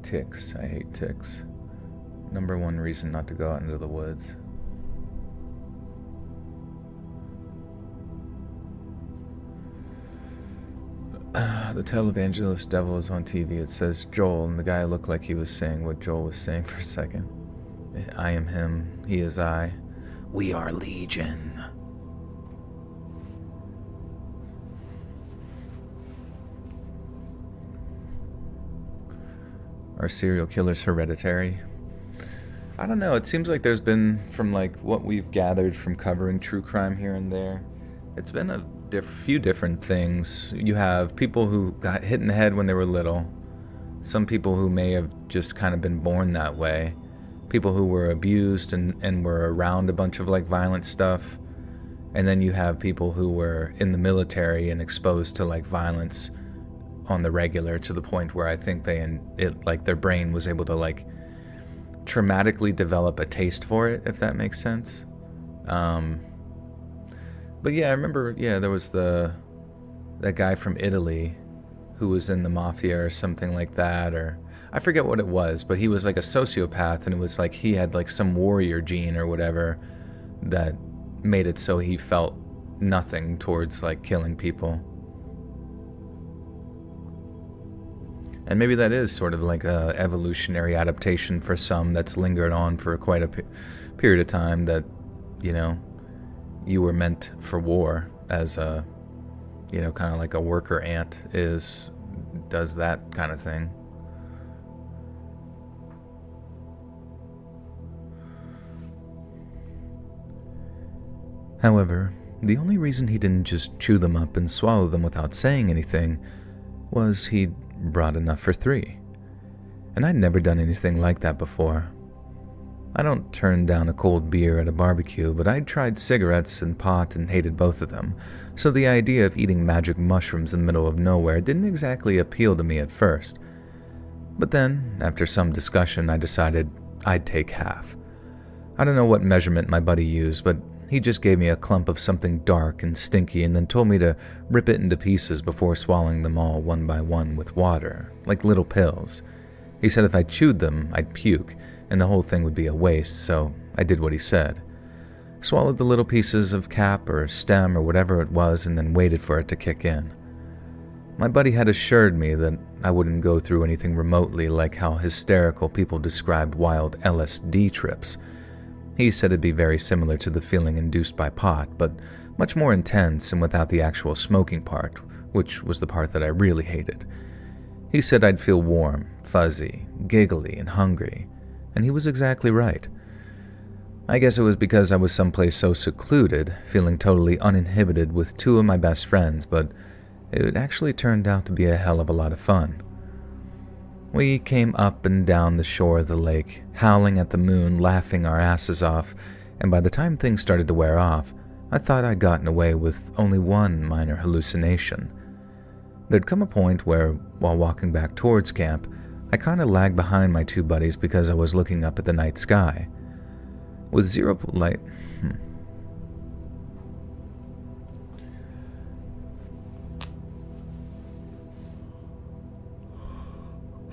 Ticks. I hate ticks. Number 1 reason not to go out into the woods. The televangelist devil is on TV. It says Joel, and the guy looked like he was saying what Joel was saying for a second. I am him, he is I. We are legion. Are serial killers hereditary? I don't know. It seems like there's been, from like what we've gathered from covering true crime here and there, it's been a few different things. You have people who got hit in the head when they were little, some people who may have just kind of been born that way, people who were abused and were around a bunch of like violent stuff, and then you have people who were in the military and exposed to like violence on the regular to the point where I think their brain was able to like traumatically develop a taste for it, if that makes sense. But yeah, I remember, there was that guy from Italy who was in the mafia or something like that, or I forget what it was, but he was like a sociopath, and it was like he had like some warrior gene or whatever that made it so he felt nothing towards like killing people. And maybe that is sort of like a evolutionary adaptation for some that's lingered on for quite a period of time, that, you were meant for war as a, kind of like a worker ant does that kind of thing. However, the only reason he didn't just chew them up and swallow them without saying anything was he'd brought enough for 3. And I'd never done anything like that before. I don't turn down a cold beer at a barbecue, but I'd tried cigarettes and pot and hated both of them, so the idea of eating magic mushrooms in the middle of nowhere didn't exactly appeal to me at first. But then, after some discussion, I decided I'd take half. I don't know what measurement my buddy used, but he just gave me a clump of something dark and stinky and then told me to rip it into pieces before swallowing them all one by one with water, like little pills. He said if I chewed them, I'd puke, and the whole thing would be a waste, so I did what he said. Swallowed the little pieces of cap or stem or whatever it was and then waited for it to kick in. My buddy had assured me that I wouldn't go through anything remotely like how hysterical people describe wild LSD trips. He said it'd be very similar to the feeling induced by pot, but much more intense and without the actual smoking part, which was the part that I really hated. He said I'd feel warm, fuzzy, giggly, and hungry, and he was exactly right. I guess it was because I was someplace so secluded, feeling totally uninhibited with two of my best friends, but it actually turned out to be a hell of a lot of fun. We came up and down the shore of the lake, howling at the moon, laughing our asses off, and by the time things started to wear off, I thought I'd gotten away with only one minor hallucination. There'd come a point where, while walking back towards camp, I kinda lagged behind my two buddies because I was looking up at the night sky. With zero light...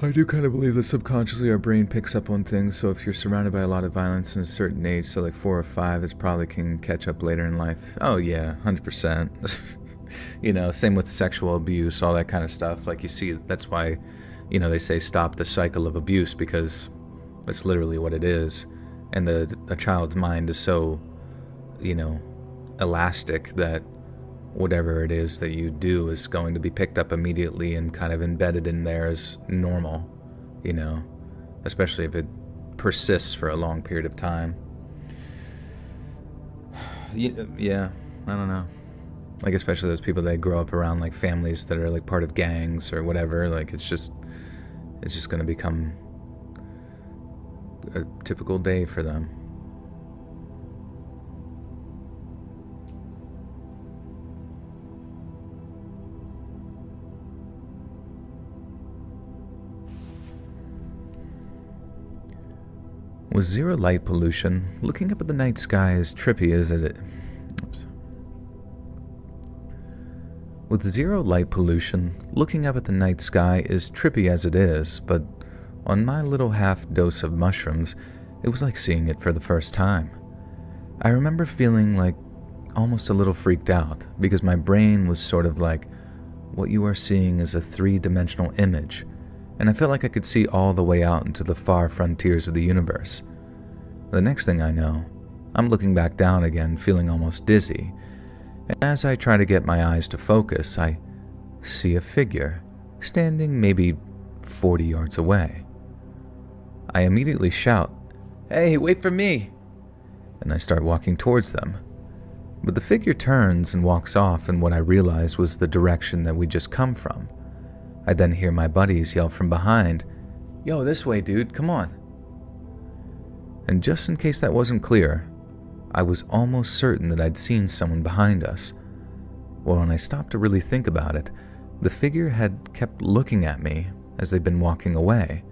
I do kind of believe that subconsciously our brain picks up on things, so if you're surrounded by a lot of violence in a certain age, so like 4 or 5, it probably can catch up later in life. Oh yeah, 100%. You know, same with sexual abuse, all that kind of stuff. Like you see, that's why, you know, they say stop the cycle of abuse, because that's literally what it is. And a child's mind is so, you know, elastic that whatever it is that you do is going to be picked up immediately and kind of embedded in there as normal, you know, especially if it persists for a long period of time. Yeah, I don't know. Like, especially those people that grow up around, like, families that are, like, part of gangs or whatever, like, it's just going to become a typical day for them. With zero light pollution, looking up at the night sky as trippy as it is... With zero light pollution, looking up at the night sky is trippy as it is, but on my little half dose of mushrooms, it was like seeing it for the first time. I remember feeling like almost a little freaked out, because my brain was sort of like, what you are seeing is a 3-dimensional image, and I felt like I could see all the way out into the far frontiers of the universe. The next thing I know, I'm looking back down again, feeling almost dizzy, and as I try to get my eyes to focus, I see a figure standing maybe 40 yards away. I immediately shout, "Hey, wait for me!" and I start walking towards them. But the figure turns and walks off in what I realized was the direction that we'd just come from. I then hear my buddies yell from behind, "Yo, this way, dude, come on." And just in case that wasn't clear, I was almost certain that I'd seen someone behind us. Well, when I stopped to really think about it, the figure had kept looking at me as they'd been walking away,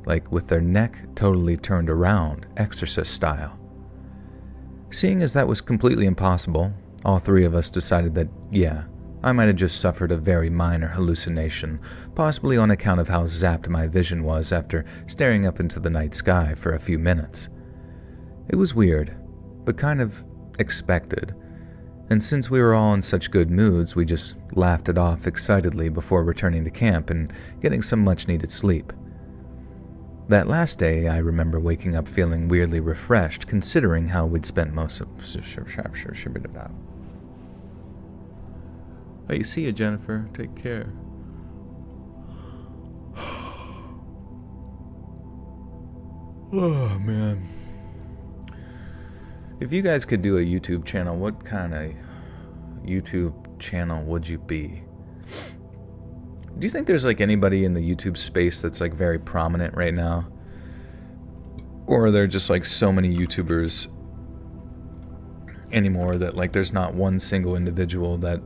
like with their neck totally turned around, exorcist style. Seeing as that was completely impossible, all three of us decided that, yeah, I might have just suffered a very minor hallucination, possibly on account of how zapped my vision was after staring up into the night sky for a few minutes. It was weird, but kind of expected, and since we were all in such good moods, we just laughed it off excitedly before returning to camp and getting some much-needed sleep. That last day, I remember waking up feeling weirdly refreshed, considering how we'd spent most of... Hey, see you, Jennifer. Take care. Oh, man. If you guys could do a YouTube channel, what kind of YouTube channel would you be? Do you think there's like anybody in the YouTube space that's like very prominent right now? Or are there just like so many YouTubers anymore that like there's not one single individual that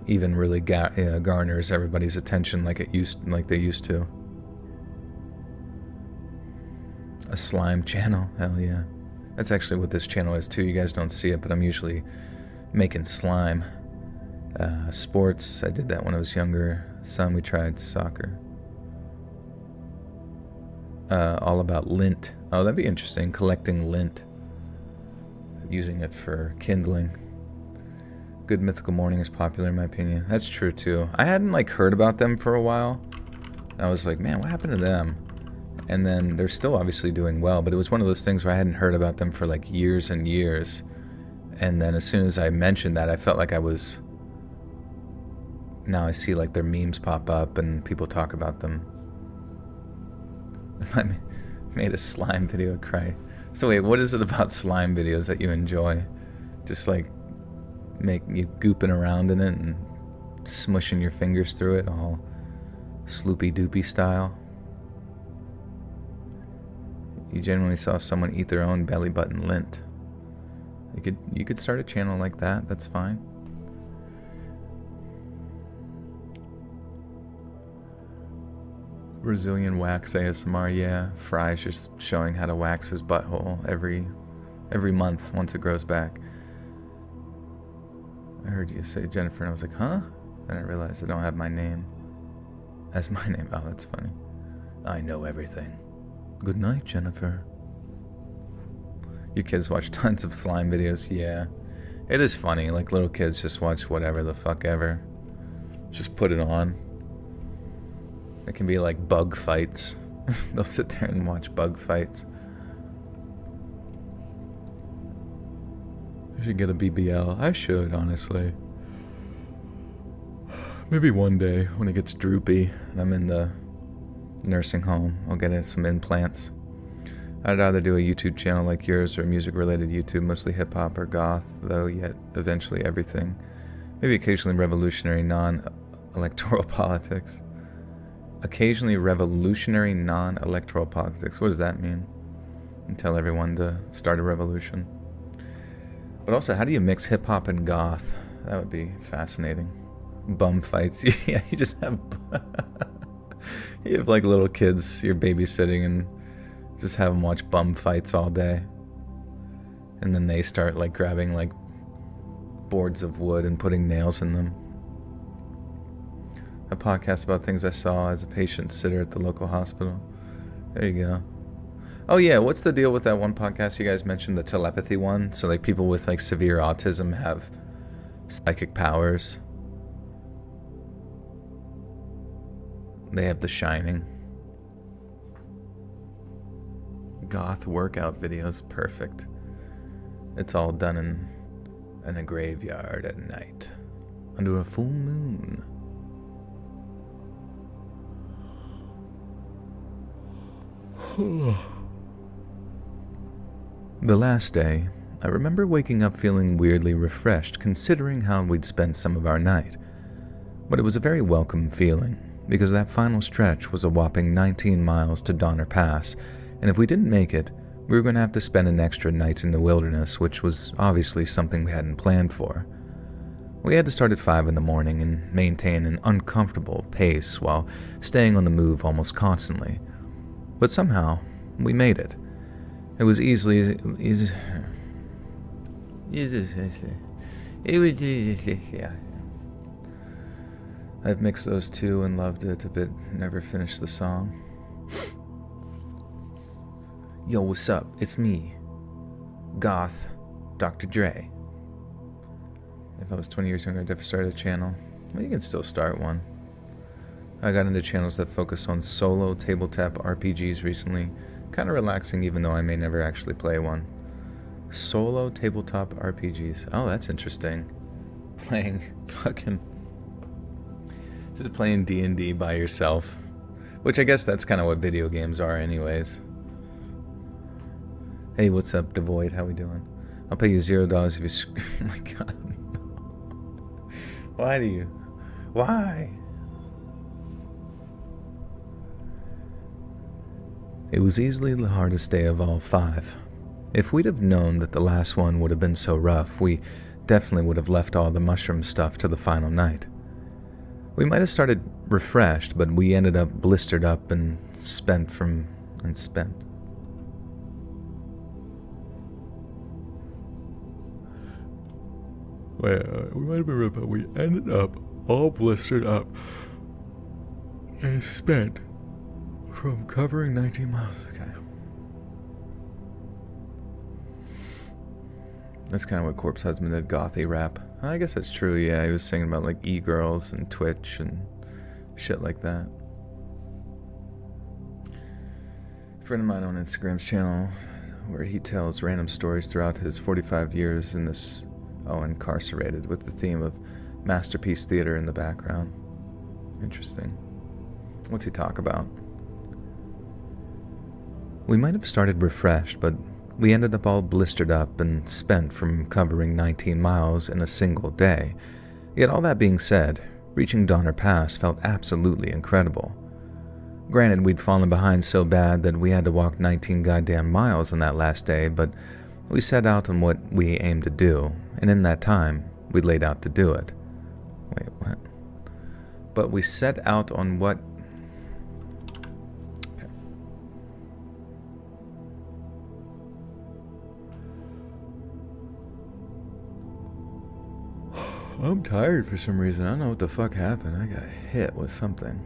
even really garners everybody's attention like they used to? A slime channel, hell yeah. That's actually what this channel is too. You guys don't see it, but I'm usually making slime. Sports, I did that when I was younger. Some we tried soccer. All about lint. Oh, that'd be interesting. Collecting lint. Using it for kindling. Good Mythical Morning is popular in my opinion. That's true too. I hadn't like heard about them for a while. I was like, man, what happened to them? And then they're still obviously doing well, but it was one of those things where I hadn't heard about them for like years and years. And then as soon as I mentioned that, I felt like I was... Now I see like their memes pop up and people talk about them. I made a slime video cry. So wait, what is it about slime videos that you enjoy? Just like make you gooping around in it and smushing your fingers through it, all sloopy doopy style. You generally saw someone eat their own belly button lint. You could start a channel like that. That's fine. Brazilian wax ASMR, yeah. Fry's just showing how to wax his butthole every month once it grows back. I heard you say Jennifer and I was like, huh? Then I realized I don't have my name as my name. Oh, that's funny. I know everything. Good night, Jennifer. Your kids watch tons of slime videos, yeah. It is funny, like little kids just watch whatever the fuck ever. Just put it on. It can be like bug fights. They'll sit there and watch bug fights. I should get a BBL. I should, honestly. Maybe one day when it gets droopy and I'm in the nursing home, I'll get some implants. I'd either do a YouTube channel like yours or music-related YouTube, mostly hip-hop or goth, though yet eventually everything. Maybe occasionally revolutionary non-electoral politics. Occasionally revolutionary non-electoral politics. What does that mean? And tell everyone to start a revolution. But also, how do you mix hip-hop and goth? That would be fascinating. Bum fights. Yeah, you just have... you have like little kids you're babysitting and just have them watch bum fights all day. And then they start like grabbing like boards of wood and putting nails in them. A podcast about things I saw as a patient sitter at the local hospital. There you go. Oh yeah, what's the deal with that one podcast you guys mentioned, the telepathy one? So like people with like severe autism have psychic powers. They have The Shining. Goth workout videos, perfect. It's all done in a graveyard at night, under a full moon. The last day, I remember waking up feeling weirdly refreshed considering how we'd spent some of our night. But it was a very welcome feeling, because that final stretch was a whopping 19 miles to Donner Pass, and if we didn't make it, we were going to have to spend an extra night in the wilderness, which was obviously something we hadn't planned for. We had to start at 5 in the morning and maintain an uncomfortable pace while staying on the move almost constantly. But somehow, we made it. It was yeah. I've mixed those two and loved it a bit. Never finished the song. Yo, what's up? It's me, Goth, Dr. Dre. If I was 20 years younger, I'd never started a channel. Well, you can still start one. I got into channels that focus on solo tabletop RPGs recently. Kind of relaxing, even though I may never actually play one. Solo tabletop RPGs. Oh, that's interesting. Playing fucking... Just playing D&D by yourself. Which I guess that's kind of what video games are anyways. Hey, what's up, Devoid? How we doing? I'll pay you $0 if you... Oh my god. Why do you... Why? It was easily the hardest day of all 5. If we'd have known that the last one would have been so rough, we definitely would have left all the mushroom stuff to the final night. We might have started refreshed, but we ended up blistered up and spent. We might have been, but we ended up all blistered up and spent from covering 19 miles. Okay. That's kind of what Corpse Husband did, gothy rap. I guess that's true, yeah. He was singing about like e-girls and Twitch and shit like that. A friend of mine on Instagram's channel where he tells random stories throughout his 45 years in this, incarcerated, with the theme of Masterpiece Theater in the background. Interesting. What's he talk about? We might have started refreshed, but we ended up all blistered up and spent from covering 19 miles in a single day. Yet all that being said, reaching Donner Pass felt absolutely incredible. Granted, we'd fallen behind so bad that we had to walk 19 goddamn miles on that last day, but we set out on what we aimed to do, and in that time, we laid out to do it. Wait, what? But we set out on what... Okay. I'm tired for some reason. I don't know what the fuck happened. I got hit with something.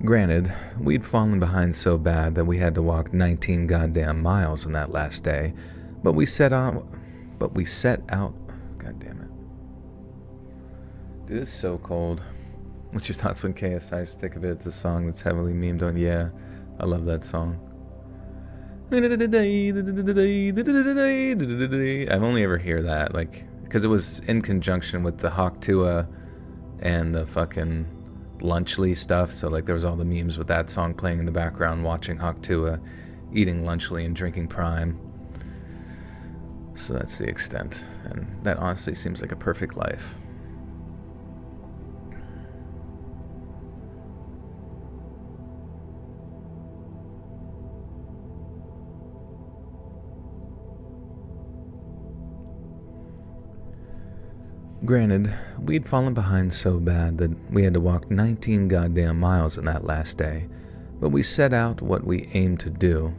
Granted, we'd fallen behind so bad that we had to walk 19 goddamn miles on that last day, but we set out, God damn it. Dude, it's so cold. What's your thoughts on KSI's Thick of It? It's a song that's heavily memed on. Yeah, I love that song. I've only ever hear that, like, because it was in conjunction with the Hawk-Tuah and the fucking Lunchly stuff, so like there was all the memes with that song playing in the background, watching Hawk-Tuah, eating Lunchly and drinking Prime. So that's the extent, and that honestly seems like a perfect life. Granted, we'd fallen behind so bad that we had to walk 19 goddamn miles on that last day, but we set out what we aimed to do.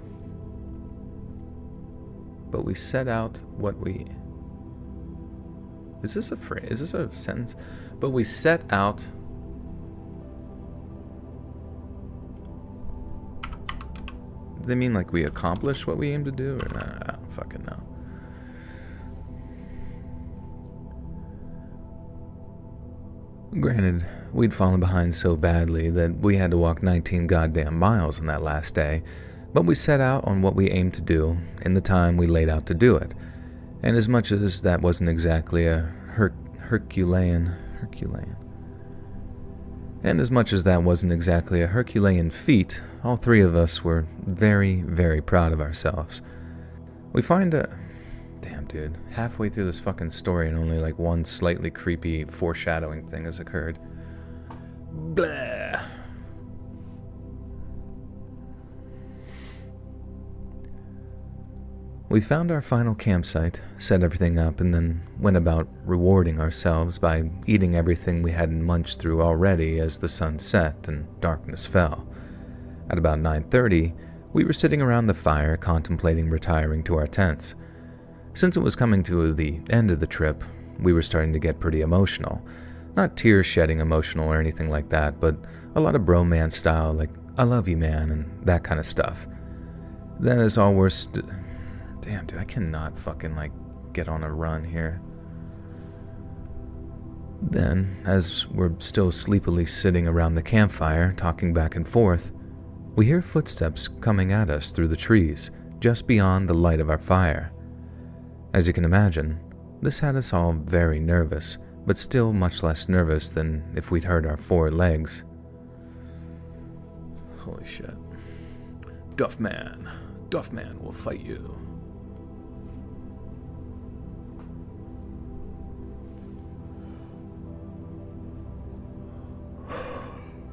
Is this a phrase? Is this a sentence? But we set out... Do they mean like we accomplished what we aimed to do? Or I don't fucking know. Granted, we'd fallen behind so badly that we had to walk 19 goddamn miles on that last day, but we set out on what we aimed to do in the time we laid out to do it. And as much as that wasn't exactly a Herculean feat, all 3 of us were very, very proud of ourselves. We find a... Damn, dude. Halfway through this fucking story and only like one slightly creepy foreshadowing thing has occurred. Blah. We found our final campsite, set everything up, and then went about rewarding ourselves by eating everything we hadn't munched through already as the sun set and darkness fell. At about 9:30, we were sitting around the fire contemplating retiring to our tents. Since it was coming to the end of the trip, we were starting to get pretty emotional. Not tear-shedding emotional or anything like that, but a lot of bromance style, like, I love you, man, and that kind of stuff. Then as all we're Damn, dude, I cannot fucking, like, get on a run here. Then, as we're still sleepily sitting around the campfire, talking back and forth, we hear footsteps coming at us through the trees, just beyond the light of our fire. As you can imagine, this had us all very nervous, but still much less nervous than if we'd heard our 4 legs. Holy shit. Duffman will fight you.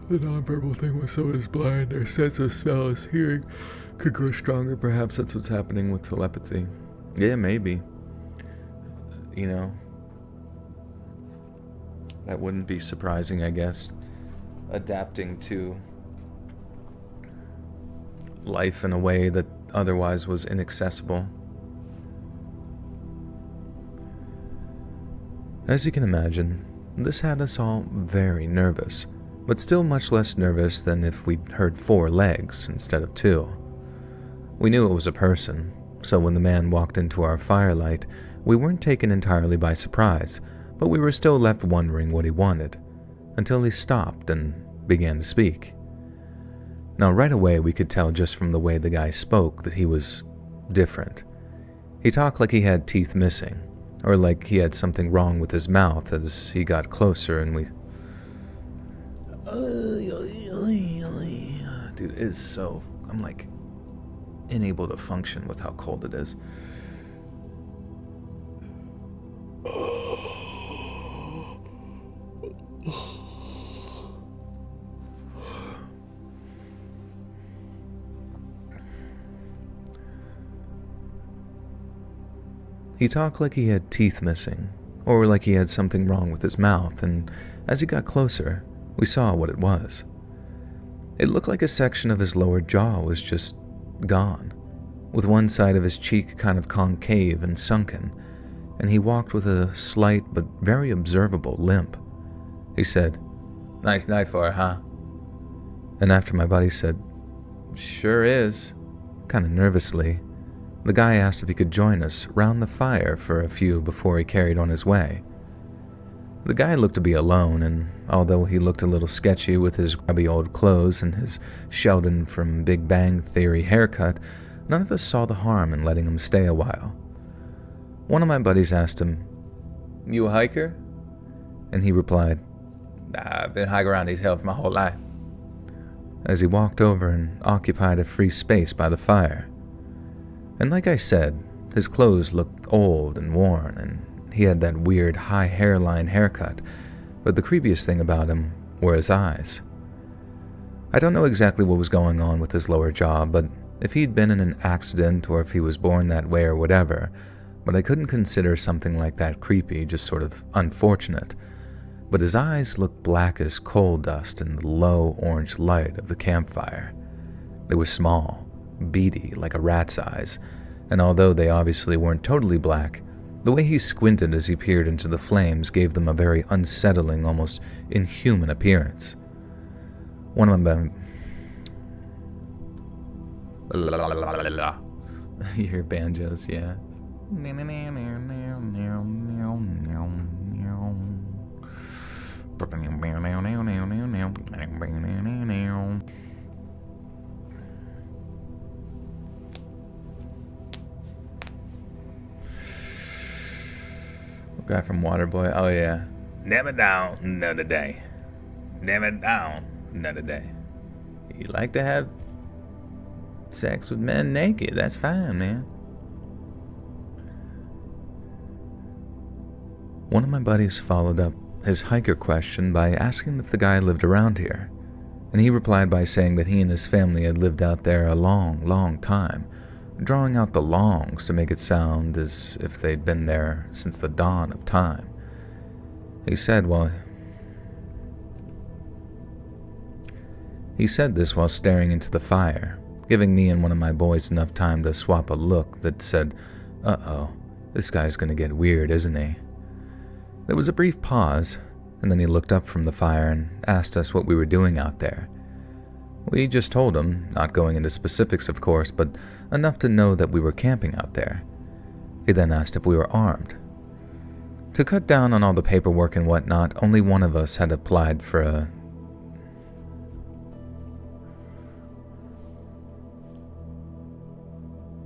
The nonverbal thing when someone is blind, their sense of smell is hearing could grow stronger. Perhaps that's what's happening with telepathy. Yeah, maybe. You know, that wouldn't be surprising, I guess. Adapting to life in a way that otherwise was inaccessible. As you can imagine, this had us all very nervous, but still much less nervous than if we'd heard 4 legs instead of 2. We knew it was a person, so when the man walked into our firelight, we weren't taken entirely by surprise, but we were still left wondering what he wanted, until he stopped and began to speak. Now right away we could tell just from the way the guy spoke that he was different. He talked like he had teeth missing, or like he had something wrong with his mouth as he got closer and we... Dude, it is so... I'm like unable to function with how cold it is. He talked like he had teeth missing, or like he had something wrong with his mouth, and as he got closer, we saw what it was. It looked like a section of his lower jaw was just gone, with one side of his cheek kind of concave and sunken, and he walked with a slight but very observable limp. He said, "Nice night for it, huh?" And after my buddy said, "Sure is," kind of nervously, the guy asked if he could join us round the fire for a few before he carried on his way. The guy looked to be alone, and although he looked a little sketchy with his grubby old clothes and his Sheldon from Big Bang Theory haircut, none of us saw the harm in letting him stay a while. One of my buddies asked him, "You a hiker?" And he replied, "I've been hiking around these hills my whole life," as he walked over and occupied a free space by the fire. And like I said, his clothes looked old and worn, and he had that weird high hairline haircut, but the creepiest thing about him were his eyes. I don't know exactly what was going on with his lower jaw, but if he'd been in an accident or if he was born that way or whatever, but I couldn't consider something like that creepy, just sort of unfortunate. But his eyes looked black as coal dust in the low orange light of the campfire. They were small, beady like a rat's eyes, and although they obviously weren't totally black, the way he squinted as he peered into the flames gave them a very unsettling, almost inhuman appearance. One of them... You hear banjos, yeah. Guy from Waterboy, oh yeah. Never down, another day. Never down, another day. You like to have sex with men naked, that's fine, man. One of my buddies followed up his hiker question by asking if the guy lived around here, and he replied by saying that he and his family had lived out there a long, long time, drawing out the longs to make it sound as if they'd been there since the dawn of time. He said this while staring into the fire, giving me and one of my boys enough time to swap a look that said, "Uh-oh, this guy's gonna get weird, isn't he?" There was a brief pause, and then he looked up from the fire and asked us what we were doing out there. We just told him, not going into specifics of course, but enough to know that we were camping out there. He then asked if we were armed. To cut down on all the paperwork and whatnot, only one of us had applied for a...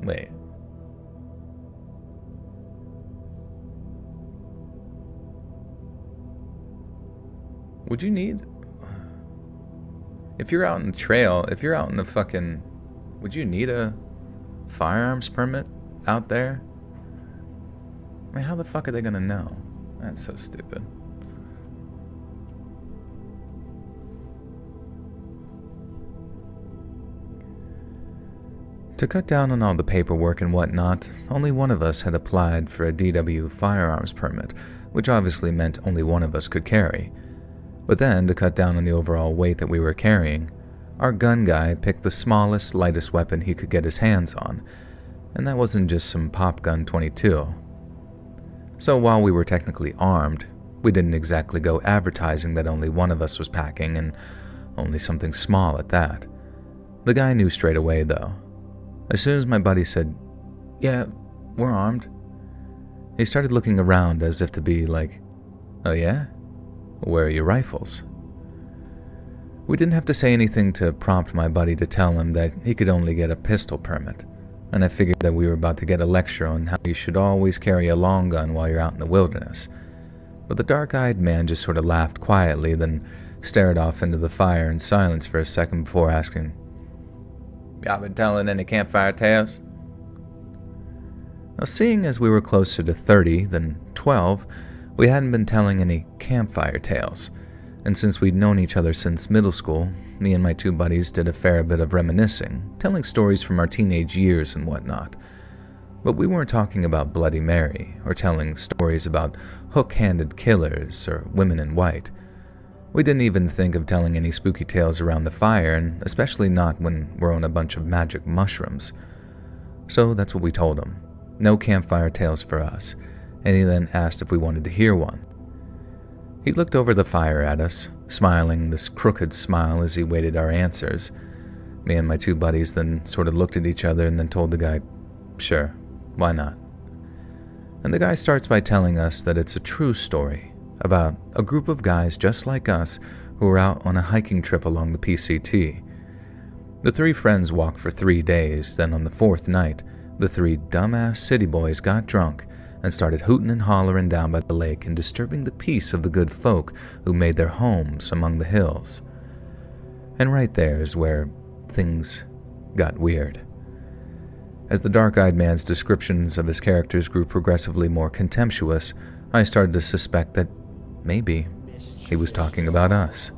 Wait. Would you need... If you're out in the trail, if you're out in the fucking... Would you need a firearms permit out there? I mean, how the fuck are they gonna know? That's so stupid. To cut down on all the paperwork and whatnot, only one of us had applied for a DW firearms permit, which obviously meant only one of us could carry. But then, to cut down on the overall weight that we were carrying, our gun guy picked the smallest, lightest weapon he could get his hands on, and that wasn't just some pop gun 22. So while we were technically armed, we didn't exactly go advertising that only one of us was packing, and only something small at that. The guy knew straight away, though. As soon as my buddy said, "Yeah, we're armed," he started looking around as if to be like, "Oh yeah? Where are your rifles?" We didn't have to say anything to prompt my buddy to tell him that he could only get a pistol permit, and I figured that we were about to get a lecture on how you should always carry a long gun while you're out in the wilderness. But the dark-eyed man just sort of laughed quietly, then stared off into the fire in silence for a second before asking, "Y'all been telling any campfire tales?" Now, seeing as we were closer to 30 than 12, we hadn't been telling any campfire tales, and since we'd known each other since middle school, me and my two buddies did a fair bit of reminiscing, telling stories from our teenage years and whatnot. But we weren't talking about Bloody Mary, or telling stories about hook-handed killers or women in white. We didn't even think of telling any spooky tales around the fire, and especially not when we're on a bunch of magic mushrooms. So that's what we told him. No campfire tales for us, and he then asked if we wanted to hear one. He looked over the fire at us, smiling this crooked smile as he waited our answers. Me and my two buddies then sort of looked at each other and then told the guy, "Sure, why not?" And the guy starts by telling us that it's a true story about a group of guys just like us who were out on a hiking trip along the PCT. The three friends walked for 3 days, then on the 4th night, the three dumbass city boys got drunk and started hooting and hollering down by the lake and disturbing the peace of the good folk who made their homes among the hills. And right there is where things got weird. As the dark-eyed man's descriptions of his characters grew progressively more contemptuous, I started to suspect that maybe he was talking about us.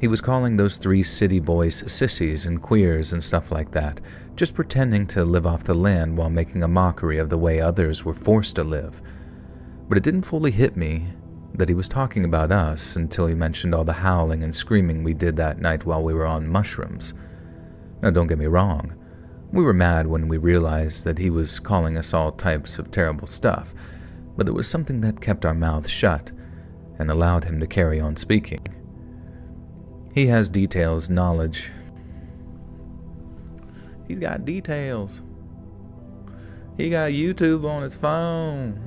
He was calling those three city boys sissies and queers and stuff like that, just pretending to live off the land while making a mockery of the way others were forced to live. But it didn't fully hit me that he was talking about us until he mentioned all the howling and screaming we did that night while we were on mushrooms. Now don't get me wrong, we were mad when we realized that he was calling us all types of terrible stuff, but there was something that kept our mouths shut and allowed him to carry on speaking. He has details, knowledge. He's got details. He got YouTube on his phone.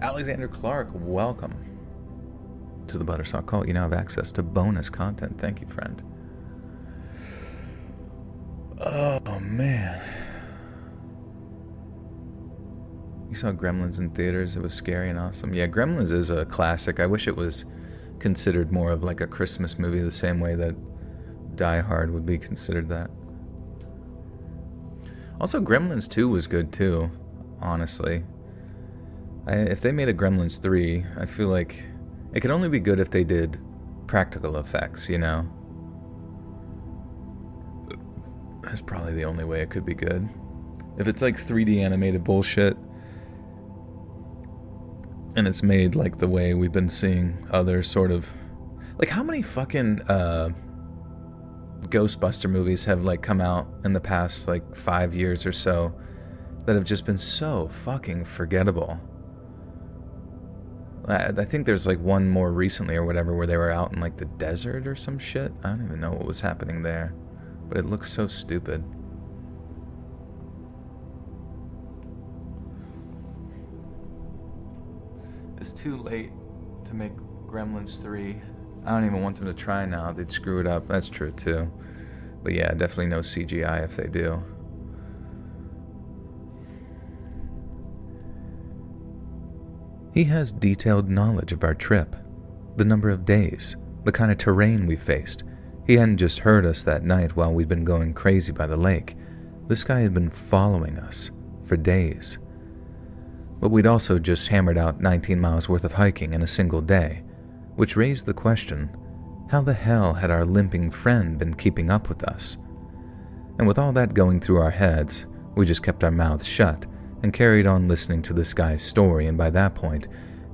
Alexander Clark, welcome to the Buttersock Cult. You now have access to bonus content. Thank you, friend. Oh, man. You saw Gremlins in theaters. It was scary and awesome. Yeah, Gremlins is a classic. I wish it was considered more of like a Christmas movie the same way that Die Hard would be considered that. Also, Gremlins 2 was good too, honestly. If they made a Gremlins 3, I feel like it could only be good if they did practical effects, you know? That's probably the only way it could be good. If it's like 3D animated bullshit, and it's made like the way we've been seeing other sort of... Like, how many fucking Ghostbuster movies have like come out in the past like 5 years or so that have just been so fucking forgettable? I think there's like one more recently or whatever where they were out in like the desert or some shit. I don't even know what was happening there, but it looks so stupid. It's too late to make Gremlins 3. I don't even want them to try now. They'd screw it up. That's true too. But yeah, definitely no CGI if they do. He has detailed knowledge of our trip, the number of days, the kind of terrain we faced. He hadn't just heard us that night while we'd been going crazy by the lake. This guy had been following us for days. But we'd also just hammered out 19 miles worth of hiking in a single day, which raised the question, how the hell had our limping friend been keeping up with us? And with all that going through our heads, we just kept our mouths shut and carried on listening to this guy's story, and by that point,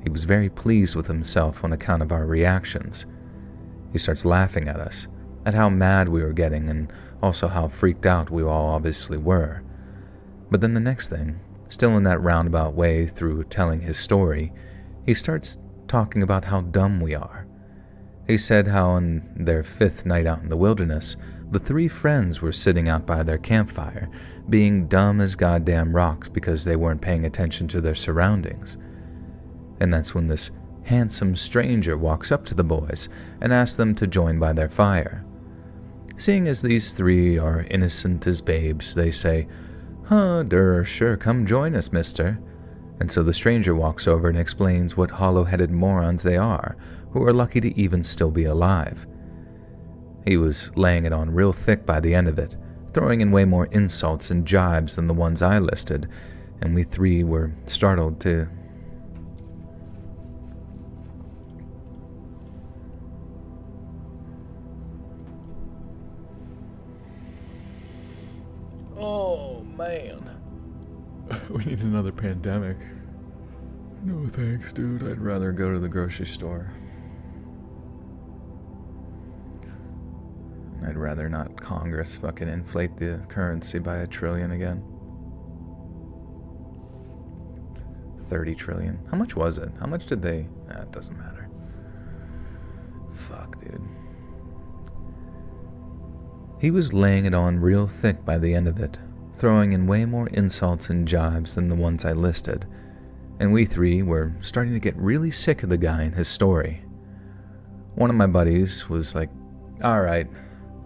he was very pleased with himself on account of our reactions. He starts laughing at us, at how mad we were getting and also how freaked out we all obviously were. But then the next thing, still in that roundabout way through telling his story, he starts talking about how dumb we are. He said how on their 5th night out in the wilderness, the 3 friends were sitting out by their campfire, being dumb as goddamn rocks because they weren't paying attention to their surroundings. And that's when this handsome stranger walks up to the boys and asks them to join by their fire. Seeing as these 3 are innocent as babes, they say, sure, come join us, mister." And so the stranger walks over and explains what hollow-headed morons they are, who are lucky to even still be alive. He was laying it on real thick by the end of it, throwing in way more insults and jibes than the ones I listed, and we 3 were startled too. Oh, man. We need another pandemic. No thanks, dude. I'd rather go to the grocery store. I'd rather not Congress fucking inflate the currency by $1 trillion again. 30 trillion. How much was it? How much did they... it doesn't matter. Fuck, dude. He was laying it on real thick by the end of it, throwing in way more insults and jibes than the ones I listed, and we 3 were starting to get really sick of the guy and his story. One of my buddies was like, "Alright,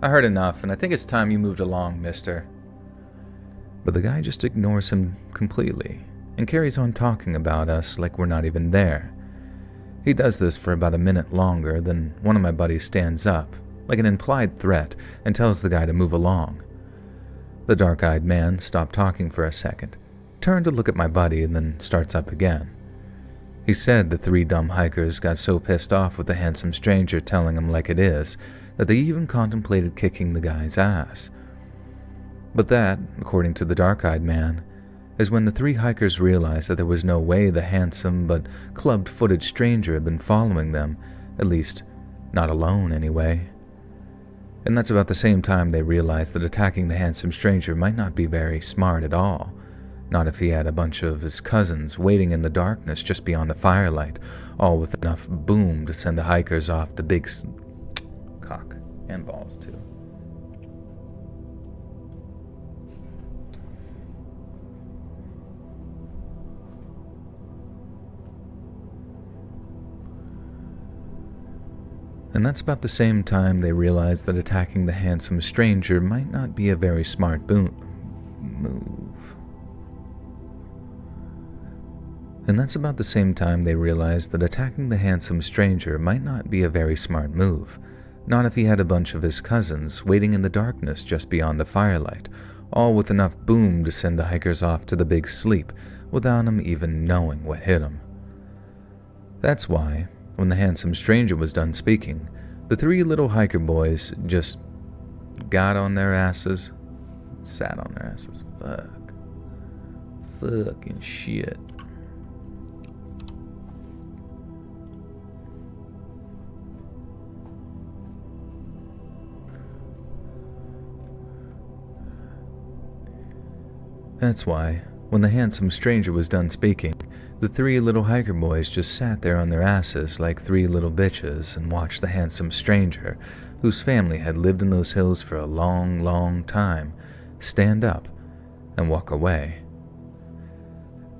I heard enough, and I think it's time you moved along, mister." But the guy just ignores him completely, and carries on talking about us like we're not even there. He does this for about a minute longer, then one of my buddies stands up, like an implied threat, and tells the guy to move along. The dark-eyed man stopped talking for a second, turned to look at my buddy, and then starts up again. He said the 3 dumb hikers got so pissed off with the handsome stranger telling him like it is, that they even contemplated kicking the guy's ass. But that, according to the dark-eyed man, is when the 3 hikers realized that there was no way the handsome but clubbed-footed stranger had been following them, at least not alone anyway. And that's about the same time they realized that attacking the handsome stranger might not be very smart at all, not if he had a bunch of his cousins waiting in the darkness just beyond the firelight, all with enough boom to send the hikers off to big cock and balls too. And that's about the same time they realized that attacking the handsome stranger might not be a very smart move. And that's about the same time they realized that attacking the handsome stranger might not be a very smart move, not if he had a bunch of his cousins waiting in the darkness just beyond the firelight, all with enough boom to send the hikers off to the big sleep without him even knowing what hit him. That's why, when the handsome stranger was done speaking, the 3 little hiker boys just got on their asses, sat on their asses. Fucking shit. That's why, when the handsome stranger was done speaking, the 3 little hiker boys just sat there on their asses like 3 little bitches and watched the handsome stranger, whose family had lived in those hills for a long, long time, stand up and walk away.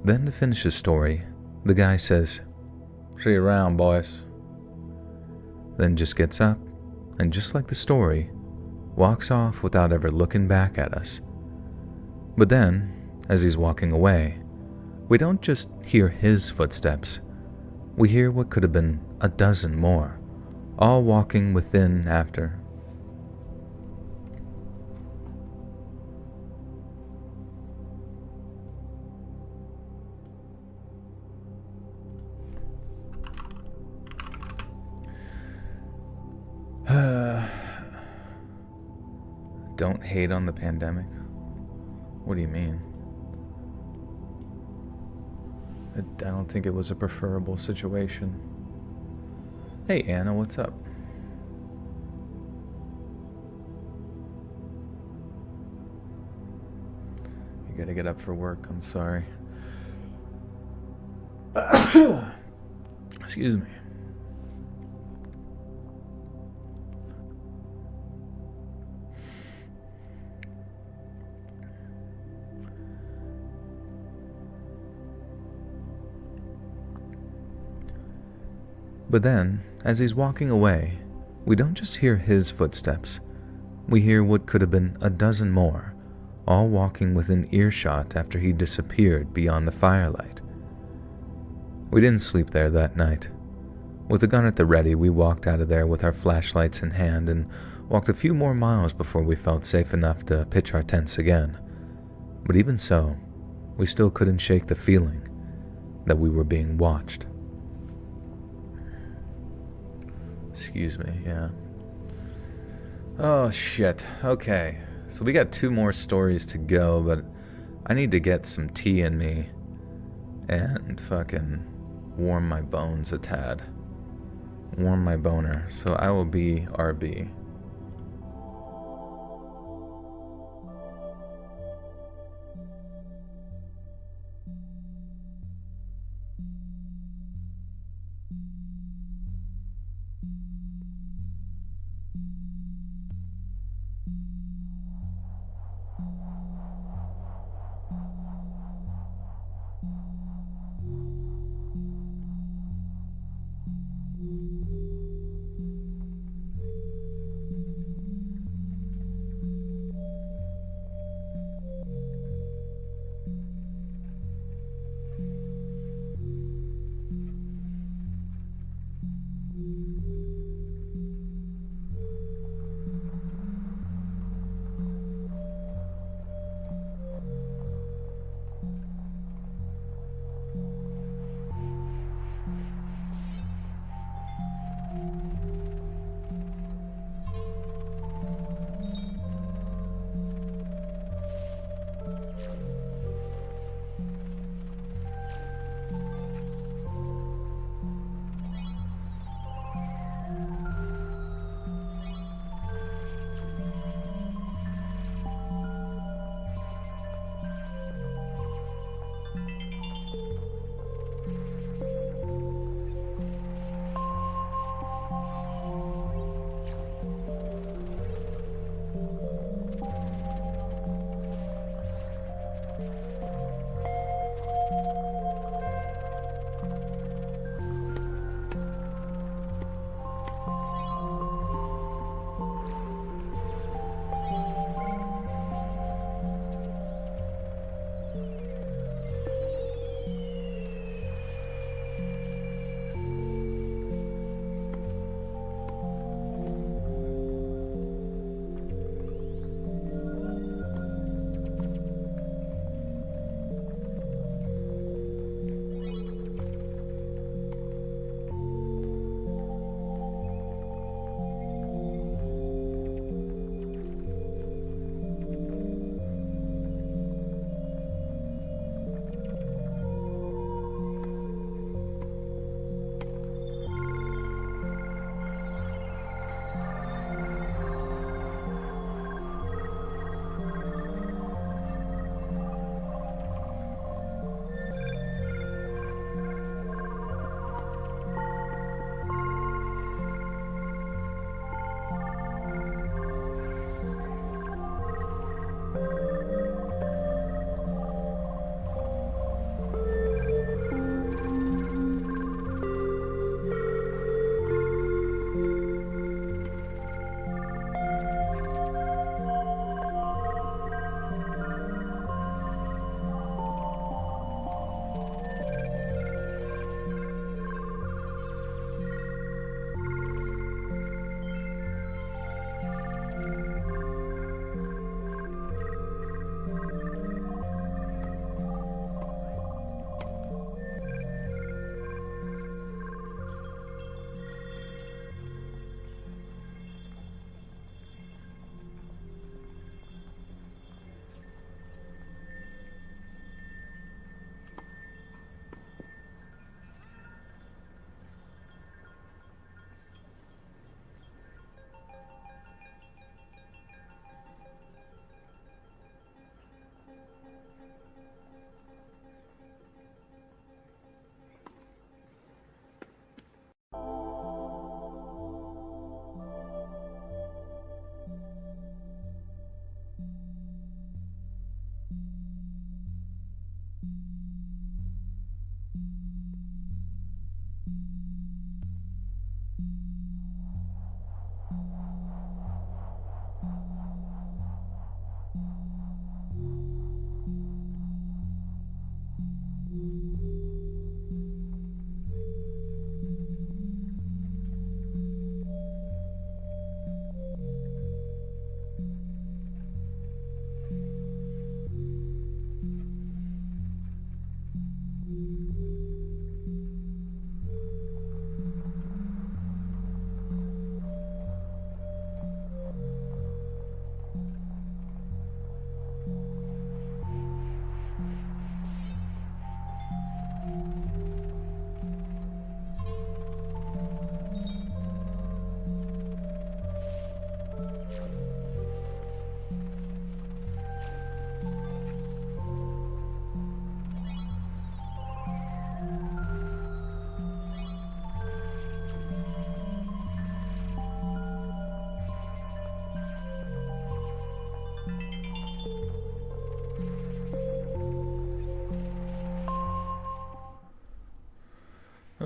Then to finish his story, the guy says, "See you around, boys." Then just gets up and, just like the story, walks off without ever looking back at us. But then, as he's walking away, we don't just hear his footsteps. We hear what could have been a dozen more, all walking within after. don't hate on the pandemic? What do you mean? I don't think it was a preferable situation. Hey Anna, what's up? You gotta get up for work, I'm sorry. Excuse me. But then, as he's walking away, we don't just hear his footsteps. We hear what could have been a dozen more, all walking within earshot after he disappeared beyond the firelight. We didn't sleep there that night. With the gun at the ready, we walked out of there with our flashlights in hand and walked a few more miles before we felt safe enough to pitch our tents again. But even so, we still couldn't shake the feeling that we were being watched. Excuse me, yeah. Oh, shit. Okay. So we got 2 more stories to go, but I need to get some tea in me and fucking warm my bones a tad. Warm my boner. So I will be RB.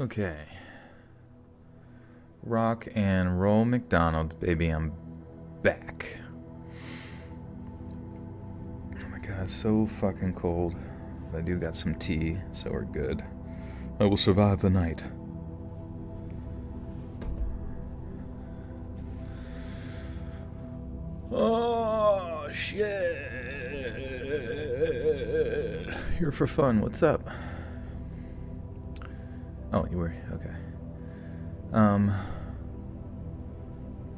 Okay. Rock and roll McDonald's, baby. I'm back. Oh my god, it's so fucking cold. I do got some tea, so we're good. I will survive the night. Oh, shit. Here for fun. What's up? Oh, you were? Okay.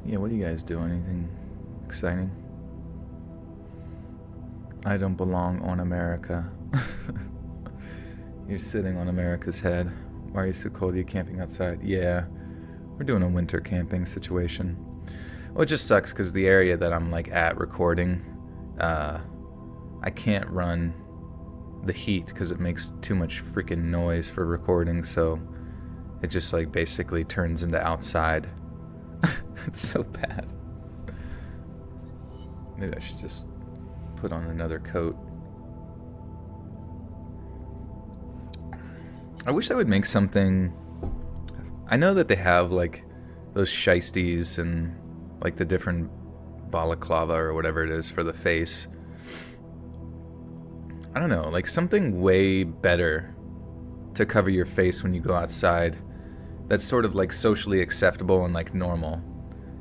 Yeah, what do you guys do? Anything exciting? I don't belong on America. You're sitting on America's head. Why are you so cold? Are you camping outside? Yeah, we're doing a winter camping situation. Well, it just sucks because the area that I'm like at recording, I can't run the heat because it makes too much freaking noise for recording, so it just like basically turns into outside. It's so bad. Maybe I should just put on another coat. I wish I would make something. I know that they have like those shiesties and like the different balaclava or whatever it is for the face. I don't know, like something way better to cover your face when you go outside that's sort of like socially acceptable and like normal.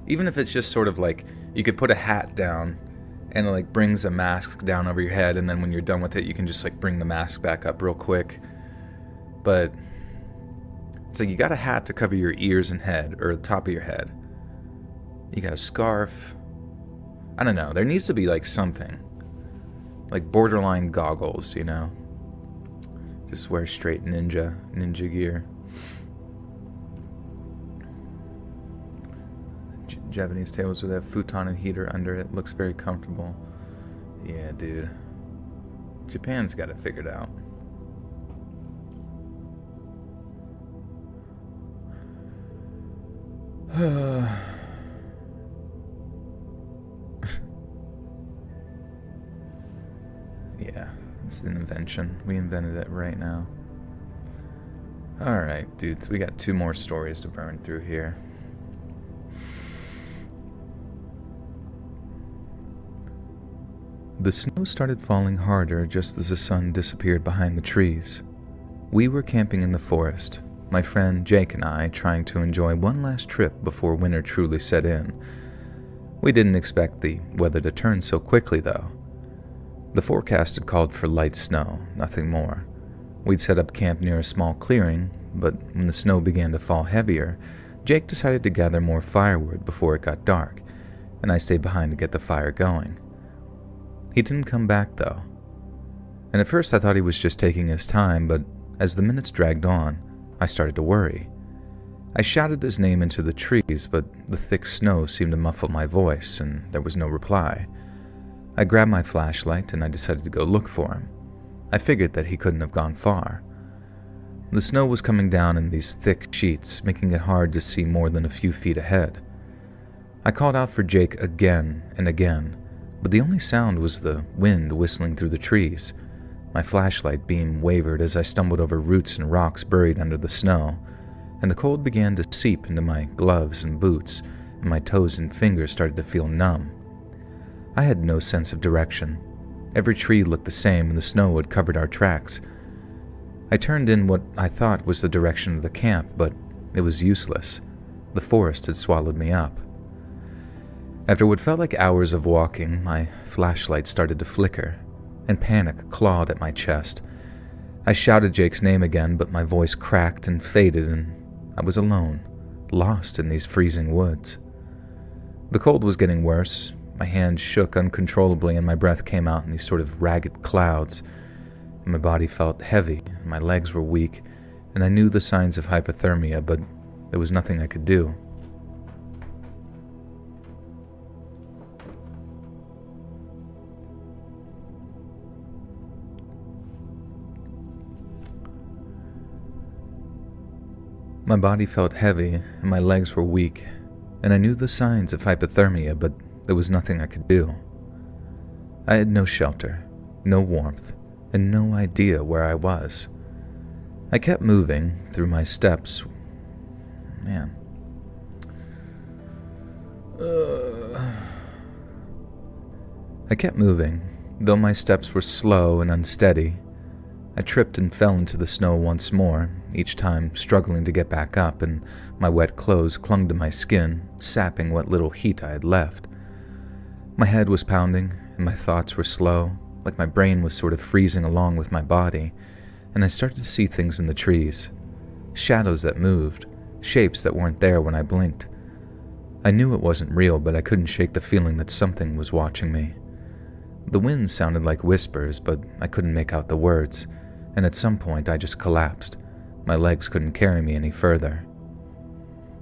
Even if it's just sort of like you could put a hat down and it like brings a mask down over your head, and then when you're done with it you can just like bring the mask back up real quick. But it's like you got a hat to cover your ears and head, or the top of your head. You got a scarf. I don't know, there needs to be like something. Like borderline goggles, you know? Just wear straight ninja gear. Japanese tables with that futon and heater under it. Looks very comfortable. Yeah, dude. Japan's got it figured out. Yeah, it's an invention. We invented it right now. Alright, dudes, we got 2 more stories to burn through here. The snow started falling harder just as the sun disappeared behind the trees. We were camping in the forest, my friend Jake and I trying to enjoy one last trip before winter truly set in. We didn't expect the weather to turn so quickly, though. The forecast had called for light snow, nothing more. We'd set up camp near a small clearing, but when the snow began to fall heavier, Jake decided to gather more firewood before it got dark, and I stayed behind to get the fire going. He didn't come back, though. And at first I thought he was just taking his time, but as the minutes dragged on, I started to worry. I shouted his name into the trees, but the thick snow seemed to muffle my voice, and there was no reply. I grabbed my flashlight and I decided to go look for him. I figured that he couldn't have gone far. The snow was coming down in these thick sheets, making it hard to see more than a few feet ahead. I called out for Jake again and again, but the only sound was the wind whistling through the trees. My flashlight beam wavered as I stumbled over roots and rocks buried under the snow, and the cold began to seep into my gloves and boots, and my toes and fingers started to feel numb. I had no sense of direction. Every tree looked the same, and the snow had covered our tracks. I turned in what I thought was the direction of the camp, but it was useless. The forest had swallowed me up. After what felt like hours of walking, my flashlight started to flicker, and panic clawed at my chest. I shouted Jake's name again, but my voice cracked and faded, and I was alone, lost in these freezing woods. The cold was getting worse. My hands shook uncontrollably, and my breath came out in these sort of ragged clouds. My body felt heavy, my legs were weak, and I knew the signs of hypothermia, but there was nothing I could do. My body felt heavy, and my legs were weak, and I knew the signs of hypothermia, but there was nothing I could do. I had no shelter, no warmth, and no idea where I was. I kept moving through my steps. Man. I kept moving, though my steps were slow and unsteady. I tripped and fell into the snow once more, each time struggling to get back up, and my wet clothes clung to my skin, sapping what little heat I had left. My head was pounding, and my thoughts were slow, like my brain was sort of freezing along with my body, and I started to see things in the trees. Shadows that moved, shapes that weren't there when I blinked. I knew it wasn't real, but I couldn't shake the feeling that something was watching me. The wind sounded like whispers, but I couldn't make out the words, and at some point I just collapsed. My legs couldn't carry me any further.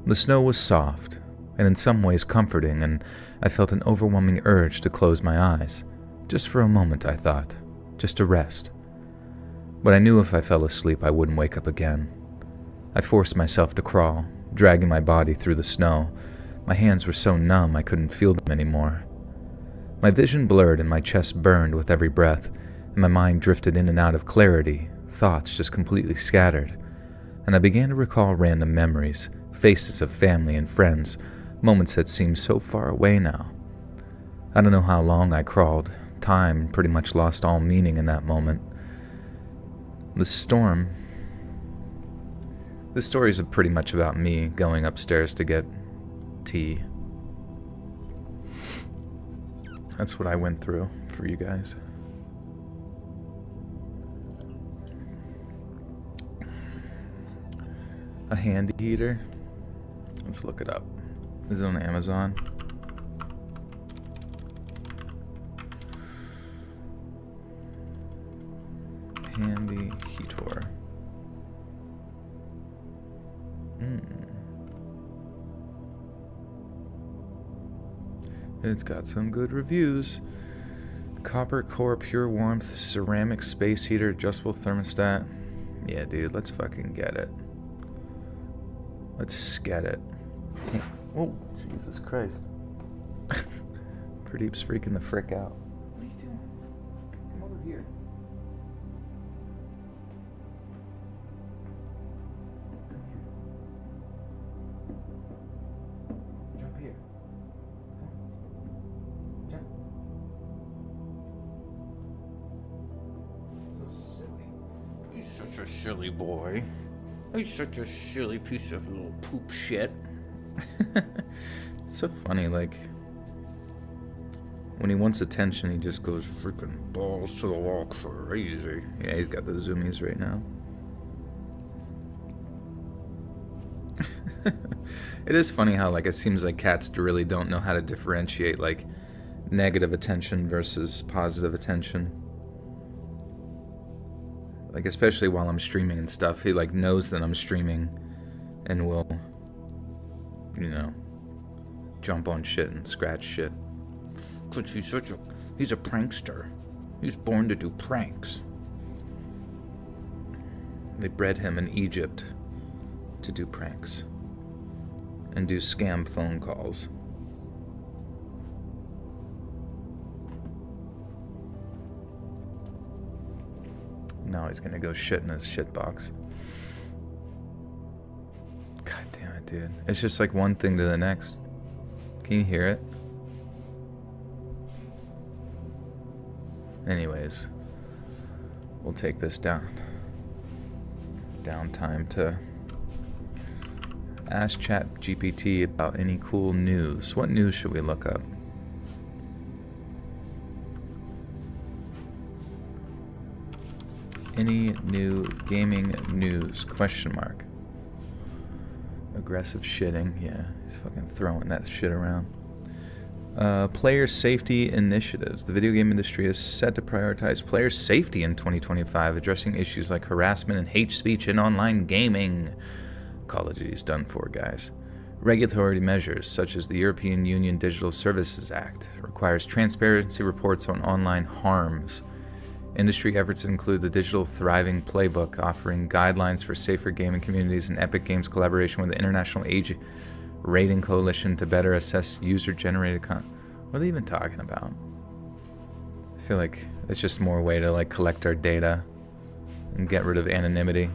The snow was soft, and in some ways comforting, and I felt an overwhelming urge to close my eyes. Just for a moment, I thought. Just to rest. But I knew if I fell asleep, I wouldn't wake up again. I forced myself to crawl, dragging my body through the snow. My hands were so numb I couldn't feel them anymore. My vision blurred and my chest burned with every breath, and my mind drifted in and out of clarity, thoughts just completely scattered. And I began to recall random memories, faces of family and friends, moments that seemed so far away now. I don't know how long I crawled. Time pretty much lost all meaning in that moment. The story is pretty much about me going upstairs to get tea. That's what I went through for you guys. A handy heater. Let's look it up. Is it on Amazon? Handy heater. It's got some good reviews. Copper core, pure warmth, ceramic space heater, adjustable thermostat. Yeah, dude, let's fucking get it. Let's get it. Oh, Jesus Christ. Pradeep's freaking the frick out. What are you doing? Come over here. Jump here. Jump. So silly. He's such a silly boy. He's such a silly piece of little poop shit. It's so funny, like, when he wants attention, he just goes freaking balls to the wall crazy. Yeah, he's got the zoomies right now. It is funny how, like, it seems like cats really don't know how to differentiate, like, negative attention versus positive attention. Like, especially while I'm streaming and stuff, he, like, knows that I'm streaming and will, you know, jump on shit and scratch shit. Because he's a prankster. He's born to do pranks. They bred him in Egypt to do pranks and do scam phone calls. Now he's gonna go shit in his shit box. God damn it, dude. It's just like one thing to the next. Can you hear it? Anyways, we'll take this down time to ask ChatGPT about any cool news. What news should we look up? Any new gaming news? Question mark. Aggressive shitting. Yeah, he's fucking throwing that shit around. Player safety initiatives. The video game industry is set to prioritize player safety in 2025, addressing issues like harassment and hate speech in online gaming. Call of Duty's done for, guys. Regulatory measures, such as the European Union Digital Services Act, requires transparency reports on online harms. Industry efforts include the Digital Thriving Playbook, offering guidelines for safer gaming communities, and Epic Games' collaboration with the International Age Rating Coalition to better assess user-generated content. What are they even talking about? I feel like it's just more way to, like, collect our data and get rid of anonymity.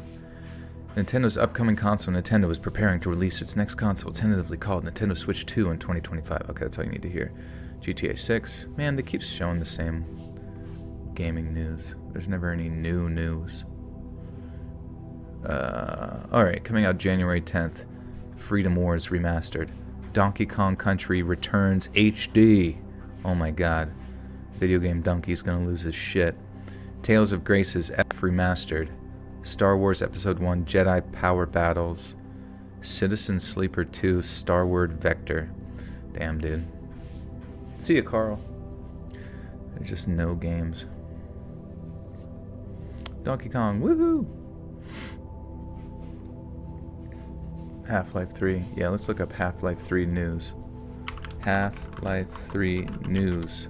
Nintendo's upcoming console. Nintendo is preparing to release its next console, tentatively called Nintendo Switch 2 in 2025. Okay, that's all you need to hear. GTA 6. Man, they keep showing the same gaming news. There's never any new news. Alright, coming out January 10th. Freedom Wars Remastered. Donkey Kong Country returns HD. Oh my god. Video game Donkey's gonna lose his shit. Tales of Grace's F Remastered. Star Wars Episode 1 Jedi Power Battles. Citizen Sleeper 2 Star Wars Vector. Damn, dude. See ya, Carl. There's just no games. Donkey Kong, woohoo! Half-Life 3. Yeah, let's look up Half-Life 3 news. Half-Life 3 news.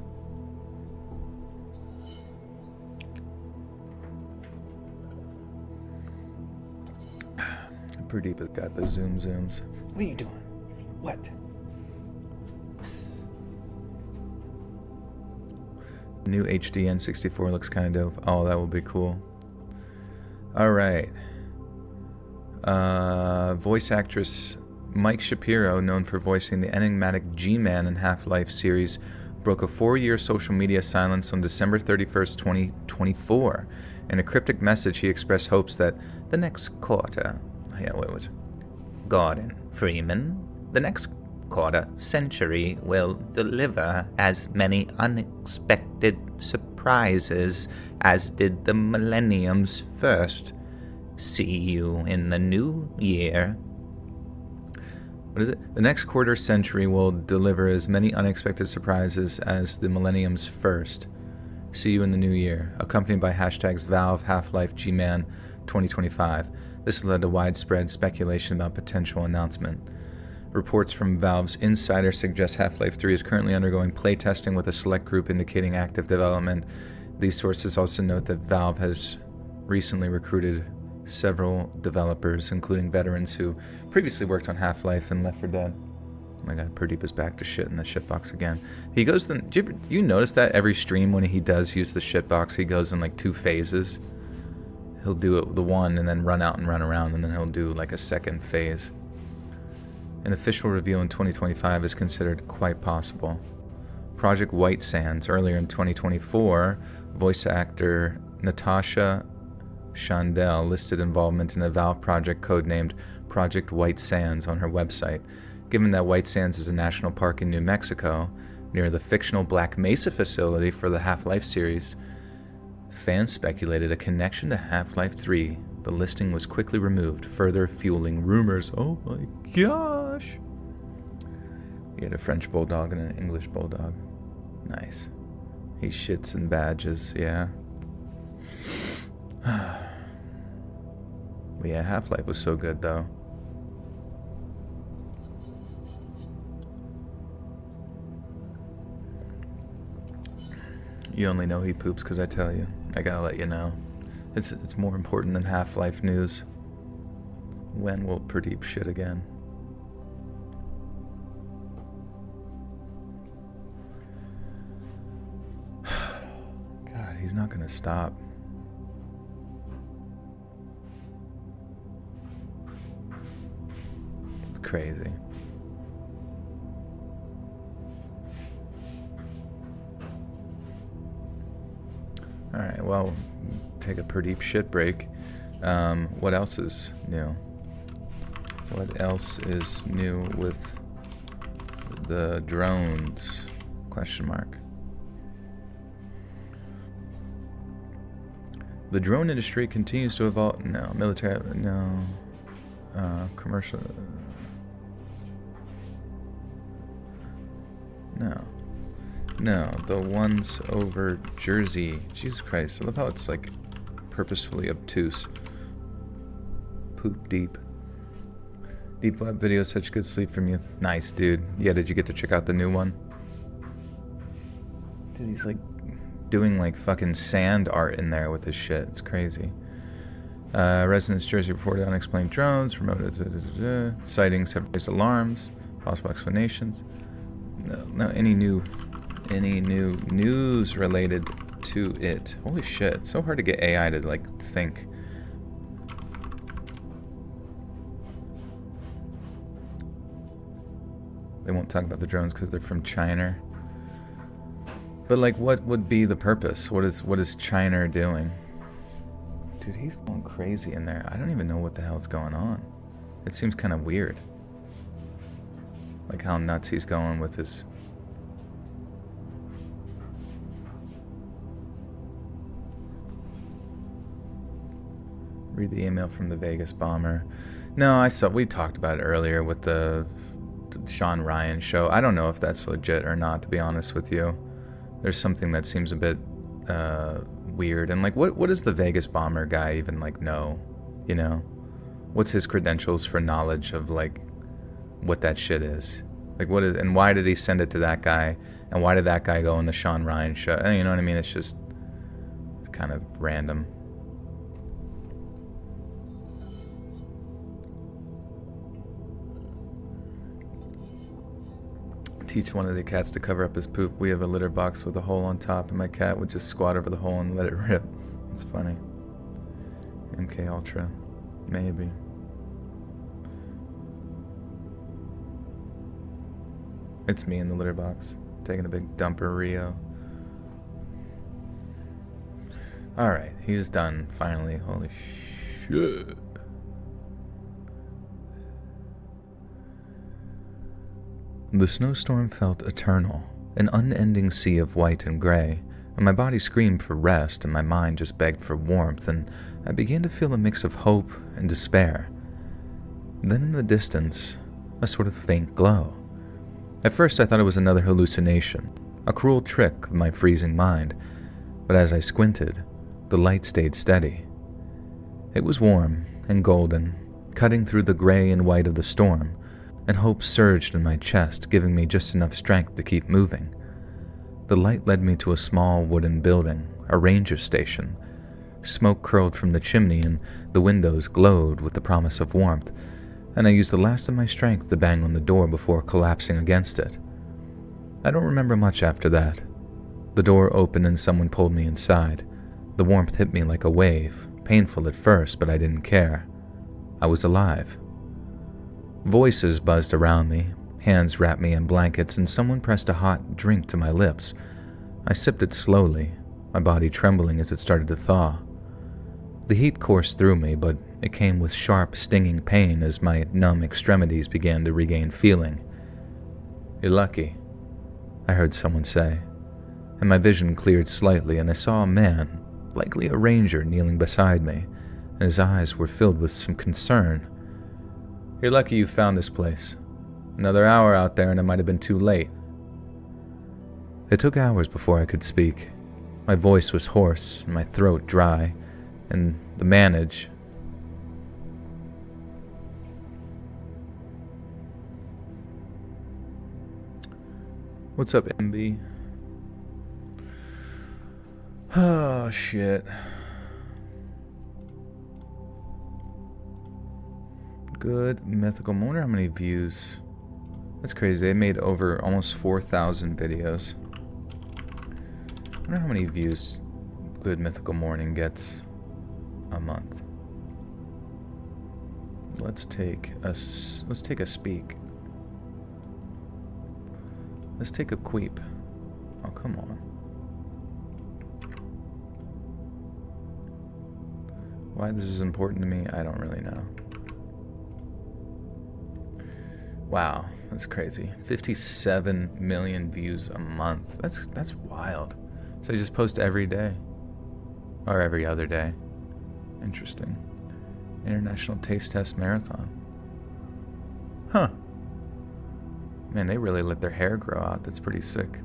Pradeep has got the zooms. What are you doing? What? New HD N64 looks kind of dope. Oh, that will be cool. Alright. Voice actress Mike Shapiro, known for voicing the enigmatic G-Man in Half-Life series, broke a 4-year social media silence on December 31st, 2024. In a cryptic message, he expressed hopes that the next quarter... Gordon Freeman, the next quarter century will deliver as many unexpected surprises as did the millennium's first. See you in the new year. What is it? The next quarter century will deliver as many unexpected surprises as the millennium's first. See you in the new year. Accompanied by hashtags Valve, Half-Life, G-Man 2025. This led to widespread speculation about potential announcement. Reports from Valve's insider suggest Half-Life 3 is currently undergoing playtesting with a select group indicating active development. These sources also note that Valve has recently recruited several developers, including veterans who previously worked on Half-Life and Left 4 Dead. Oh my god, Pradeep is back to shit in the shitbox again. He goes, do you notice that every stream when he does use the shitbox, he goes in like 2 phases? He'll do it the one and then run out and run around, and then he'll do like a second phase. An official reveal in 2025 is considered quite possible. Project White Sands. Earlier in 2024, voice actor Natasha Chandel listed involvement in a Valve project codenamed Project White Sands on her website. Given that White Sands is a national park in New Mexico, near the fictional Black Mesa facility for the Half-Life series, fans speculated a connection to Half-Life 3. The listing was quickly removed, further fueling rumors. Oh my gosh! We had a French bulldog and an English bulldog. Nice. He shits in badges, yeah. But yeah, Half-Life was so good though. You only know he poops because I tell you. I gotta let you know. It's more important than Half-Life news. When will Pradeep shit again? God, he's not gonna stop. It's crazy. Alright, well, take a Pradeep shit break. What else is new? What else is new with the drones? Question mark. The drone industry continues to evolve. No, military. No. Commercial. No. No, the ones over Jersey. Jesus Christ, I love how it's like purposefully obtuse. Poop deep. Deep web videos, such good sleep from you. Nice, dude. Yeah, did you get to check out the new one? Dude, he's like doing like fucking sand art in there with his shit. It's crazy. Residents Jersey reported unexplained drones, remote sightings have raised alarms, possible explanations. No, any new news related to it? Holy shit, it's so hard to get AI to like think. They won't talk about the drones because they're from China. But like, what would be the purpose? What is China doing? Dude, he's going crazy in there. I don't even know what the hell's going on. It seems kind of weird. Like how nuts he's going with his... Read the email from the Vegas bomber. No, we talked about it earlier with the Sean Ryan show. I don't know if that's legit or not, to be honest with you. There's something that seems a bit weird. And like, what does the Vegas bomber guy even like know? You know? What's his credentials for knowledge of like what that shit is? Like what is, and why did he send it to that guy? And why did that guy go on the Sean Ryan show? You know what I mean? It's kind of random. Teach one of the cats to cover up his poop. We have a litter box with a hole on top, and my cat would just squat over the hole and let it rip. It's funny. MK Ultra. Maybe. It's me in the litter box, taking a big dumper Rio. Alright, he's done, finally. Holy shit. The snowstorm felt eternal, an unending sea of white and gray, and my body screamed for rest and my mind just begged for warmth, and I began to feel a mix of hope and despair. Then in the distance, a sort of faint glow. At first I thought it was another hallucination, a cruel trick of my freezing mind, but as I squinted, the light stayed steady. It was warm and golden, cutting through the gray and white of the storm, and hope surged in my chest, giving me just enough strength to keep moving. The light led me to a small wooden building, a ranger station. Smoke curled from the chimney and the windows glowed with the promise of warmth, and I used the last of my strength to bang on the door before collapsing against it. I don't remember much after that. The door opened and someone pulled me inside. The warmth hit me like a wave, painful at first, but I didn't care. I was alive. Voices buzzed around me, hands wrapped me in blankets, and someone pressed a hot drink to my lips. I sipped it slowly, my body trembling as it started to thaw. The heat coursed through me, but it came with sharp, stinging pain as my numb extremities began to regain feeling. "You're lucky," I heard someone say, and my vision cleared slightly and I saw a man, likely a ranger, kneeling beside me, and his eyes were filled with some concern. "You're lucky you found this place. Another hour out there and it might have been too late." It took hours before I could speak. My voice was hoarse and my throat dry, and the manage. What's up, MB? Oh, shit. Good mythical. I wonder how many views. That's crazy. They made over almost 4,000 videos. I wonder how many views Good Mythical Morning gets a month. Let's take a speak. Let's take a queep. Oh, come on. Why this is important to me, I don't really know. Wow, that's crazy. 57 million views a month. That's wild. So you just post every day. Or every other day. Interesting. International Taste Test Marathon. Huh. Man, they really let their hair grow out. That's pretty sick.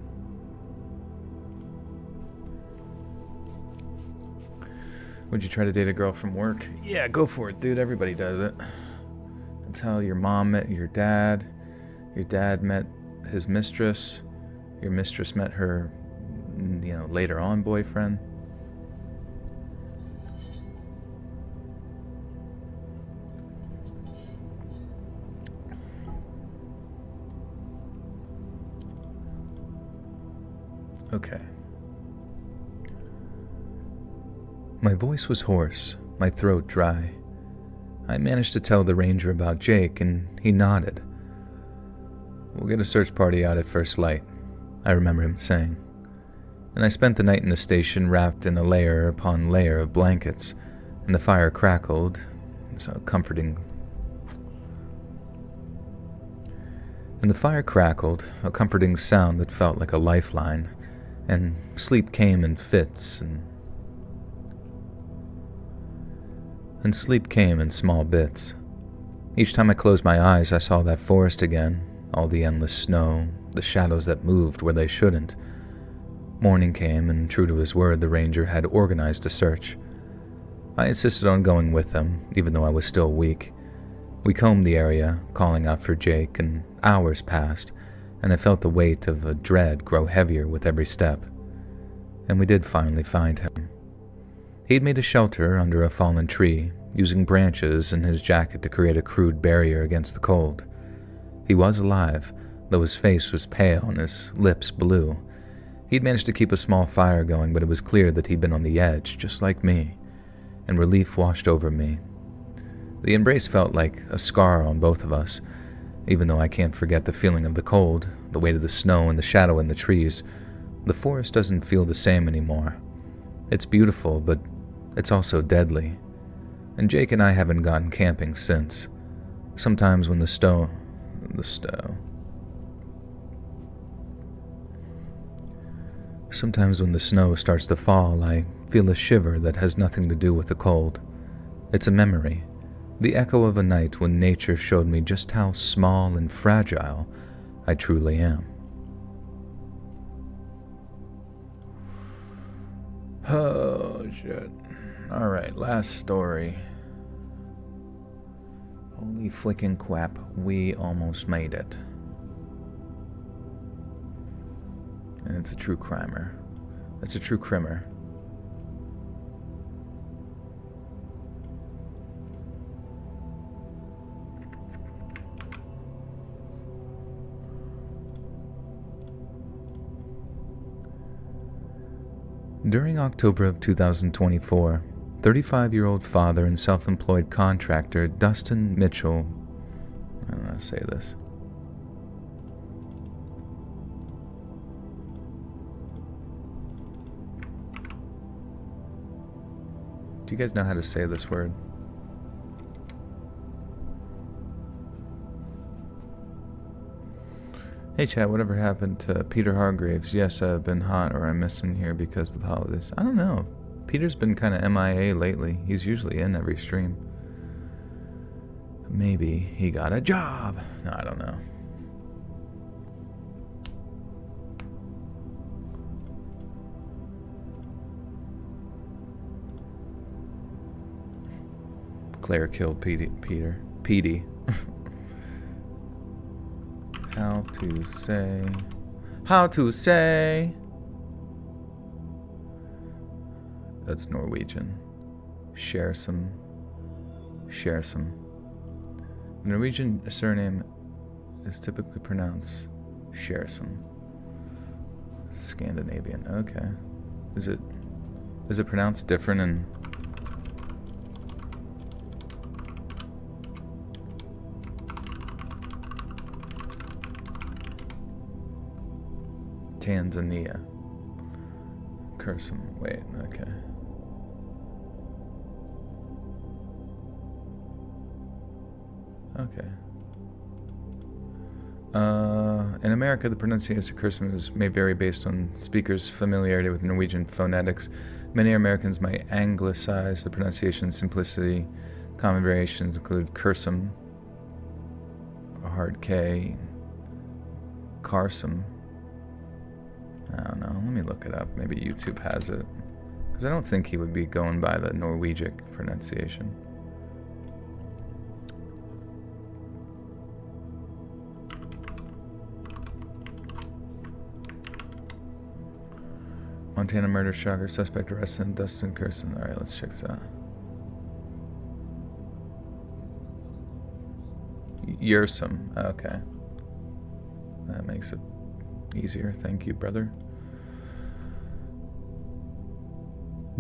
Would you try to date a girl from work? Yeah, go for it, dude. Everybody does it. That's how your mom met your dad. Your dad met his mistress. Your mistress met her, later on boyfriend. Okay. My voice was hoarse, my throat dry. I managed to tell the ranger about Jake, and he nodded. "We'll get a search party out at first light," I remember him saying. And I spent the night in the station wrapped in a layer upon layer of blankets, and the fire crackled, so comforting. And the fire crackled, a comforting sound that felt like a lifeline, and sleep came in fits, and sleep came in small bits. Each time I closed my eyes, I saw that forest again, all the endless snow, the shadows that moved where they shouldn't. Morning came, and true to his word, the ranger had organized a search. I insisted on going with them, even though I was still weak. We combed the area, calling out for Jake, and hours passed, and I felt the weight of a dread grow heavier with every step. And we did finally find him. He'd made a shelter under a fallen tree, using branches and his jacket to create a crude barrier against the cold. He was alive, though his face was pale and his lips blue. He'd managed to keep a small fire going, but it was clear that he'd been on the edge, just like me, and relief washed over me. The embrace felt like a scar on both of us, even though I can't forget the feeling of the cold, the weight of the snow and the shadow in the trees. The forest doesn't feel the same anymore. It's beautiful, but it's also deadly. And Jake and I haven't gone camping since. Sometimes when the snow starts to fall, I feel a shiver that has nothing to do with the cold. It's a memory, the echo of a night when nature showed me just how small and fragile I truly am. Oh, shit. Alright, last story. Holy flicking quap, we almost made it. And it's a true crimer. It's a true crimer. During October of 2024, 35-year-old father and self-employed contractor Dustin Mitchell, I don't know how to say this. Do you guys know how to say this word? Hey chat, whatever happened to Peter Hargraves? Yes, I've been hot, or I'm missing here because of the holidays. I don't know. Peter's been kind of MIA lately. He's usually in every stream. Maybe he got a job. No, I don't know. Claire killed Peter. Petey. How to say. That's Norwegian. Share some. The Norwegian surname is typically pronounced Sherson. Scandinavian. Okay. Is it pronounced different in Tanzania? Cursum. Wait, okay. Okay. In America, the pronunciation of cursum may vary based on speakers' familiarity with Norwegian phonetics. Many Americans might anglicize the pronunciation simplicity. Common variations include cursum, a hard K, carsum. I don't know. Let me look it up. Maybe YouTube has it. Because I don't think he would be going by the Norwegic pronunciation. Montana murder shocker. Suspect arrested. Dustin Curson. Alright, let's check this out. Yersum. Okay. That makes it easier. Thank you, brother.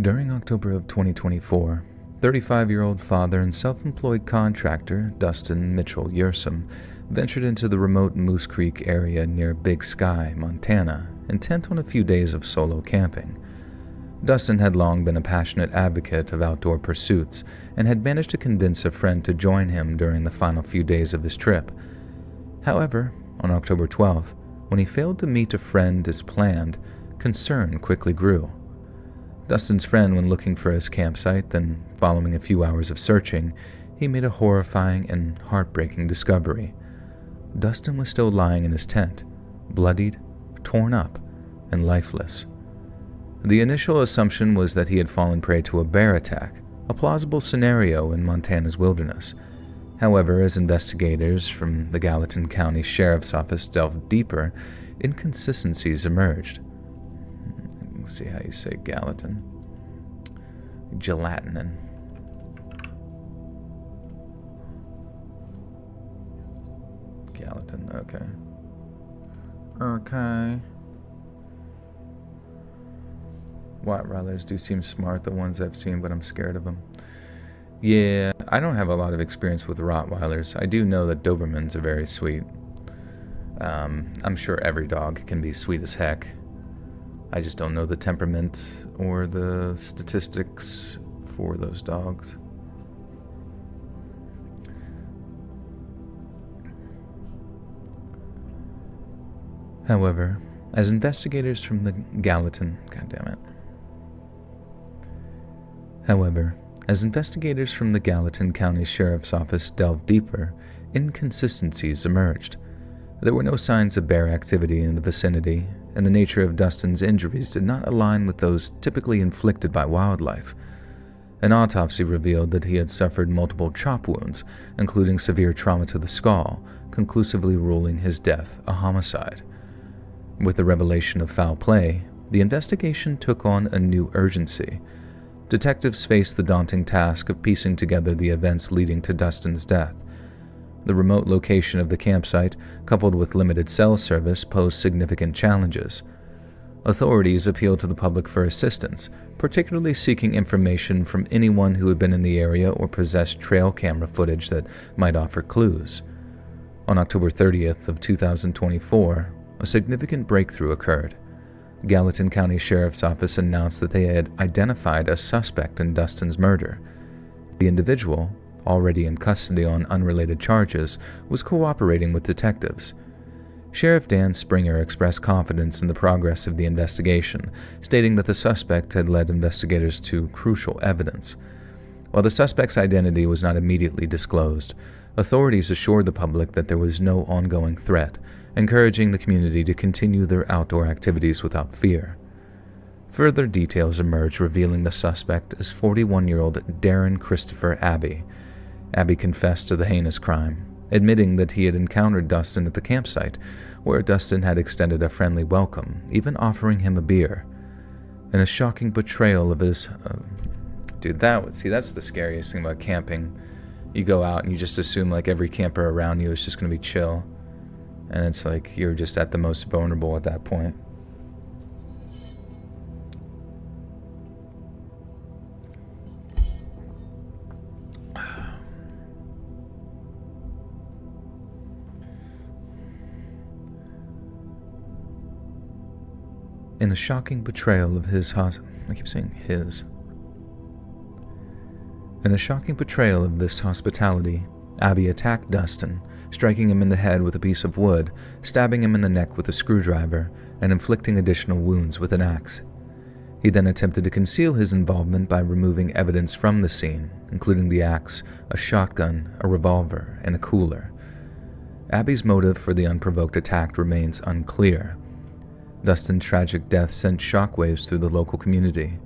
During October of 2024, 35-year-old father and self-employed contractor Dustin Mitchell Yersum ventured into the remote Moose Creek area near Big Sky, Montana, intent on a few days of solo camping. Dustin had long been a passionate advocate of outdoor pursuits and had managed to convince a friend to join him during the final few days of his trip. However, on October 12th, when he failed to meet a friend as planned, concern quickly grew. Dustin's friend, when looking for his campsite, then following a few hours of searching, he made a horrifying and heartbreaking discovery. Dustin was still lying in his tent, bloodied, torn up, and lifeless. The initial assumption was that he had fallen prey to a bear attack, a plausible scenario in Montana's wilderness. However, as investigators from the Gallatin County Sheriff's Office delved deeper, inconsistencies emerged. Let's see how you say Gallatin. Gelatinin. Gallatin, okay. Okay. Rottweilers do seem smart, the ones I've seen, but I'm scared of them. Yeah, I don't have a lot of experience with Rottweilers. I do know that Dobermans are very sweet. I'm sure every dog can be sweet as heck. I just don't know the temperament or the statistics for those dogs. However, as investigators from the Gallatin County Sheriff's Office delved deeper, inconsistencies emerged. There were no signs of bear activity in the vicinity, and the nature of Dustin's injuries did not align with those typically inflicted by wildlife. An autopsy revealed that he had suffered multiple chop wounds, including severe trauma to the skull, conclusively ruling his death a homicide. With the revelation of foul play, the investigation took on a new urgency. Detectives faced the daunting task of piecing together the events leading to Dustin's death. The remote location of the campsite, coupled with limited cell service, posed significant challenges. Authorities appealed to the public for assistance, particularly seeking information from anyone who had been in the area or possessed trail camera footage that might offer clues. On October 30th of 2024, a significant breakthrough occurred. Gallatin County Sheriff's Office announced that they had identified a suspect in Dustin's murder. The individual, already in custody on unrelated charges, was cooperating with detectives. Sheriff Dan Springer expressed confidence in the progress of the investigation, stating that the suspect had led investigators to crucial evidence. While the suspect's identity was not immediately disclosed, authorities assured the public that there was no ongoing threat, encouraging the community to continue their outdoor activities without fear. Further details emerged revealing the suspect as 41-year-old Darren Christopher Abbey. Abbey confessed to the heinous crime, admitting that he had encountered Dustin at the campsite, where Dustin had extended a friendly welcome, even offering him a beer. In a shocking betrayal of his... that's the scariest thing about camping. You go out and you just assume like every camper around you is just going to be chill. And it's like you're just at the most vulnerable at that point. In a shocking betrayal of his In a shocking betrayal of this hospitality, Abbey attacked Dustin, striking him in the head with a piece of wood, stabbing him in the neck with a screwdriver, and inflicting additional wounds with an axe. He then attempted to conceal his involvement by removing evidence from the scene, including the axe, a shotgun, a revolver, and a cooler. Abbey's motive for the unprovoked attack remains unclear. Dustin's tragic death sent shockwaves through the local community.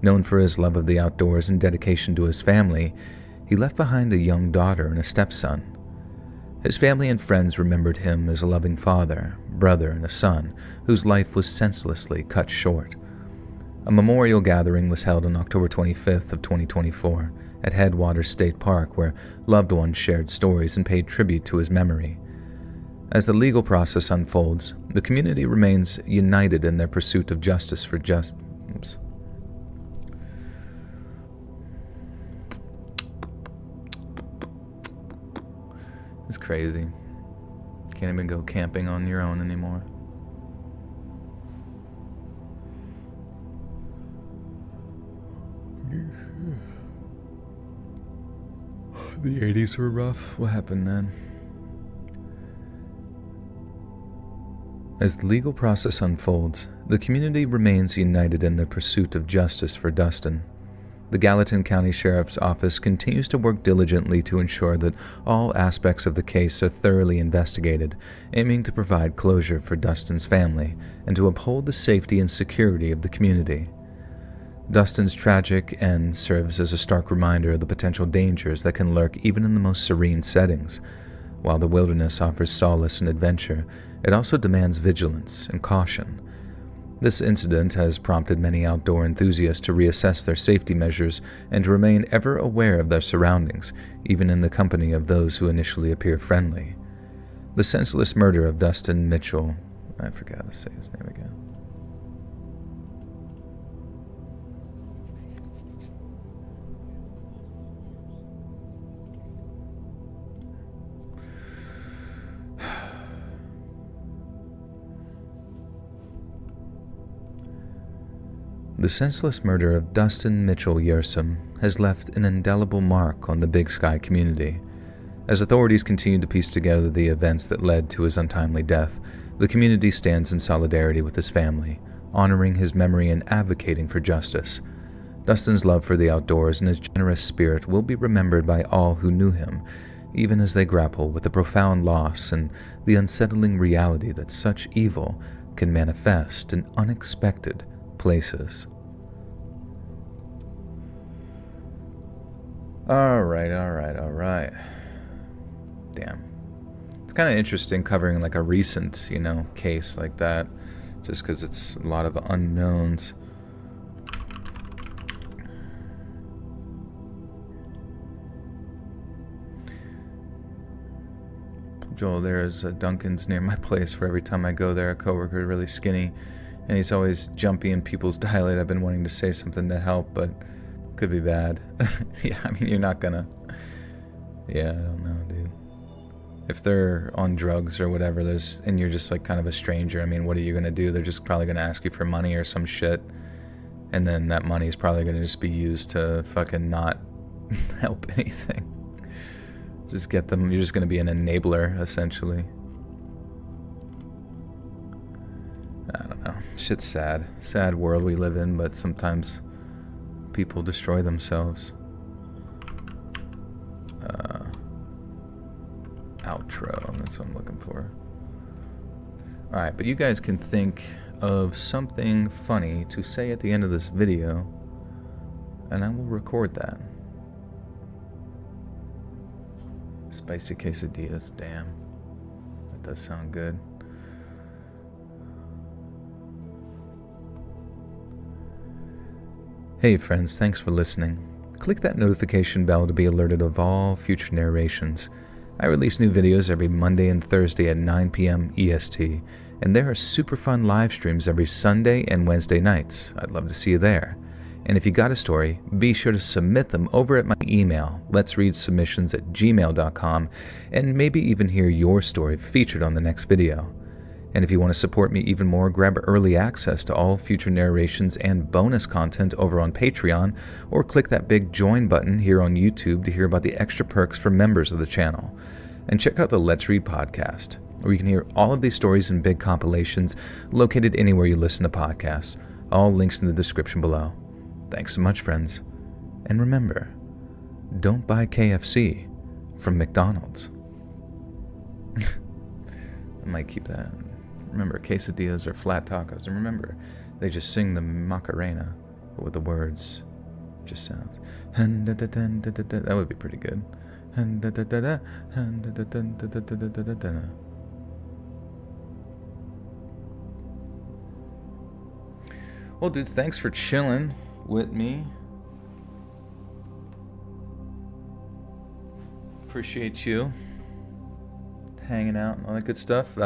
Known for his love of the outdoors and dedication to his family, he left behind a young daughter and a stepson. His family and friends remembered him as a loving father, brother, and a son whose life was senselessly cut short. A memorial gathering was held on October 25th of 2024 at Headwaters State Park, where loved ones shared stories and paid tribute to his memory. As the legal process unfolds, the community remains united in their pursuit of justice for It's crazy. can't even go camping on your own anymore. The 80s were rough. What happened then? As the legal process unfolds, the community remains united in their pursuit of justice for Dustin. The Gallatin County Sheriff's Office continues to work diligently to ensure that all aspects of the case are thoroughly investigated, aiming to provide closure for Dustin's family and to uphold the safety and security of the community. Dustin's tragic end serves as a stark reminder of the potential dangers that can lurk even in the most serene settings. While the wilderness offers solace and adventure, it also demands vigilance and caution. This incident has prompted many outdoor enthusiasts to reassess their safety measures and to remain ever aware of their surroundings, even in the company of those who initially appear friendly. The senseless murder of Dustin Mitchell, I forgot to say his name again. The senseless murder of Dustin Mitchell Yersam has left an indelible mark on the Big Sky community. As authorities continue to piece together the events that led to his untimely death, the community stands in solidarity with his family, honoring his memory and advocating for justice. Dustin's love for the outdoors and his generous spirit will be remembered by all who knew him, even as they grapple with the profound loss and the unsettling reality that such evil can manifest in unexpected places. All right. Damn. It's kind of interesting covering like a recent, case like that, just because it's a lot of unknowns. Joel, there's a Dunkin's near my place where every time I go there, a coworker is really skinny, and he's always jumpy in people's dialect. I've been wanting to say something to help, but could be bad. Yeah, I mean, you're not gonna... Yeah, I don't know, dude. If they're on drugs or whatever, and you're just like kind of a stranger, I mean, what are you gonna do? They're just probably gonna ask you for money or some shit, and then that money is probably gonna just be used to fucking not help anything. Just get them. You're just gonna be an enabler, essentially. I don't know. Shit's sad. Sad world we live in, but sometimes people destroy themselves. Outro, that's what I'm looking for. Alright, but you guys can think of something funny to say at the end of this video, and I will record that. Spicy quesadillas, damn. That does sound good. Hey friends, thanks for listening. Click that notification bell to be alerted of all future narrations. I release new videos every Monday and Thursday at 9 p.m. EST, and there are super fun live streams every Sunday and Wednesday nights. I'd love to see you there. And if you got a story, be sure to submit them over at my email, letsreadsubmissions@gmail.com, and maybe even hear your story featured on the next video. And if you want to support me even more, grab early access to all future narrations and bonus content over on Patreon, or click that big join button here on YouTube to hear about the extra perks for members of the channel. And check out the Let's Read podcast, where you can hear all of these stories in big compilations located anywhere you listen to podcasts. All links in the description below. Thanks so much, friends. And remember, don't buy KFC from McDonald's. I might keep that. Remember, quesadillas are flat tacos. And remember, they just sing the Macarena, but with the words just sounds. That would be pretty good. Well, dudes, thanks for chilling with me. Appreciate you hanging out and all that good stuff.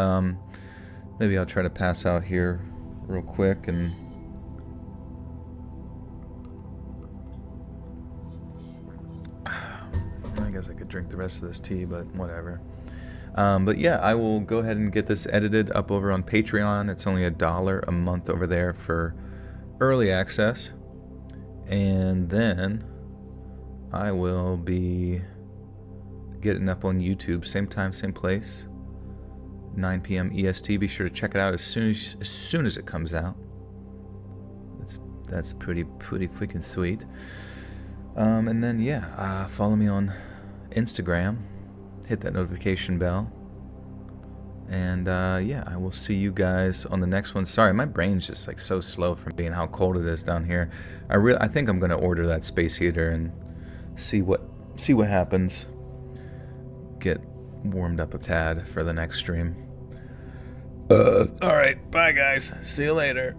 Maybe I'll try to pass out here real quick and I guess I could drink the rest of this tea, but whatever. But yeah, I will go ahead and get this edited up over on Patreon. It's only $1 a month over there for early access. And then I will be getting up on YouTube, same time, same place, 9 p.m. EST. Be sure to check it out as soon as it comes out. That's pretty freaking sweet. And then yeah, follow me on Instagram. Hit that notification bell. And yeah, I will see you guys on the next one. Sorry, my brain's just like so slow from being how cold it is down here. I think I'm gonna order that space heater and see what happens. Get warmed up a tad for the next stream. All right, bye guys. See you later.